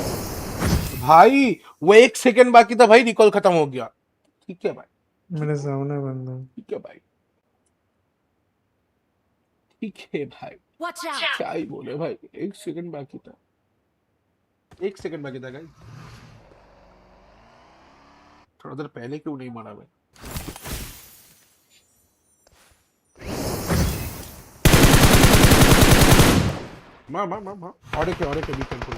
भाई? वो 1 सेकंड बाकी था भाई, रिकॉल खत्म हो गया। ठीक है भाई, मेरे सामने बंदा। ठीक है भाई, ठीक है भाई। Watch out. क्या ही बोले भाई, 1 सेकंड बाकी था, 1 सेकंड बाकी था गाइस। थोड़ा देर पहले क्यों नहीं मारा मैं? मार और एक बी कंट्रोल।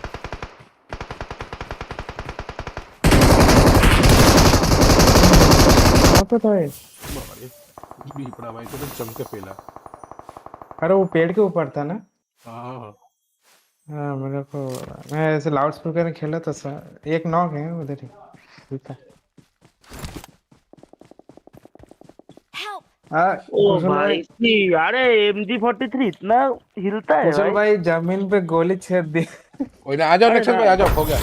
कहाँ पे था ये? अरे भी पड़ा भाई, तो चमके फैला। अरे वो पेड़ के ऊपर था ना। हाँ हाँ मेरे को, मैं ऐसे लाउड स्पीकर में खेला था एक नॉक है उधर ही। ठीक है। ओ कुशल भाई भाई, सी, अरे MG43 इतना हिलता है कुशल भाई। भाई जमीन पे गोली छेद दी। कोई ना, आ जाओ अरे नेक्स्ट भाई, आ जाओ, हो गया।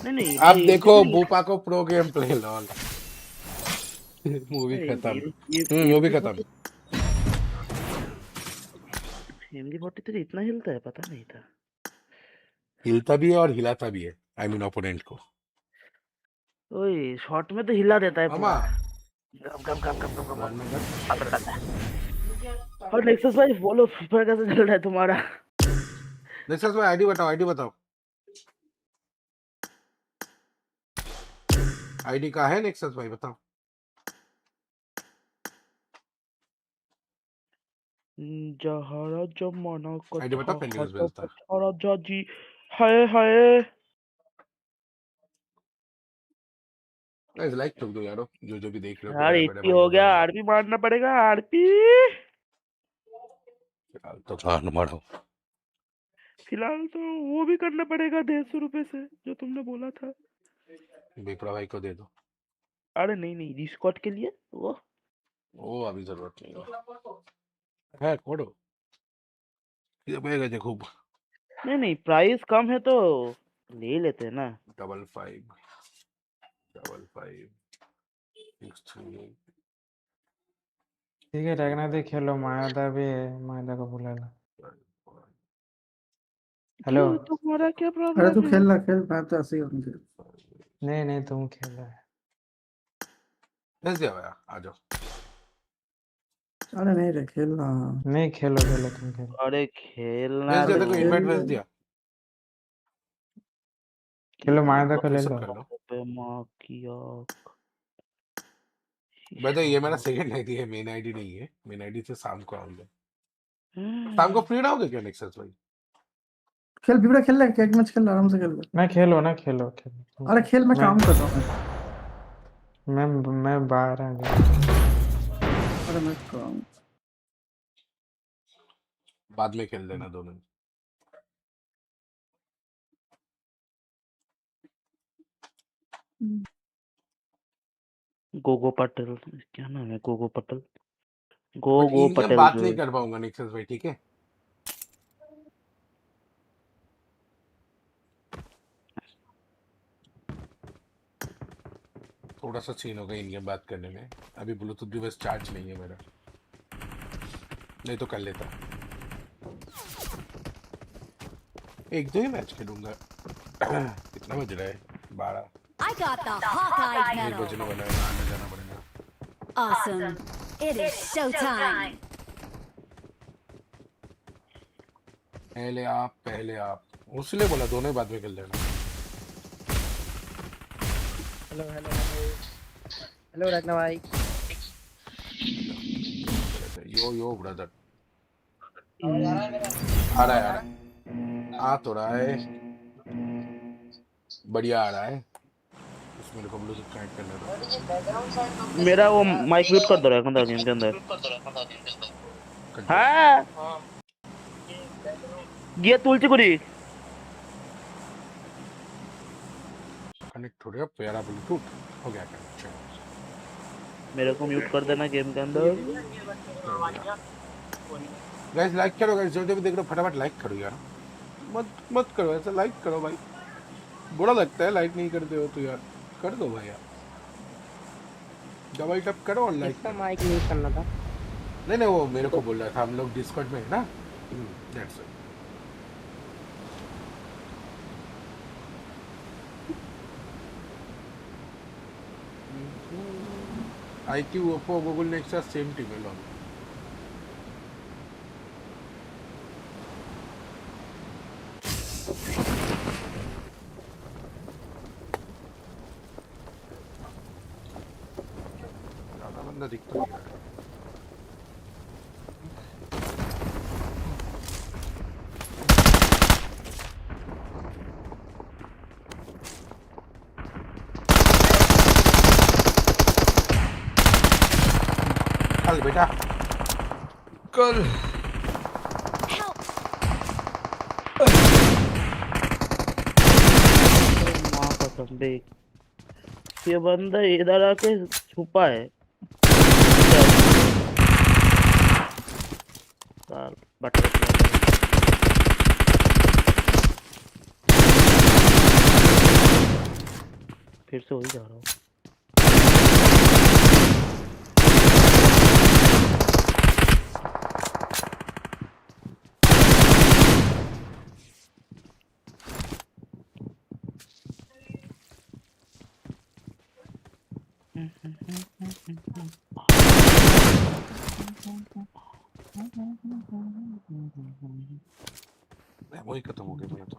नहीं नहीं आप भाई देखो MG3 बूपा को pro game play lol. Movie खत्म। मूवी खत्म। MG43 इतना हिलता है, पता नहीं था। हिलता भी है और हिलाता भी है, आई मीन ओपोनेंट को। ओए शॉट में तो हिला देता है मामा पूरा। गम गम गम गम गम रन में और नेक्सस भाई बोलो, फ्री फायर कैसा चल रहा है तुम्हारा? नेक्स्ट भाई आईडी बताओ, आईडी बताओ, आईडी का है नेक्सस भाई, बताओ। जहरा जमाना आईडी कथा बताओ, पेंडिंग हटा भेजता। पछाड़ा जाजी। हाय हाय। गाइस लाइक ठोक दो यारो, जो भी देख रहे हो, यार प्यारे प्यारे 80 भाई हो गया, बहन। आरपी मारना पड़ेगा, आरपी। फिलहाल तो कान मारो। फिलहाल तो वो भी करना पड़ेगा 150 रुपए से, जो तुमने बोला था। विप्रा भाई को दे दो। अरे नहीं नहीं, डिस्कॉर्ड के लिए वो अभी जरूरत नहीं है कोडो, ये बेगा खूब। नहीं नहीं, प्राइस कम है तो ले लेते हैं ना। 55 638। ठीक है रगना दे खेलो, मायादा भी है, मायादा को बुला लो। हेलो। क्यों, तुम्हारा क्या अरे प्रॉब्लम तू है? खेल रहा, खेल, मैं तो ऐसे ही हूँ। नहीं नहीं तुम खेलो। भेज दिया भैया, आ जाओ। अरे नहीं रे, खेल रहा। नहीं खेलो खेलो तुम खेलो। अरे खेलना भेज दिया, तो देखो इनवाइट भेज दिया। खेलो मायादा को ले सब लो। कर लो। पे माँ की आँख। वैसे ये मेरा सेकंड आईडी है, मेन आईडी नहीं है। मेन आईडी से शाम को आऊंगा। शाम को फ्री रहोगे क्या नेक्सस भाई? खेल बिबड़ा, खेल रहा है, एक मैच खेल रहा, आराम से खेल रहा। ना खेलो ना खेलो खेलो तुम अरे खेल, मैं मैं काम कर रहा हूँ। मैं बाहर आ गया। अरे मैं काम। बाद में खेल लेना दोनों। गोगो पटेल, क्या नाम है? Gogo Patel, but Gogo in game Patel बात जो नहीं है। कर पाऊंगा नेक्सस भाई, ठीक है? थोड़ा सा सीन होगा इन गेम बात करने में। अभी ब्लूटूथ भी बस चार्ज नहीं है मेरा, नहीं तो कर लेता। एक दो ही मैच खेलूंगा। कितना बज रहा है? 12। I got the Hawkeye एक medal. बजने वाला है, आने जाना पड़ेगा। Awesome. It is showtime. पहले आप उसने बोला दोनों ही बाद में खेल लेना। हेलो हेलो हेलो हेलो रगना भाई। यो ब्रदर आ रहा है, आ तो रहा है, बढ़िया आ रहा है। इसमें मेरे को ब्लूटूथ कनेक्ट करना दो। मेरा वो माइक म्यूट कर दो रहा गेम के अंदर। हाँ ये तुलसी कुरी कनेक्ट हो गया, प्यारा ब्लूटूथ हो गया कनेक्ट। मेरे को म्यूट कर देना गेम के अंदर। गाइस लाइक करो, गाइस जो भी देख रहे हो फटाफट लाइक करो यार। मत करो ऐसा, लाइक करो भाई, बुरा लगता है लाइक नहीं करते हो तो यार, कर दो भाई यार। डबल टैप करो और लाइक करो। माइक यूज करना था। नहीं वो मेरे को बोल रहा था, हम लोग डिस्कॉर्ड में है ना, that's it. IQ, Oppo, Google Nexus same team alone. ज़्यादा बंदा दिख तो नहीं रहा है। कल बेटा कल माँ कसम देख, ये बंदा इधर आके छुपा है। बटर फिर से वही जा रहा हूँ। वही खत्म हो गया मेरा तो।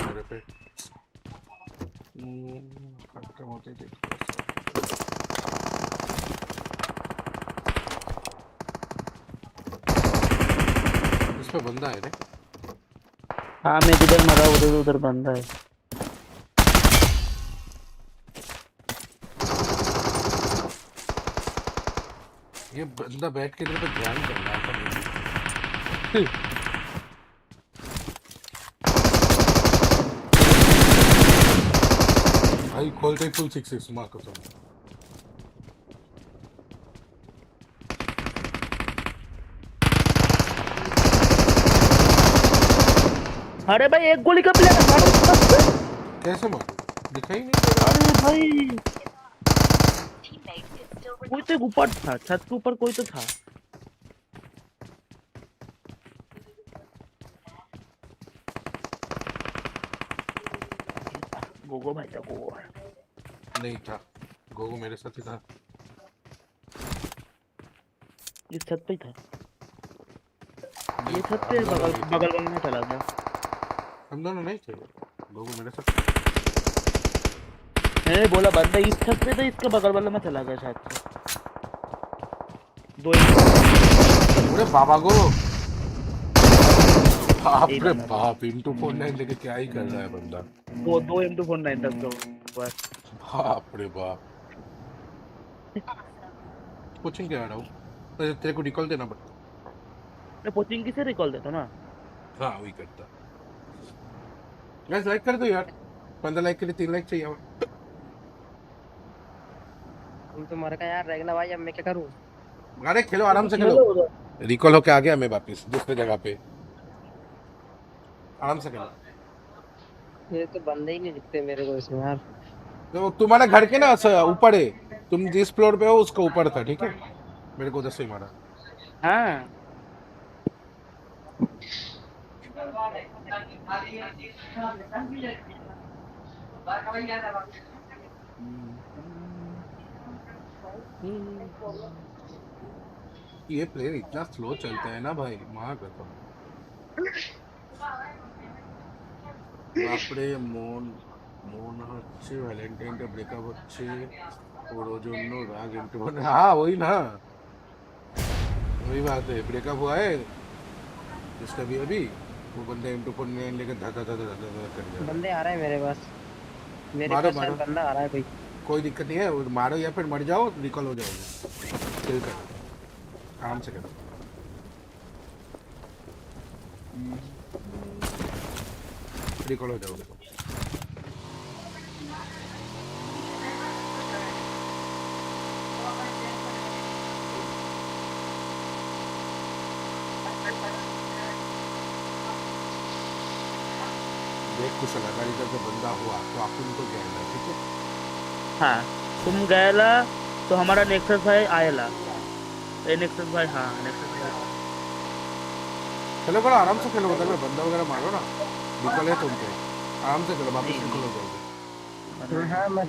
मेरे पे खत्म होते थे। इस पे बंदा है रे। हाँ मैं जिधर मरा उधर उधर बंदा है। ये बंदा बैठ के इधर पे ध्यान कर रहा था। भाई खोलते ही फुल 6-6 मार कसम। अरे भाई एक गोली का प्लेयर मारो। कैसे मारो? दिखाई नहीं दे रहा। अरे भाई कोई तो ऊपर था, छत के ऊपर कोई तो था। गोगो भाई था, गोगो नहीं था, गोगो मेरे साथ ही था। इस छत पे ही था। ये छत पे बगल में चला गया। हम दोनों नहीं थे, गोगो मेरे साथ। मैंने बोला बंदा इस छत पे था, इसके बगल वाले में चला गया शायद से। अरे बाबा गो, बाप रे बाप, M249 लेके क्या ही कर रहा है बंदा। दो M249 तक तो बस। बाप रे बाप। कोचिंग क्या आ रहा हूँ, तेरे को रिकॉल देना पड़ता। मैं कोचिंग किसे रिकॉल देता ना। हाँ वही करता। गाइस लाइक कर दो यार, 15 लाइक के लिए 3 लाइक चाहिए। तुम तो मर गए यार रैगना भाई, अब मैं क्या करूं? अरे खेलो आराम से खेलो। रिकॉल होके आ गया मैं वापस दूसरे जगह पे, आराम से खेलो। ये तो बंदे ही नहीं दिखते मेरे को इसमें यार। तो तुम्हारे घर के ना ऊपर है, तुम जिस फ्लोर पे हो उसका ऊपर था, ठीक है। मेरे को उधर से ही मारा। हाँ ये प्लेयर इतना स्लो चलता है ना भाई, माँ कसम। বাপরে মন মন হচ্ছে ভ্যালেন্টাইনটা ব্রেকআপ হচ্ছে ওর জন্য রাগ একটু মানে। हाँ वही ना, वही बात है, ब्रेकअप हुआ है जिसका भी अभी, वो बंदा M249 लेकर धधा धधा धधा धधा कर रहा है। बंदे आ रहे हैं मेरे पास, मेरे मारो पास मारो, शायद बंदा आ रहा है कोई। कोई दिक्कत नहीं है, वो मारो या फिर मर जाओ, रिकॉल हो जाओगे। चिल करो, आराम से करो। रिकॉल हो जाओगे। देख कुछ लगा इधर से बंदा हुआ तो अपन तो गया, ठीक है। हाँ तुम गएला तो हमारा नेक्सस भाई आएला। ए नेक्सस भाई, हाँ नेक्सस भाई। चलो करो आराम से खेलो, उधर में बंदा वगैरह मारो ना, निकल है तुम पे, आराम से चलो वापस निकल हो जाओगे। हाँ मैं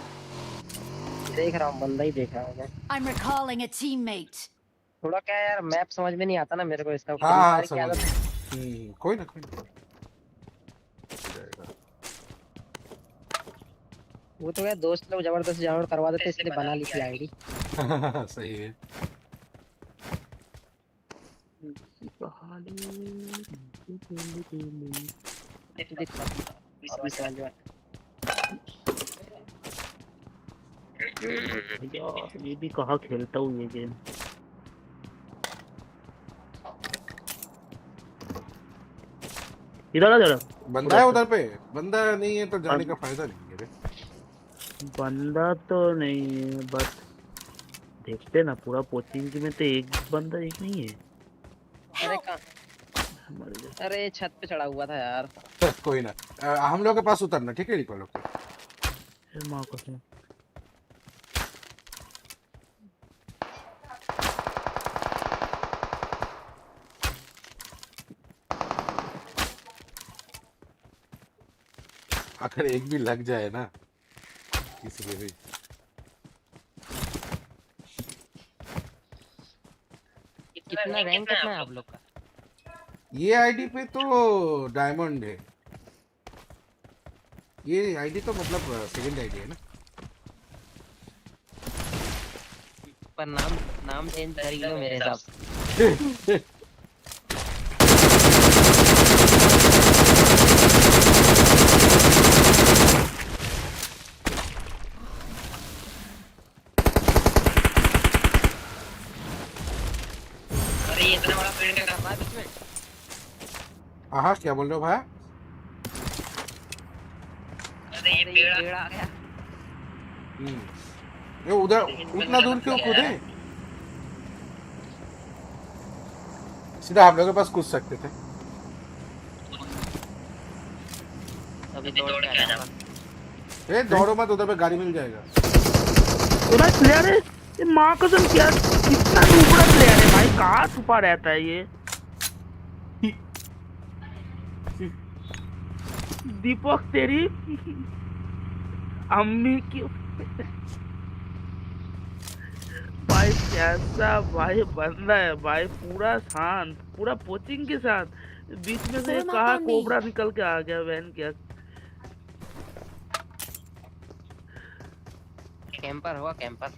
देख रहा हूँ, बंदा ही देख रहा हूँ मैं। I'm recalling a teammate. थोड़ा क्या यार मैप समझ में नहीं आता ना मेरे को इसका। हाँ समझ, कोई ना कोई ना। वो तो क्या दोस्त लोग जबरदस्ती डाउनलोड करवा देते, इसलिए बना ली थी आईडी। सही है। ये भी कहाँ खेलता हूँ ये गेम। इधर आ जरा। बंदा है उधर पे, बंदा नहीं है तो जाने का फायदा नहीं है रे। बंदा तो नहीं है बट देखते ना, पूरा कोचिंग में तो एक बंदा एक नहीं है। अरे कहाँ? अरे छत पे चढ़ा हुआ था यार। कोई ना, हम लोग के पास उतरना, ठीक है रिकॉल ओके। माँ कसम अगर एक भी लग जाए ना किसी पे भी। कितना रैंक कितना है आप लोग का? ये आईडी पे तो डायमंड है, ये आईडी तो मतलब सेकंड आईडी है ना। पर नाम चेंज कर ही लो मेरे हिसाब से। अरे ये इतना बड़ा पेड़ क्या कर रहा है बीच में? हाँ क्या बोल रहे हो भाई? अरे ये पेड़ आ गया। ये उधर उतना दूर क्यों कूदे? सीधा आप लोगों के पास कूद सकते थे। अभी दौड़ के आ जाऊंगा। दौड़ो मत, उधर पे गाड़ी मिल जाएगा। पूरा प्लेयर है ये, माँ कसम क्या कितना ऊपरा प्लेयर है भाई, कहाँ छुपा रहता है ये। दीपक तेरी अम्मी की भाई, कैसा भाई बंदा है भाई, पूरा शांत, पूरा कोचिंग के साथ, बीच में से कहा कोबरा निकल के आ गया वैन क्या। कैंपर हुआ कैंपर।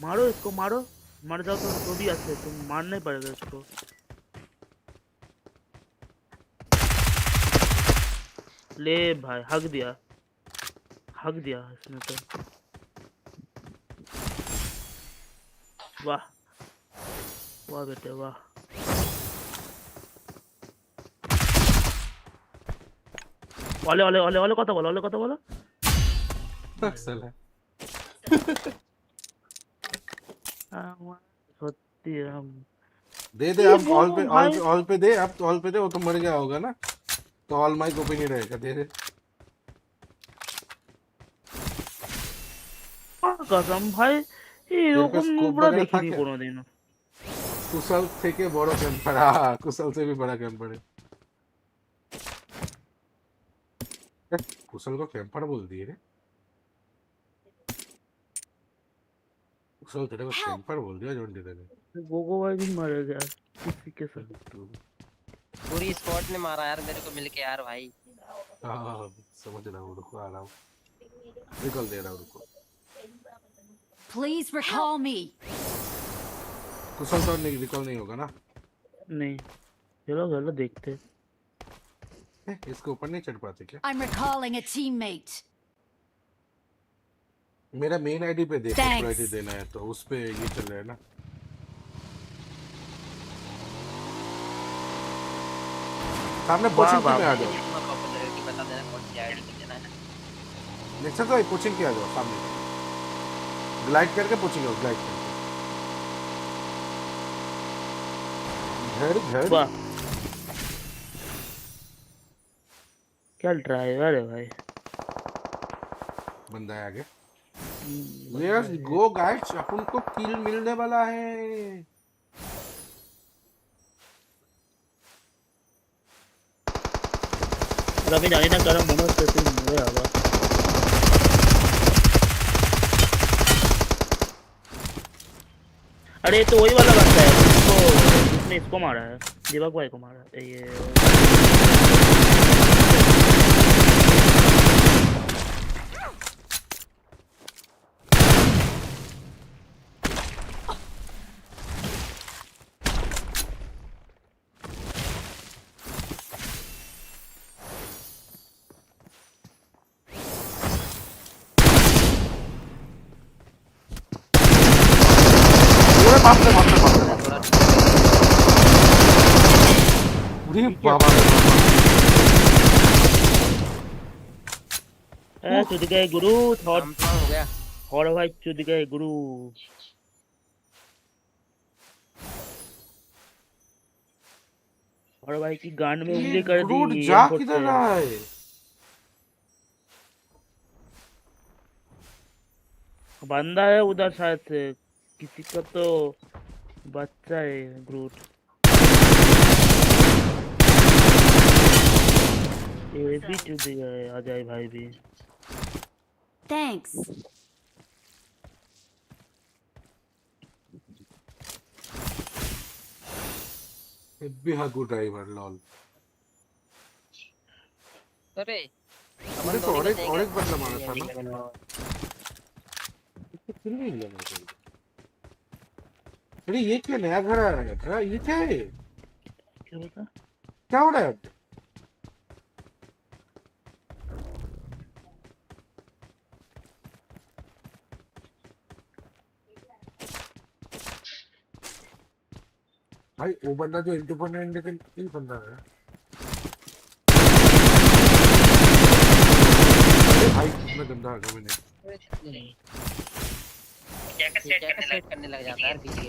मारो इसको, मारो, मर जाओ तो भी अच्छे, तुम मारना ही पड़ेगा इसको। ले भाई, हक दिया इसने तो। वाह वाह बेटे वाह। ওলে ওলে ওলে ওলে কথা বলো, ওলে কথা বলো। সালা সত্যি दे दे अब ऑल पे दे, अब ऑल पे दे, वो तो मर गया होगा ना, तो ऑल माइक ओपन ही रहेगा। दे दे कसम ভাই এরকম মুভরা দেখিনি কোনোদিন। কুশল থেকে বড় ক্যাম্পার, কুশল से भी बड़ा कैंपर है। कुशल को कैंपर बोल दिए रे, कुशल तेरे को कैंपर बोल दिया जोन दे दे। गोगो भाई भी मर गया किसी के साथ, पूरी स्क्वाड ने मारा यार मेरे को मिलके यार भाई। हाँ समझ रहा हूँ, रुको आ रहा हूँ, निकल दे रहा हूँ, रुको। Please recall me. कुशल तो नहीं रिकॉल नहीं होगा ना? नहीं, चलो देखते। इसके ऊपर नहीं चढ़ पाते क्या? I'm recalling a teammate. मेरा मेन आईडी पे देखो, प्रायोरिटी देना है तो उस पे ये चल रहा है ना। सामने कोचिंग में आ जाओ, बता देना कौन सी आईडी पे देना है। नेक्स्ट तो कोचिंग के आ जाओ, सामने ग्लाइड करके कोचिंग आओ, ग्लाइड करके घर वाह क्या ड्राइवर है भाई। बंदा है आगे। लेट्स गो गाइस, अपन को किल मिलने वाला है। रवि जाने ना करम मोमो से तुम मुझे आवा। अरे तो वही वाला बंदा है जिसने इसको मारा है, दीपक भाई को मारा है ये। बाप रे बाप रे बाप रे बाप रे। अरे बाबा चुद गए गुरु। थॉट हो गया। और भाई चुद गए गुरु। और भाई की गांड में ये उंगली कर दी ग्रूट जा M4 किधर से। रहा है? बंदा है उधर शायद से, किसी का तो बच्चा है ग्रूट। ये भी चुद गए अजय भाई भी। Thanks. भी हागू ड्राइवर लॉल। अरे मेरे को और एक बंदा मारा था ना। फिर भी नहीं लगा मुझे। अरे ये क्या नया घर आया है? ये क्या है? क्या होता? क्या हो रहा है? भाई वो बंदा जो इंडिपेंडेंट की बंदा है। अरे भाई कितना गंदा आ गया मैंने। जैकेट सेट करने लग जाता है पीछे।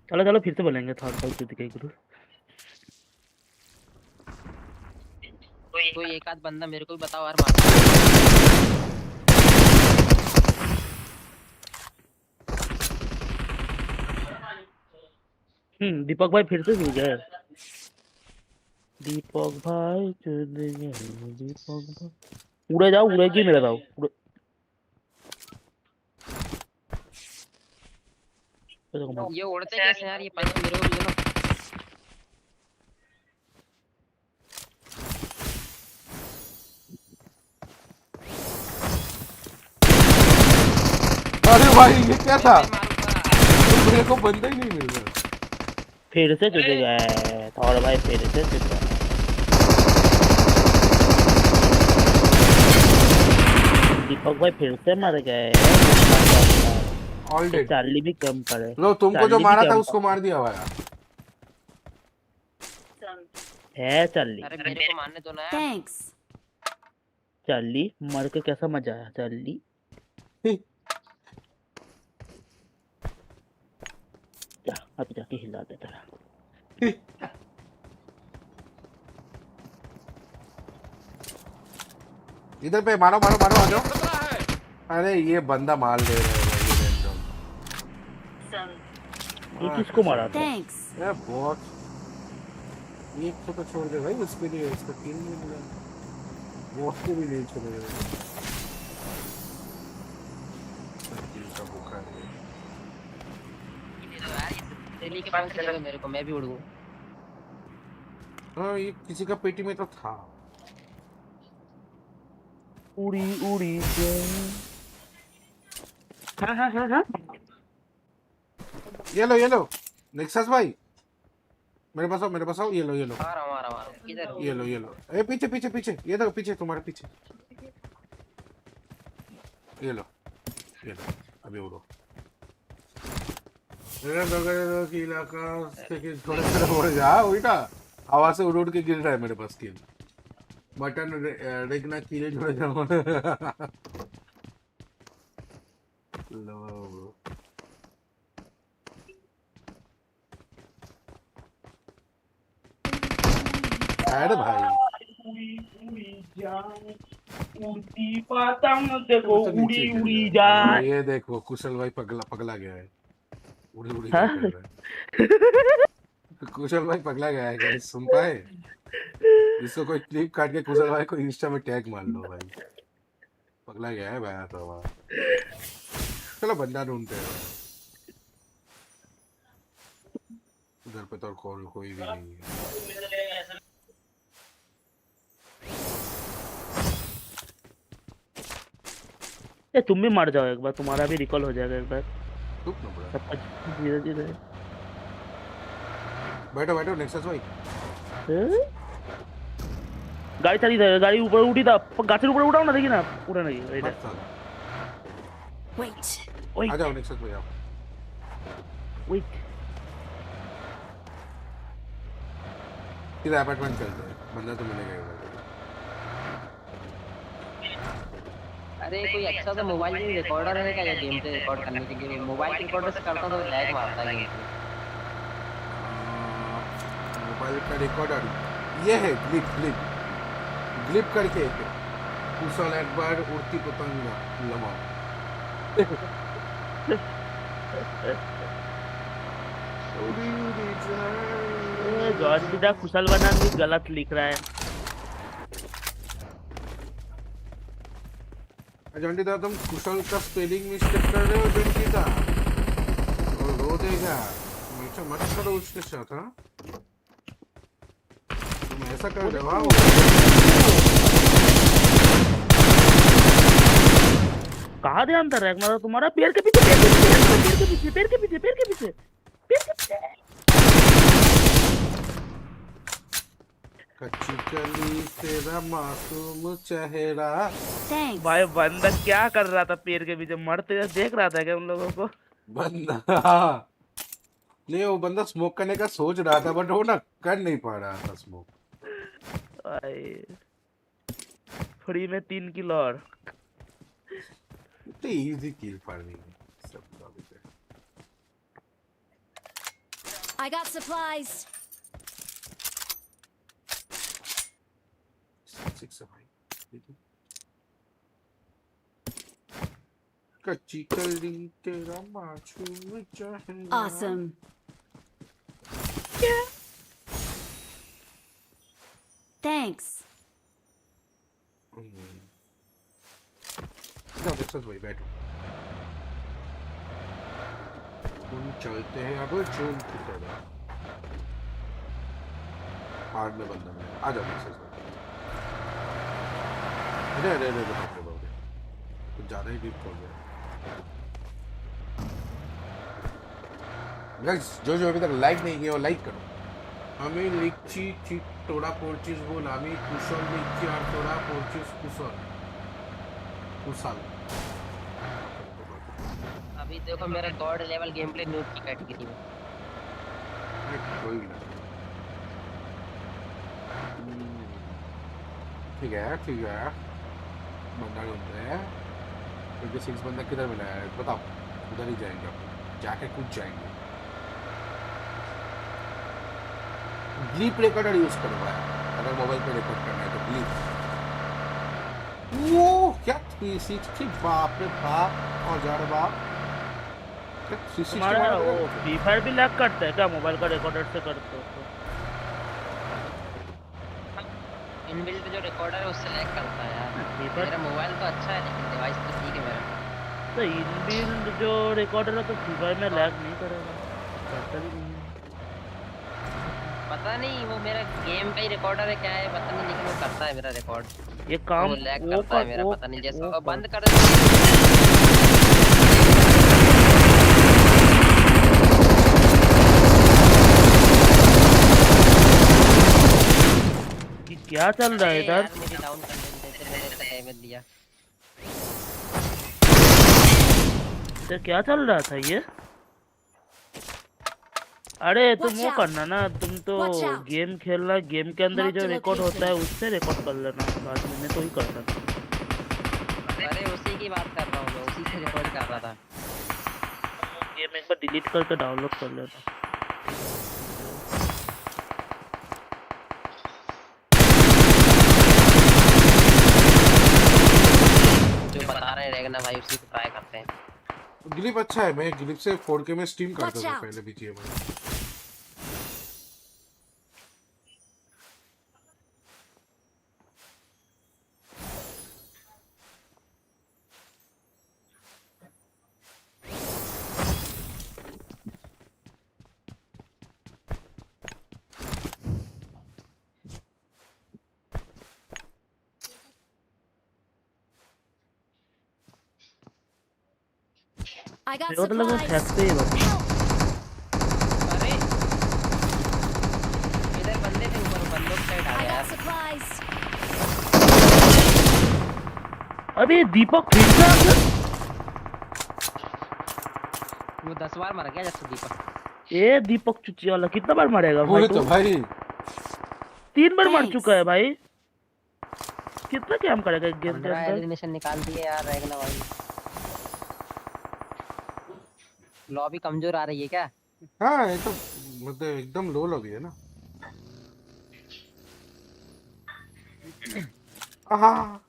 चलो चलो फिर से बोलेंगे थर्ड बार चुद गए गुरु। कोई एक आध बंदा मेरे को भी बताओ यार मार। दीपक भाई फिर से चुद गए। दीपक भाई चुद गए। दीपक भाई उड़े जाओ, उड़े की मेरे जाओ उड़े। ये उड़ते कैसे यार? ये पंच मेरे को भी दे लो। अरे भाई ये क्या था? मेरे को बंदा ही नहीं मिल रहा। फिर से चुद गए और भाई फिर से चुद गए। दीपक भाई फिर से मर गए। All dead. चार्ली भी कम पड़े। लो तुमको जो मारा था उसको मार दिया भाई। है चार्ली। अरे मेरे को मारने दो ना यार। Thanks. चार्ली मर के कैसा मजा आया चार्ली। जा अब जाके हिला दे तेरा। इधर पे मारो मारो मारो आ जाओ। अरे ये बंदा मार ले रहा है भाई ये किसको मारा था? Thanks. ये बहुत एक तो छोड़ दे भाई, उस पे नहीं, उसको किल नहीं मिला, वो उसको भी नहीं छोड़ेगा। का भूखा है दिल्ली के पास चलो मेरे को, मैं भी उड़ूं। हाँ ये किसी का पेटी में तो था। उड़ी उड़ी हाँ ये लो नेक्सस भाई मेरे पास आओ ये लो आ रहा हूं किधर हो? ये लो ए पीछे ये देखो पीछे, तुम्हारे पीछे ये लो अभी उड़ो। की इलाका से थोड़ा सा उड़ जा, उल्टा हवा से उड़ के गिर रहा है मेरे पास किल बटन रेगना कीले जुड़े जाओ। लो ऐड भाई देखो उड़ी जा। ये देखो कुशल भाई पगला गया है, उड़ी हाँ? कर रहा है। कुशल भाई पगला गया है गाइस, सुन पाए? इसको कोई क्लिप काट के कुशल भाई को इंस्टा में टैग मार लो भाई, पगला गया है भाई तो। चलो बंदा ढूंढते हैं, उधर पे तो कोई भी नहीं है। तुम भी मर जाओ एक बार, तुम्हारा भी रिकॉल हो जाएगा एक बार। धीरे धीरे बैठो नेक्सस भाई। गाड़ी चली था, गाड़ी ऊपर उठी था, गाছের উপরে उठाओ ना, देखी ना उड़ा नहीं। Wait. आ जाओ नेक्स्ट पे आओ। वेट सीधा अपार्टमेंट चलते हैं, बंदा तो मिलेगा ही उधर। अरे कोई अच्छा सा मोबाइल में रिकॉर्डर है क्या, गेम पे रिकॉर्ड करने के लिए? मोबाइल के रिकॉर्डर से करता तो लैग मारता है गेम पे। मोबाइल का रिकॉर्डर ये है ग्लिप करके एक कुशल एक बार उड़ती पतंग लमा। जॉर्जिदा कुशल बनान भी गलत लिख रहा है। जॉन्डिदा तुम कुशल का स्पेलिंग मिस्टेक कर रहे हो जॉन्डिदा, और रो देगा। मीठा मत करो उसके साथ। हाँ तुम ऐसा कर रहे हो। कहाँ ध्यान था रैगना तुम्हारा? पैर के पीछे कच्ची कली तेरा मासूम चेहरा। Thanks. भाई बंदा क्या कर रहा था? पैर के पीछे मरते हुए देख रहा था क्या उन लोगों को? बंदा नहीं, वो बंदा स्मोक करने का सोच रहा था, बट वो ना कर नहीं पा रहा था स्मोक। फ्री में 3 किल और तो इजी किल फॉर मी सब लॉबी पे। I got supplies. 6 भाई कच्ची कली तेरा मासूम चेहरा। Awesome. Thanks. वही बैठो, हम चलते हैं अब जून की तरफ। हार्ड में बंदा में आ जाओ। अरे कुछ ज्यादा ही डीप हो गया। गाइस जो अभी तक लाइक नहीं किया वो लाइक करो। हमें लिखची थोड़ा पोर्चेज बोल, हमें कुशल लिखची और थोड़ा पोर्चेज कुशल। अभी देखो मेरा God level game play note की कैटेगरी में। कोई ना, ठीक है बंदा ढूंढते हैं। 26 बंदा किधर मिला है बताओ? उधर ही जाएंगे, अपन जाके कुछ जाएंगे। ग्लिप रिकॉर्डर यूज करूंगा अगर मोबाइल पे रिकॉर्ड करना है तो। ग्लिप वो क्या 360 बाप रे बाप और जार बाप। तुम्हारा वो फ्री फायर भी लैग करता है क्या मोबाइल का रिकॉर्डर से करते हो? इनबिल्ट जो रिकॉर्डर है उससे लैग करता है यार। मेरा मोबाइल तो अच्छा है लेकिन डिवाइस तो ठीक है मेरा। तो इनबिल्ट जो रिकॉर्डर है तो फ्री फायर में लैग नहीं करेगा? करता भी नहीं है। पता नहीं वो मेरा गेम का ही रिकॉर्डर है क्या है पता नहीं, लेकिन वो करता है मेरा रिकॉर्ड। ये काम वो लैग करता है मेरा, पता नहीं जैसे वो बंद कर क्या चल रहा है इधर? मुझे डाउन कर डैमेज दिया। तो क्या चल रहा था ये? अरे तुम वो करना ना, तुम तो गेम खेलना, गेम के अंदर ही जो रिकॉर्ड होता है उससे रिकॉर्ड कर लेना बाद में। मैं तो ही करता था। अरे उसी की बात कर रहा हूँ मैं, उसी से रिकॉर्ड कर रहा था। गेम एक बार डिलीट करके डाउनलोड कर लेना। जो बता रहे हैं रेगना भाई उसी को ट्राई करते हैं। ग्लिप अच्छा है, मैं ग्लिप से 4K में स्ट्रीम करता था पहले बीजीएम में। I got तो लगा supplies. सकते हैं बस। अरे इधर बंदे थे ऊपर, बंदों के साइड आ I गया got यार। supplies. अबे दीपक फिर से आ गया? वो 10 बार मर गया जब से दीपक। ये दीपक चुच्ची वाला कितना बार मारेगा भाई? वही तो तू भाई 3 बार मार Thanks. चुका है भाई। कितना कैम करेगा एक गेम के 15 अंदर? एलिमिनेशन निकाल दिए यार रैगना भाई। लॉबी कमजोर आ रही है क्या? हाँ ये तो मतलब एकदम लो लगी है ना। हाँ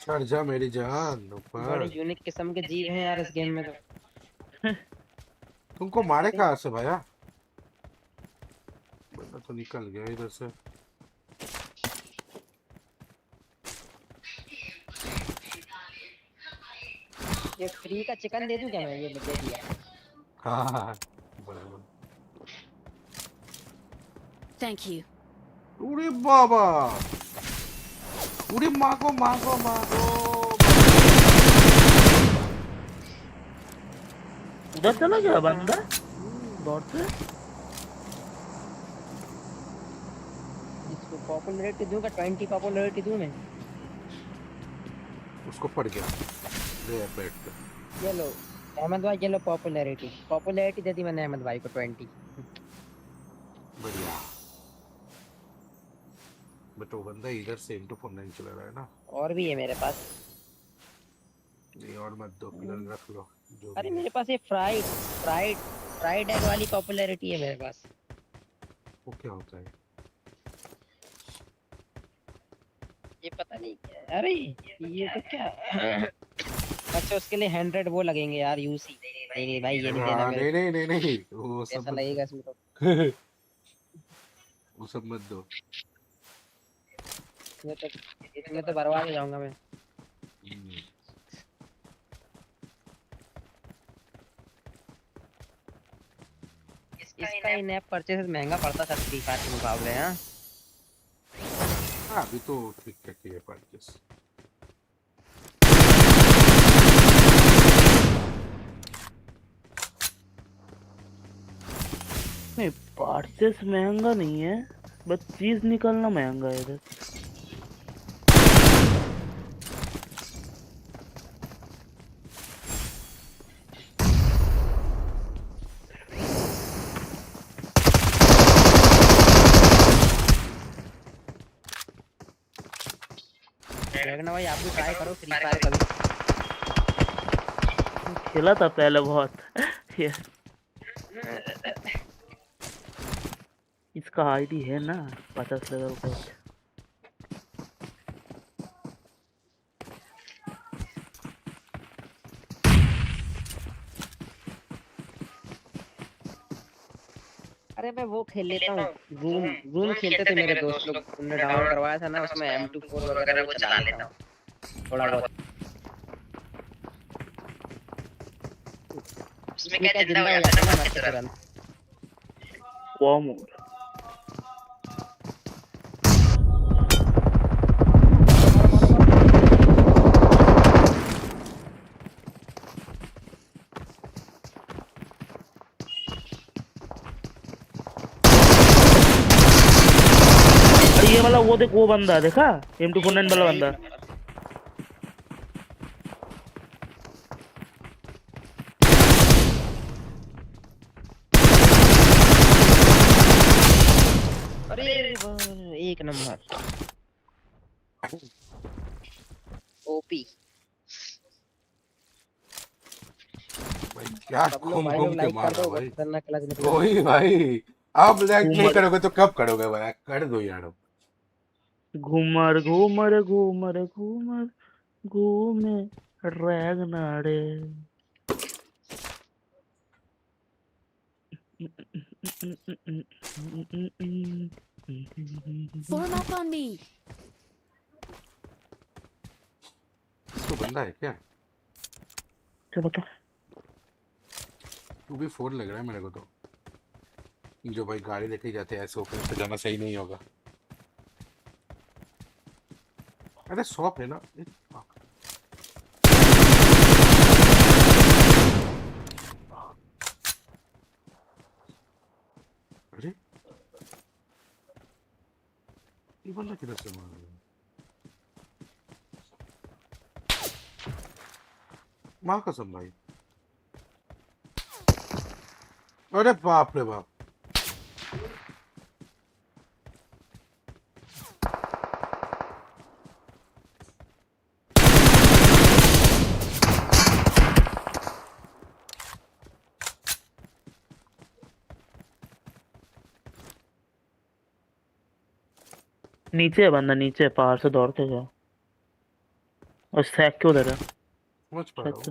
चढ़ जा मेरी जान बड़े ऊपर। यूनिक किस्म के जीव हैं यार इस गेम में तो। तुमको मारे कहाँ से भैया? बंदा तो निकल गया इधर से। ये फ्री का चिकन दे दूं क्या मैं? ये दे दिया। हाँ बराबर। Thank you. उड़ी बाबा उड़ी मागो मागो मागो। उधर चला गया बंदा दौड़ से। इसको पॉपुलैरिटी दूंगा 20 पॉपुलैरिटी दूं मैं। उसको पड़ गया ले बैठ पे। ये लो अहमद भाई, ये लो पॉपुलैरिटी दे दी मैंने अहमद भाई को 20। बढ़िया। बट वो बंदा इधर से M249 चला रहा है ना। और भी है मेरे पास। नहीं और मत दो फिलहाल रख लो जो अरे भी है। मेरे पास ये फ्राइड एग वाली पॉपुलैरिटी है मेरे पास। वो क्या होता है? ये पता नहीं क्या है। अरे ये तो क्या अच्छा उसके लिए 100 वो लगेंगे यार यूसी। नहीं भाई ये नहीं देना हाँ, मेरे नहीं वो को। सब ऐसा मत लगेगा इसमें तो। दो। वो सब मत दो। इसमें तो बर्बाद हो जाऊंगा मैं। इसका इन ऐप परचेज महंगा पड़ता था फ्री फायर के मुकाबले। हाँ हाँ अभी तो ठीक ठाक है परचेस। नहीं परचेस महंगा नहीं है, बस चीज निकलना महंगा है इधर। रैगना भाई आप भी ट्राई करो फ्री फायर कभी। खेला था पहले बहुत। ये इसका आईडी है ना 50 लेवल का। अरे मैं वो खेल लेता हूँ रूम खेलते थे मेरे दोस्त लोग, उन्होंने डाउनलोड करवाया था ना, उसमें M24 वगैरह वो चला लेता हूँ थोड़ा बहुत। उसमें क्या जिंदा हो जाता है ना मस्त तुरंत। वाह मोड ये वाला वो देख वो बंदा देखा M249 वाला बंदा। अरे एक नंबर ओपी। भाई क्या सब लोग घूम भाई घूम लोग के लाइक कर मारा दो, भाई। खतरनाक क्लच निकला। वही भाई अब लाइक नहीं करोगे तो कब करोगे भाई? कर दो यार। घूमर घूमर घूमर घूमर घूमे रैगनाड़े। Form up on me. इसको बंदा है क्या? क्या बता? 2v4 लग रहा है मेरे को तो। जो भाई गाड़ी लेके जाते हैं ऐसे ओपन पे जाना सही नहीं होगा। अरे शॉप है ना। ये बंदा किधर से मार रहा है? माँ कसम भाई, अरे बाप रे बाप। नीचे है बंदा, नीचे है, पहाड़ से दौड़ते गया। और सैक क्यों उधर है? समझ पा रहा हूँ।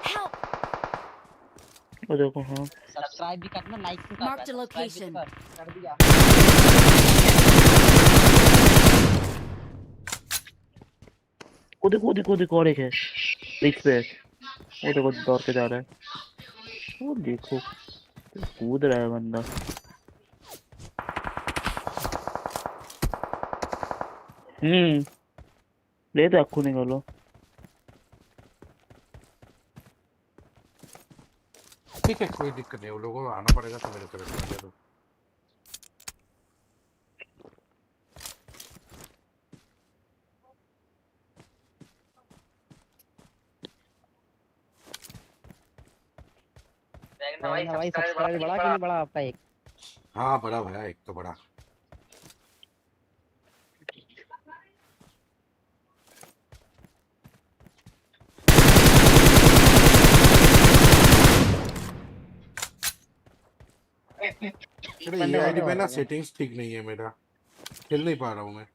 Help! वो देखो, हाँ सब्सक्राइब भी करना, लाइक भी Marked a करना, location. कर दिया। वो देखो और एक है रिच पे। वो देखो दौड़ के जा रहा है। वो देखो कूद रहा है बंदा। ले तो आँखों निकालो। ठीक है, कोई दिक्कत नहीं, वो लोगों को आना पड़ेगा तो मेरे तरफ से आ जाओ। भाई सब्सक्राइब बड़ा कि नहीं बड़ा आपका एक? हाँ बड़ा भैया, एक तो बड़ा। अरे ये आईडी में ना सेटिंग्स ठीक नहीं है, मेरा खेल नहीं पा रहा हूँ मैं।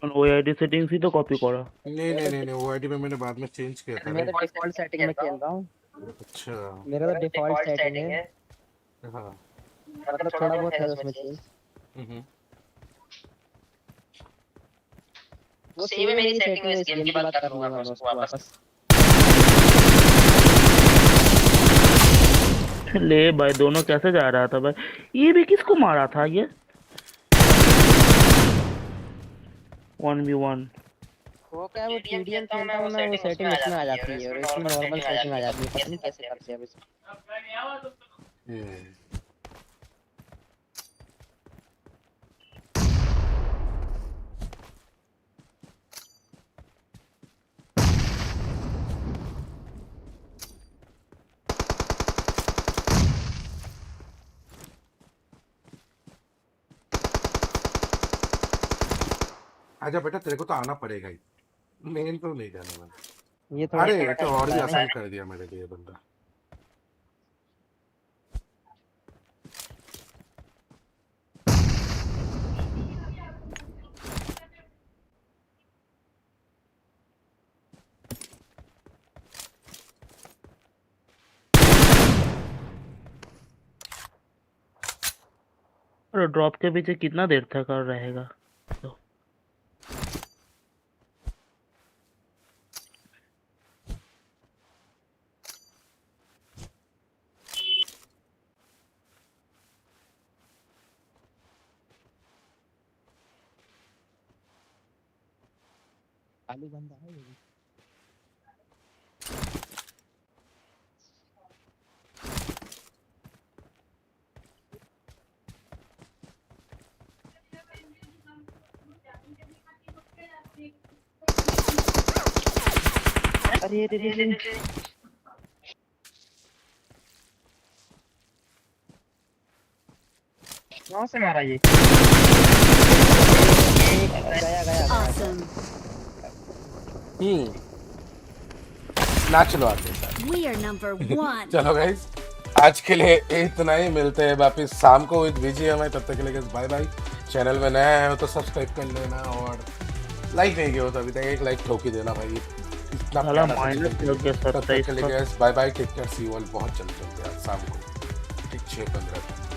वो आईडी सेटिंग्स ही तो कॉपी करा। नहीं, वो आईडी में मैंने बाद में चेंज किया था। मैं तो डिफॉल्ट सेटिंग में खेल रहा हूँ। अच्छा, मेरा तो डिफॉल्ट सेटिंग है। हाँ मतलब थोड़ा बहुत है उसमें चेंज। वो सेव है मेरी सेटिंग में, इस गेम की बात करूंगा मैं उसको वापस। ले भाई, दोनों कैसे जा रहा था भाई? ये भी किसको मारा था ये? 1v1। वो क्या है, वो टीडीएम खेलता हूं ना, वो सेटिंग इसमें आ जाती है और इसमें नॉर्मल सेटिंग आ जाती है, पता नहीं कैसे करते हैं अब इसमें। आजा बेटा, तेरे को तो आना पड़ेगा ही, मेन तो नहीं जाना मैंने। ये अरे तो और भी आसान कर दिया मेरे लिए बंदा। और ड्रॉप के पीछे कितना देर तक और रहेगा? तो चालू बंदा है ये। अरे कहाँ से मारा ये? गया Awesome. ना चलो आते हैं। We are number 1. चलो गाइस, आज के लिए इतना ही, मिलते हैं वापिस शाम को विद बीजीएम। तब तक के लिए बाय बाय। चैनल में नया है हो तो सब्सक्राइब कर लेना, और लाइक नहीं किया हो तो अभी तक एक लाइक ठोक ही देना भाई। इतना साला माइनस लग गया। तब तक के लिए guys bye bye, take care, see you all. बहुत जल्द शाम को ठीक 6:15 पर।